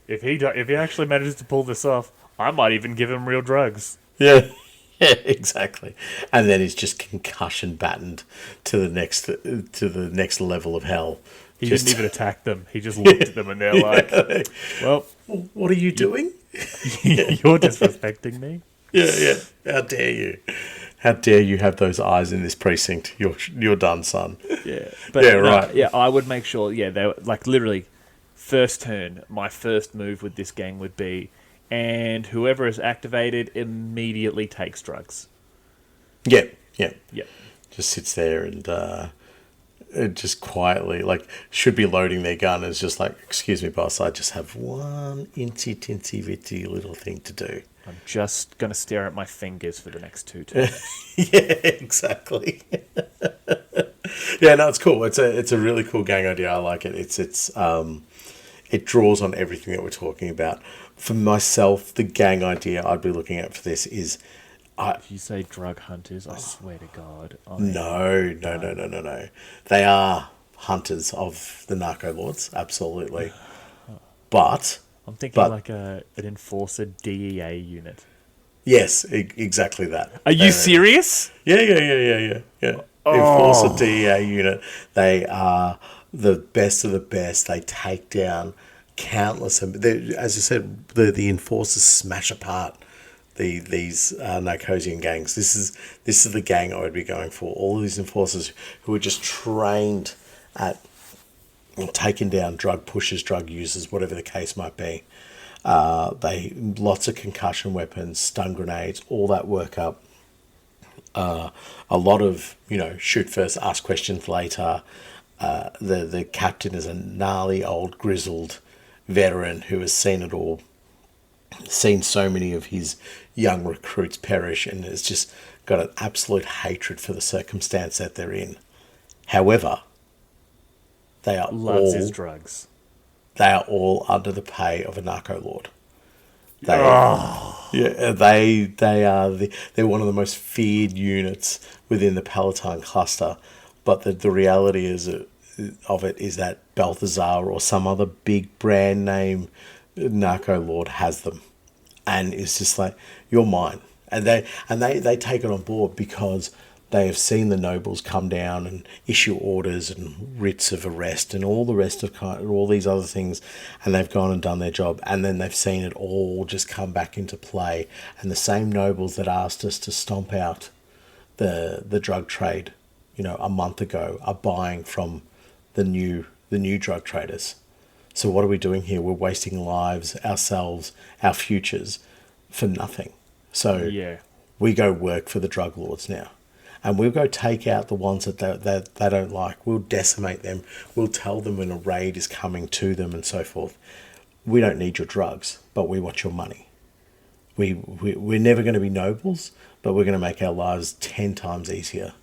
if he actually manages to pull this off, I might even give him real drugs. Yeah. Yeah, exactly. And then he's just concussion battened to the next level of hell. He didn't even attack them. He just looked at them, and they're like, "Well, what are you doing? you're disrespecting me." Yeah, yeah. How dare you? How dare you have those eyes in this precinct? You're done, son. Yeah, but Yeah, no, right. Yeah, I would make sure. Yeah, they were like literally first turn. My first move with this gang would be, and whoever is activated immediately takes drugs. Yeah, yeah. Yep. Just sits there and just quietly, like, should be loading their gun. And it's just like, excuse me, boss, I just have one incy-tincy-vitty little thing to do. I'm just gonna stare at my fingers for the next 2 turns. Yeah, exactly. Yeah, no, it's cool. It's a really cool gang idea. I like it. It draws on everything that we're talking about. For myself, the gang idea I'd be looking at for this is, If you say drug hunters, I swear to God, no. They are hunters of the Narco Lords, absolutely. But I'm thinking like an enforcer DEA unit. yes, exactly that. Are you serious? Yeah. Enforcer DEA unit. They are the best of the best. They take down countless. As I said, the enforcers smash apart these Narcosian gangs. This is the gang I would be going for. All of these enforcers who are just trained at taking down drug pushers, drug users, whatever the case might be. They lots of concussion weapons, stun grenades, all that work up. A lot of, shoot first, ask questions later. The captain is a gnarly old grizzled veteran who has seen it all, seen so many of his young recruits perish, and has just got an absolute hatred for the circumstance that they're in. However, they are Loves his drugs. They are all under the pay of a narco lord. They're one of the most feared units within the Palatine cluster. But the reality of it is that Balthazar or some other big brand name narco lord has them, and it's just like, you're mine. And they take it on board because they have seen the nobles come down and issue orders and writs of arrest and all the rest of all these other things, and they've gone and done their job, and then they've seen it all just come back into play. And the same nobles that asked us to stomp out the drug trade, a month ago, are buying from the new drug traders. So what are we doing here? We're wasting lives, ourselves, our futures for nothing. So we go work for the drug lords now. And we'll go take out the ones that they don't like. We'll decimate them. We'll tell them when a raid is coming to them and so forth. We don't need your drugs, but we want your money. We're never going to be nobles, but we're going to make our lives 10 times easier.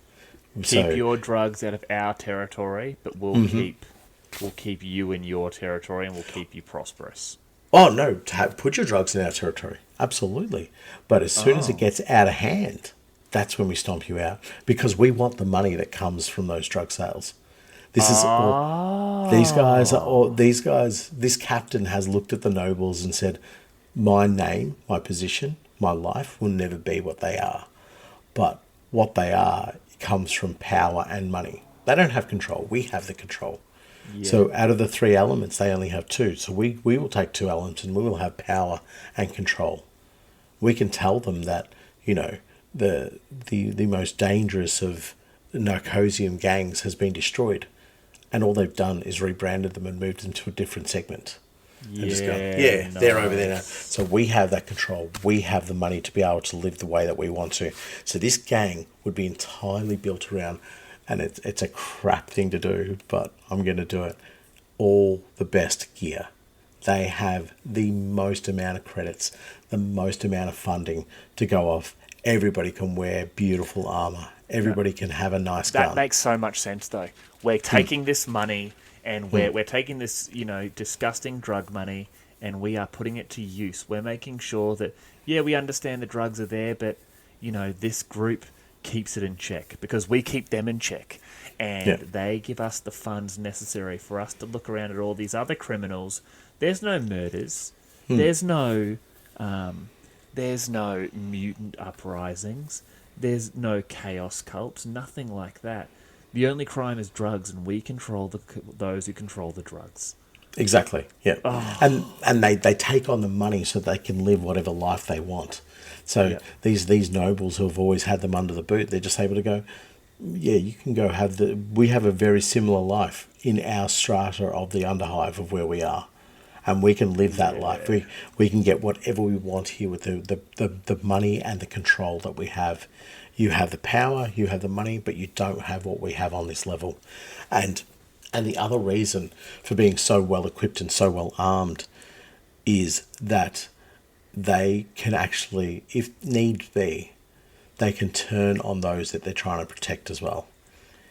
Keep your drugs out of our territory, but we'll keep you in your territory, and we'll keep you prosperous. Oh, no, put your drugs in our territory. Absolutely. But as soon as it gets out of hand, that's when we stomp you out, because we want the money that comes from those drug sales. This captain has looked at the nobles and said, my name, my position, my life will never be what they are. But what they are comes from power and money. They don't have control. We have the control. Yeah. So out of the 3 elements, they only have 2. So we will take 2 elements and we will have power and control. We can tell them that, the most dangerous of Narcosium gangs has been destroyed, and all they've done is rebranded them and moved them to a different segment. Nice. They're over there now. So we have that control. We have the money to be able to live the way that we want to. So this gang would be entirely built around, and it's a crap thing to do, but I'm going to do it, all the best gear. They have the most amount of credits, the most amount of funding to go off. Everybody can wear beautiful armor. Everybody can have a nice gun. That makes so much sense, though. We're taking this money, and we're taking this, disgusting drug money, and we are putting it to use. We're making sure that, we understand the drugs are there, but, this group keeps it in check because we keep them in check, and they give us the funds necessary for us to look around at all these other criminals. There's no murders. There's no mutant uprisings. There's no chaos cults. Nothing like that. The only crime is drugs, and we control those who control the drugs. Exactly. Yeah. Oh. And they take on the money so they can live whatever life they want. So these nobles who have always had them under the boot, they're just able to go, you can go we have a very similar life in our strata of the Underhive of where we are. And we can live that life. We can get whatever we want here with the money and the control that we have. You have the power, you have the money, but you don't have what we have on this level. And the other reason for being so well equipped and so well armed is that they can actually, if need be, they can turn on those that they're trying to protect as well.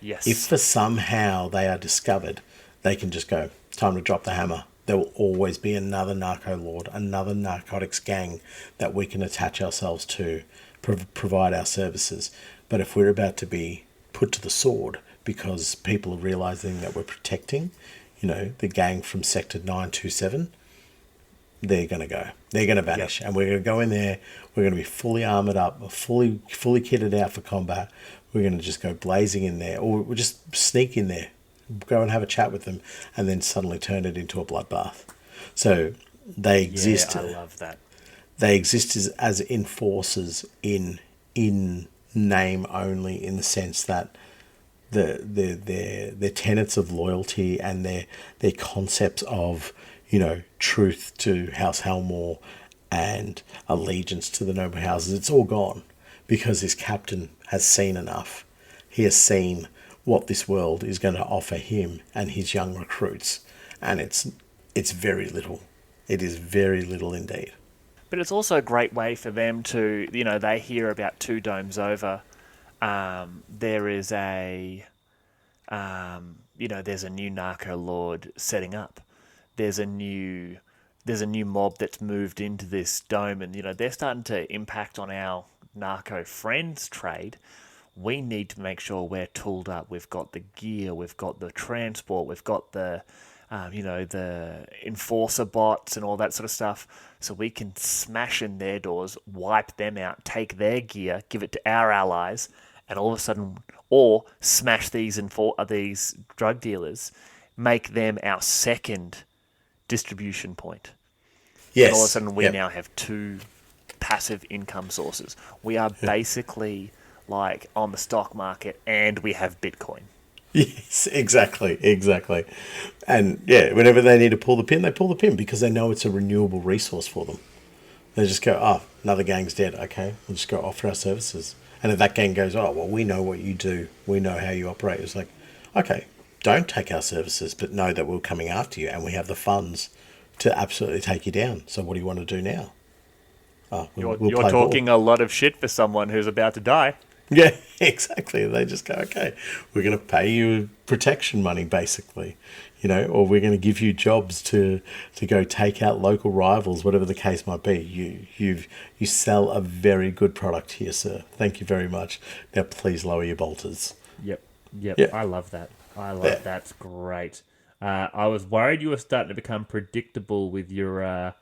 Yes. If for somehow they are discovered, they can just go, time to drop the hammer. There will always be another narco lord, another narcotics gang that we can attach ourselves to, provide our services. But if we're about to be put to the sword because people are realizing that we're protecting, the gang from Sector 927, they're going to go. They're going to vanish. Yep. And we're going to go in there. We're going to be fully armored up, fully kitted out for combat. We're going to just go blazing in there, or we'll just sneak in there, go and have a chat with them, and then suddenly turn it into a bloodbath. So they exist. Yeah, I love that. They exist as enforcers in name only, in the sense that their tenets of loyalty and their concepts of truth to House Helmawr and allegiance to the noble houses. It's all gone because this captain has seen enough. He has seen what this world is going to offer him and his young recruits, and it's very little. It is very little indeed. But it's also a great way for them to, they hear about two domes over. There is there's a new Narco Lord setting up. There's a new mob that's moved into this dome, and they're starting to impact on our narco friends trade. We need to make sure we're tooled up. We've got the gear, we've got the transport, we've got the the enforcer bots and all that sort of stuff, so we can smash in their doors, wipe them out, take their gear, give it to our allies, and all of a sudden, or smash these drug dealers, make them our second distribution point. Yes. And all of a sudden, we now have two passive income sources. We are basically like on the stock market, and we have Bitcoin. Yes, exactly. And whenever they need to pull the pin, they pull the pin because they know it's a renewable resource for them. They just go, oh, another gang's dead. Okay, we'll just go offer our services. And if that gang goes, oh, well, we know what you do. We know how you operate. It's like, okay, don't take our services, but know that we're coming after you and we have the funds to absolutely take you down. So what do you want to do now? Oh, you're talking a lot of shit for someone who's about to die. Yeah, exactly. They just go, okay, we're going to pay you protection money, basically, or we're going to give you jobs to go take out local rivals, whatever the case might be. You sell a very good product here, sir. Thank you very much. Now, please lower your bolters. Yep. I love that. That's great. I was worried you were starting to become predictable with your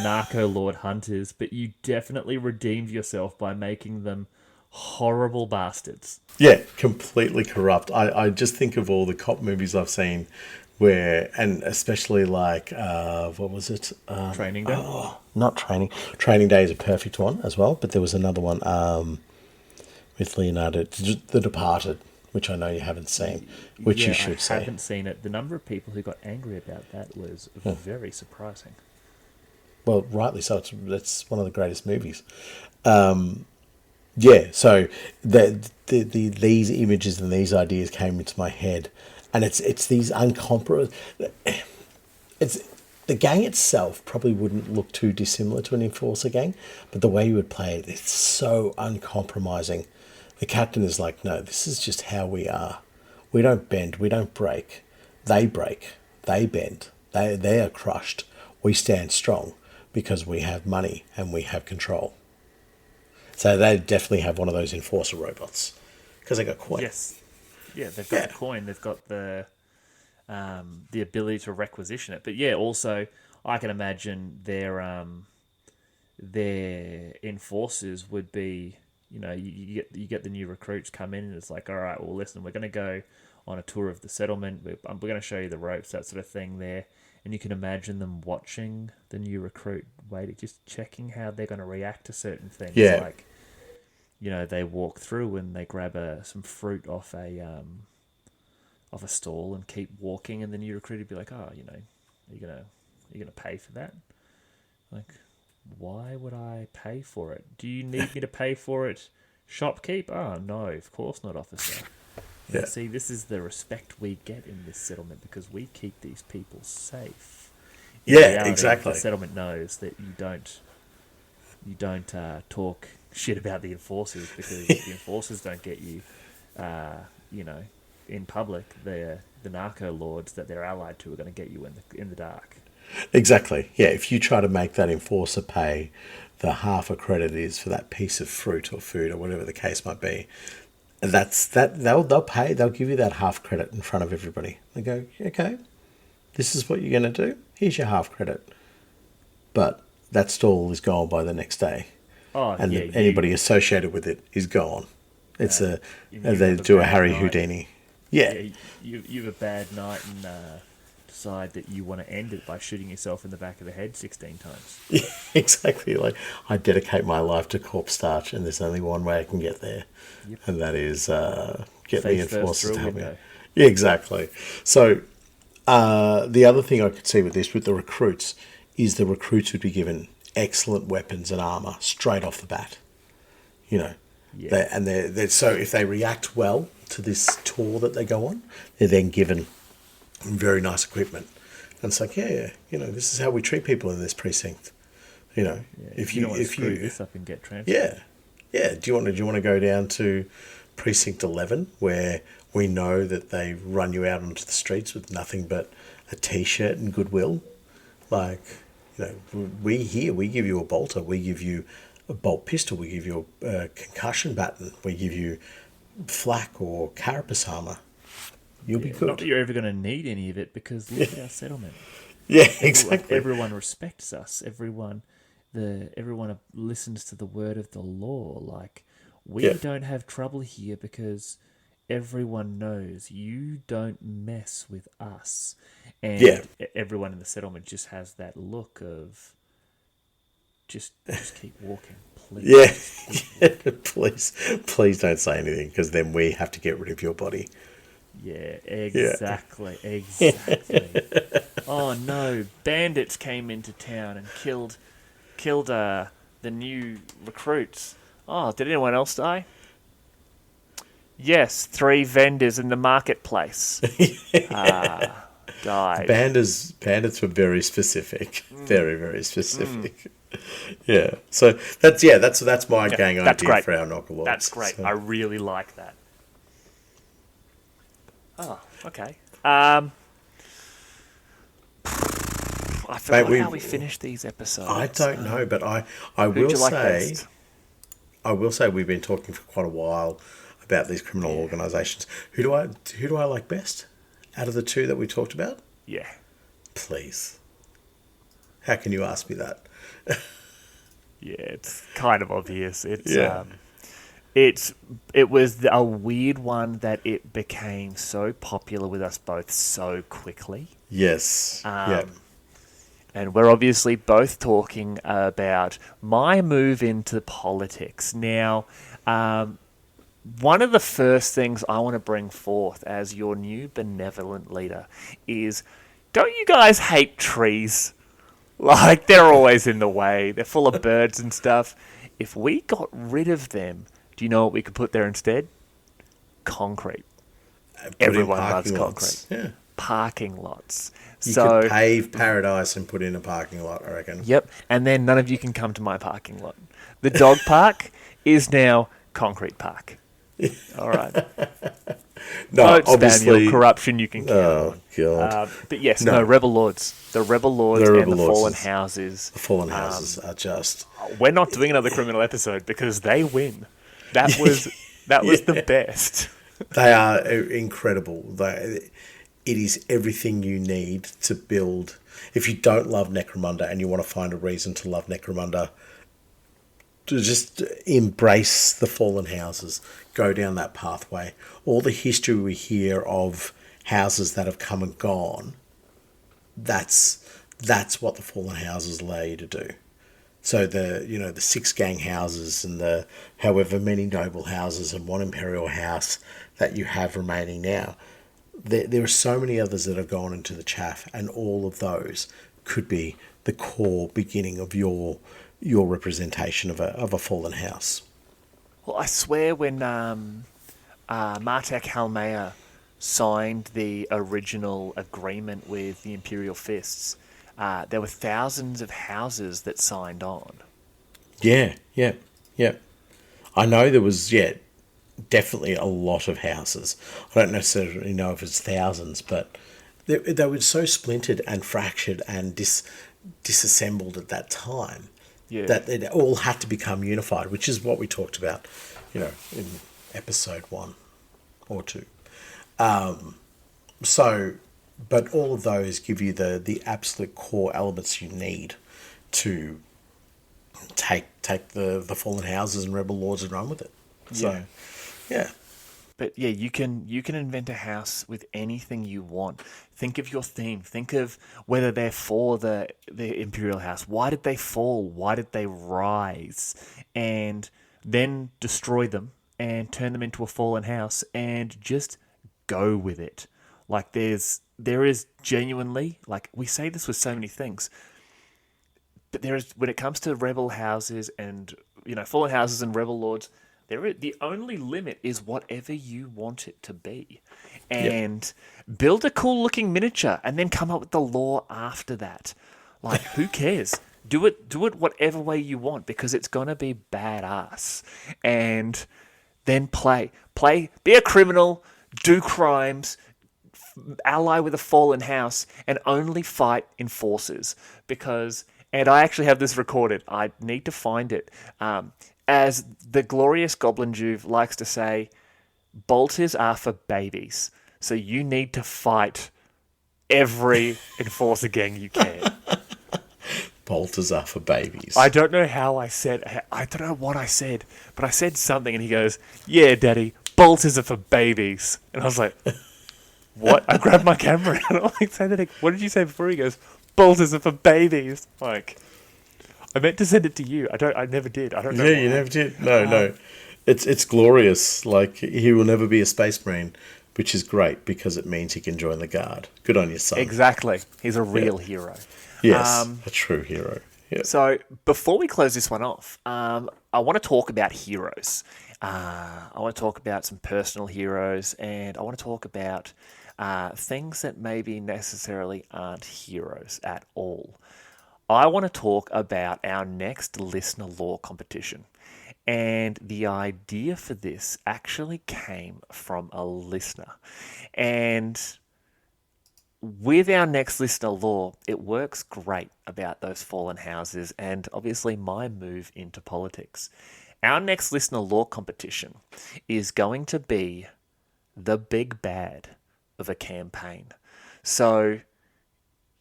Narco Lord hunters, but you definitely redeemed yourself by making them horrible bastards. Yeah, completely corrupt. I just think of all the cop movies I've seen where, and especially like, what was it? Training Day? Oh, not Training. Training Day is a perfect one as well, but there was another one with Leonardo, The Departed, which I know you haven't seen, which you should see. I haven't seen it. The number of people who got angry about that was very surprising. Well, rightly so. It's one of the greatest movies. Yeah, so these images and these ideas came into my head, and it's these uncompromised. It's the gang itself probably wouldn't look too dissimilar to an enforcer gang, but the way you would play it, it's so uncompromising. The captain is like, no, this is just how we are. We don't bend, we don't break. They break, they bend, they are crushed. We stand strong because we have money and we have control. So they definitely have one of those enforcer robots because they got coin. Yes, they've got the coin. They've got the ability to requisition it. But also I can imagine their enforcers would be, you get the new recruits come in and it's like, all right, well, listen, we're going to go on a tour of the settlement. We're going to show you the ropes, that sort of thing there. And you can imagine them watching the new recruit, just checking how they're going to react to certain things. Yeah. Like, they walk through and they grab some fruit off a stall and keep walking, and the new recruit would be like, "Oh, you're gonna pay for that?" Like, why would I pay for it? Do you need me to pay for it, shopkeep? Oh no, of course not, officer. Yeah. See, this is the respect we get in this settlement because we keep these people safe. In reality, exactly. The settlement knows that you don't talk shit about the enforcers because the enforcers don't get you, in public. The Narco Lords that they're allied to are going to get you in the dark. Exactly. Yeah, if you try to make that enforcer pay the half a credit is for that piece of fruit or food or whatever the case might be, they'll pay. They'll give you that half credit in front of everybody. They go, okay, this is what you're going to do. Here's your half credit, but that stall is gone by the next day, anybody associated with it is gone. It's they do a Harry Houdini. Yeah, you have a bad night and decide that you want to end it by shooting yourself in the back of the head 16 times. Yeah, exactly. Like, I dedicate my life to corpse starch, and there's only one way I can get there, and that is get the enforcers to help me. Yeah, exactly. So The other thing I could see with this, with the recruits, is the recruits would be given excellent weapons and armor straight off the bat. You know, so if they react well to this tour that they go on, they're then given very nice equipment. And it's like, this is how we treat people in this precinct. You know, if you screw this up and get transferred. Yeah. Do you want to go down to precinct 11 where we know that they run you out onto the streets with nothing but a t-shirt and goodwill? Like, we give you a bolter, we give you a bolt pistol, we give you a concussion baton, we give you flak or carapace armor. You'll be good. Not that you're ever going to need any of it, because look at our settlement. Yeah, exactly. Everyone respects us. Everyone listens to the word of the law. Like, we don't have trouble here because everyone knows you don't mess with us. And everyone in the settlement just has that look of just keep walking, please. Yeah, please don't say anything, because then we have to get rid of your body. Yeah, exactly. Oh no, bandits came into town and killed the new recruits. Oh, did anyone else die? Yes, 3 vendors in the marketplace. Died. Bandits were very specific. Very, very specific. Yeah. So that's my gang idea for our Narco Lords. That's great. So. I really like that. Oh, okay. I forgot how we finished these episodes. I don't know, but I will say we've been talking for quite a while about these criminal organisations. Who do I like best out of the 2 that we talked about? Yeah. Please. How can you ask me that? Yeah, it's kind of obvious. It was a weird one that it became so popular with us both so quickly. Yes. And we're obviously both talking about my move into politics. Now, one of the first things I want to bring forth as your new benevolent leader is, don't you guys hate trees? Like, they're always in the way. They're full of birds and stuff. If we got rid of them, do you know what we could put there instead? Concrete. Everyone loves concrete. Yeah. Parking lots. You could pave paradise and put in a parking lot, I reckon. Yep. And then none of you can come to my parking lot. The dog park is now concrete park. All right. No, don't spam your corruption you can count on. God. But yes, Rebel Lords. The Rebel Lords and the Fallen Houses. The Fallen Houses are just... We're not doing another criminal episode because they win. That was the best. They are incredible. It is everything you need to build. If you don't love Necromunda and you want to find a reason to love Necromunda, to just embrace the Fallen Houses, go down that pathway. All the history we hear of houses that have come and gone, that's what the Fallen Houses allow you to do. So the 6 gang houses and the however many noble houses and 1 imperial house that you have remaining now, there are so many others that have gone into the chaff, and all of those could be the core beginning of your representation of a fallen house. Well, I swear when Martek Helmawr signed the original agreement with the Imperial Fists, there were thousands of houses that signed on. Yeah. I know there was, definitely a lot of houses. I don't necessarily know if it's thousands, but they were so splintered and fractured and disassembled at that time that it all had to become unified, which is what we talked about, in episode 1 or 2. But all of those give you the absolute core elements you need to take the Fallen Houses and Rebel Lords and run with it. So, yeah. But yeah, you can invent a house with anything you want. Think of your theme. Think of whether they're for the Imperial House. Why did they fall? Why did they rise? And then destroy them and turn them into a fallen house and just go with it. Like there's there is genuinely, like, we say this with so many things, but there is, when it comes to rebel houses and, fallen houses and rebel lords, the only limit is whatever you want it to be. Yep. And build a cool looking miniature and then come up with the lore after that. Like, who cares? Do it whatever way you want, because it's gonna be badass. And then play, be a criminal, do crimes, ally with a fallen house, and only fight enforcers. Because, and I actually have this recorded, I need to find it. As the glorious Goblin Juve likes to say, bolters are for babies. So you need to fight every enforcer gang you can. Bolters are for babies. I don't know I don't know what I said, but I said something and he goes, "Yeah, Daddy, bolters are for babies." And I was like, "What?" I grabbed my camera and I'm like, "Say that again. What did you say before?" He goes, "Bolters are for babies." Like, I meant to send it to you. I never did. I don't know. Yeah, you never did. No. It's glorious. Like, he will never be a space marine, which is great because it means he can join the guard. Good on your son. Exactly. He's a real hero. Yes, a true hero. Yeah. So before we close this one off, I want to talk about heroes. I want to talk about some personal heroes, and I want to talk about things that maybe necessarily aren't heroes at all. I want to talk about our next listener lore competition. And the idea for this actually came from a listener. And with our next listener lore, it works great about those fallen houses and obviously my move into politics. Our next listener lore competition is going to be the big bad of a campaign. So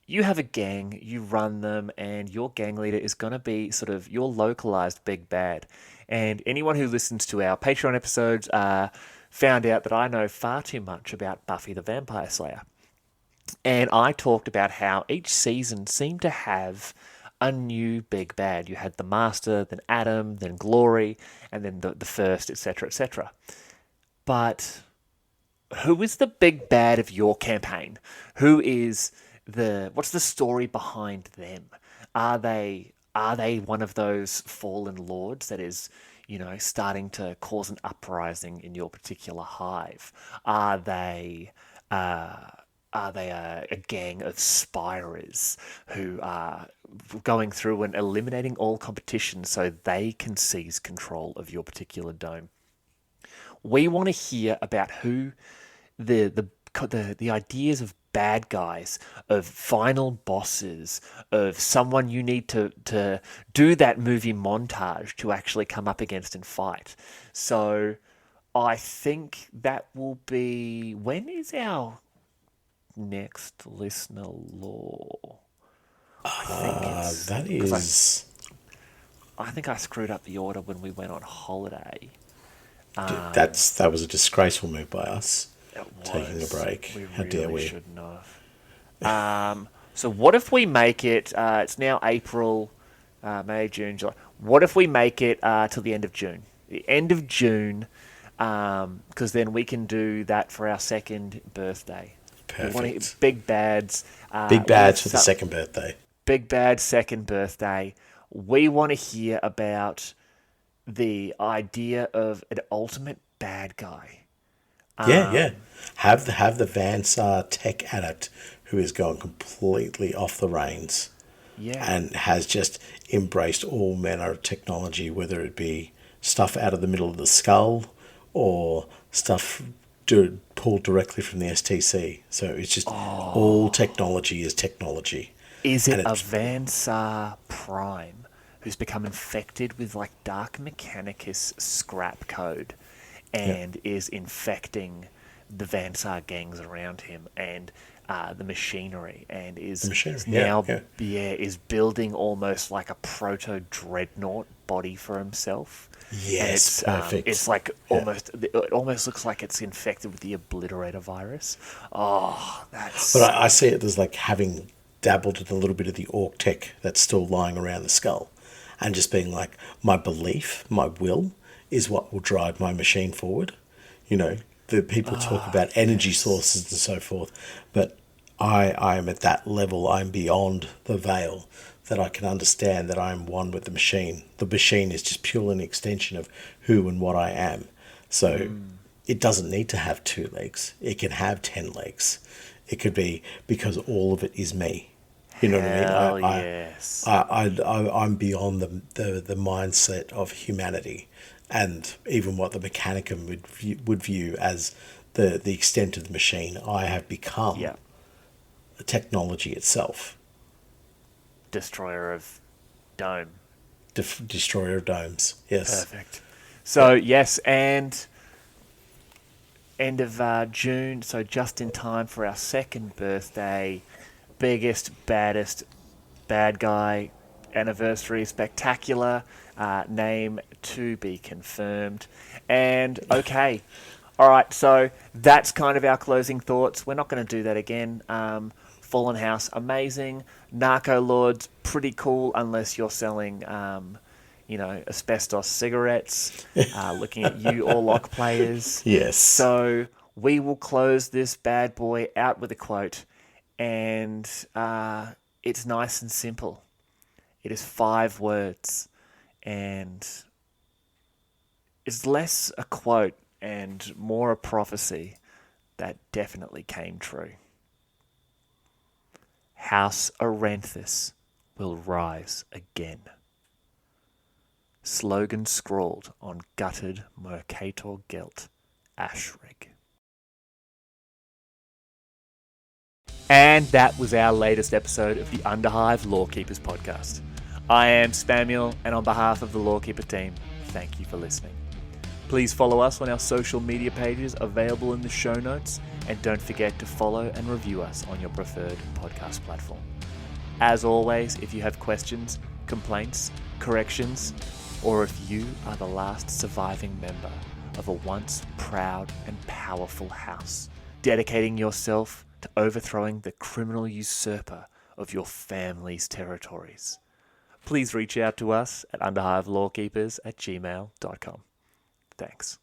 you have a gang, you run them, and your gang leader is going to be sort of your localized big bad. And anyone who listens to our Patreon episodes found out that I know far too much about Buffy the Vampire Slayer. And I talked about how each season seemed to have a new big bad. You had the Master, then Adam, then Glory, and then the First, etc., etc. But who is the big bad of your campaign? What's the story behind them? Are they one of those fallen lords that is, starting to cause an uprising in your particular hive? Are they a gang of spirers who are going through and eliminating all competition so they can seize control of your particular dome? We want to hear about who the ideas of bad guys, of final bosses, of someone you need to do that movie montage to actually come up against and fight. So I think that will be... When is our next listener lore? I think I screwed up the order when we went on holiday. That was a disgraceful move by us. Taking a break. How dare we? Shouldn't have. So what if we make it? It's now April, May, June, July. What if we make it till the end of June? The end of June, because then we can do that for our second birthday. Perfect. Big bads. Big bads for the second birthday. Big bad second birthday. We want to hear about the idea of an ultimate bad guy. Yeah. Have the Vansar tech adept who has gone completely off the reins. Yeah. And has just embraced all manner of technology, whether it be stuff out of the middle of the skull or stuff pulled directly from the STC. So it's just all technology is technology. Is it a Vansar Prime who's become infected with like Dark Mechanicus scrap code and is infecting the Vansar gangs around him and the machinery, and is is building almost like a proto dreadnought body for himself? Yes, perfect. It's like it almost looks like it's infected with the obliterator virus. That's... But I see it as like having dabbled in a little bit of the orc tech that's still lying around the skull, and just being like, my belief, my will, is what will drive my machine forward. The people talk about energy sources and so forth, but I am at that level. I'm beyond the veil that I can understand that I'm one with the machine. The machine is just purely an extension of who and what I am. So it doesn't need to have 2 legs. It can have 10 legs. It could be because all of it is me. You know what I mean? Hell yes. I'm beyond the mindset of humanity, and even what the Mechanicum would view as the extent of the machine. I have become Yeah. the technology itself. Destroyer of Dome. Destroyer of domes. Yes. Perfect. So, yes, and end of June, so just in time for our 2nd birthday, biggest, baddest, bad guy anniversary spectacular, name to be confirmed. And, okay, all right, so that's kind of our closing thoughts. We're not going to do that again. Fallen House, amazing. Narco Lords, pretty cool, unless you're selling, asbestos cigarettes. Looking at you, all lock players. Yes. So we will close this bad boy out with a quote, and it's nice and simple. It is 5 words, and it's less a quote and more a prophecy that definitely came true. House Aranthus will rise again. Slogan scrawled on gutted Mercator Gelt Ashrig. And that was our latest episode of the Underhive Lorekeepers podcast. I am Spamuel, and on behalf of the Lorekeeper team, thank you for listening. Please follow us on our social media pages available in the show notes, and don't forget to follow and review us on your preferred podcast platform. As always, if you have questions, complaints, corrections, or if you are the last surviving member of a once proud and powerful house, dedicating yourself to overthrowing the criminal usurper of your family's territories, please reach out to us at underhivelorekeepers@gmail.com. Thanks.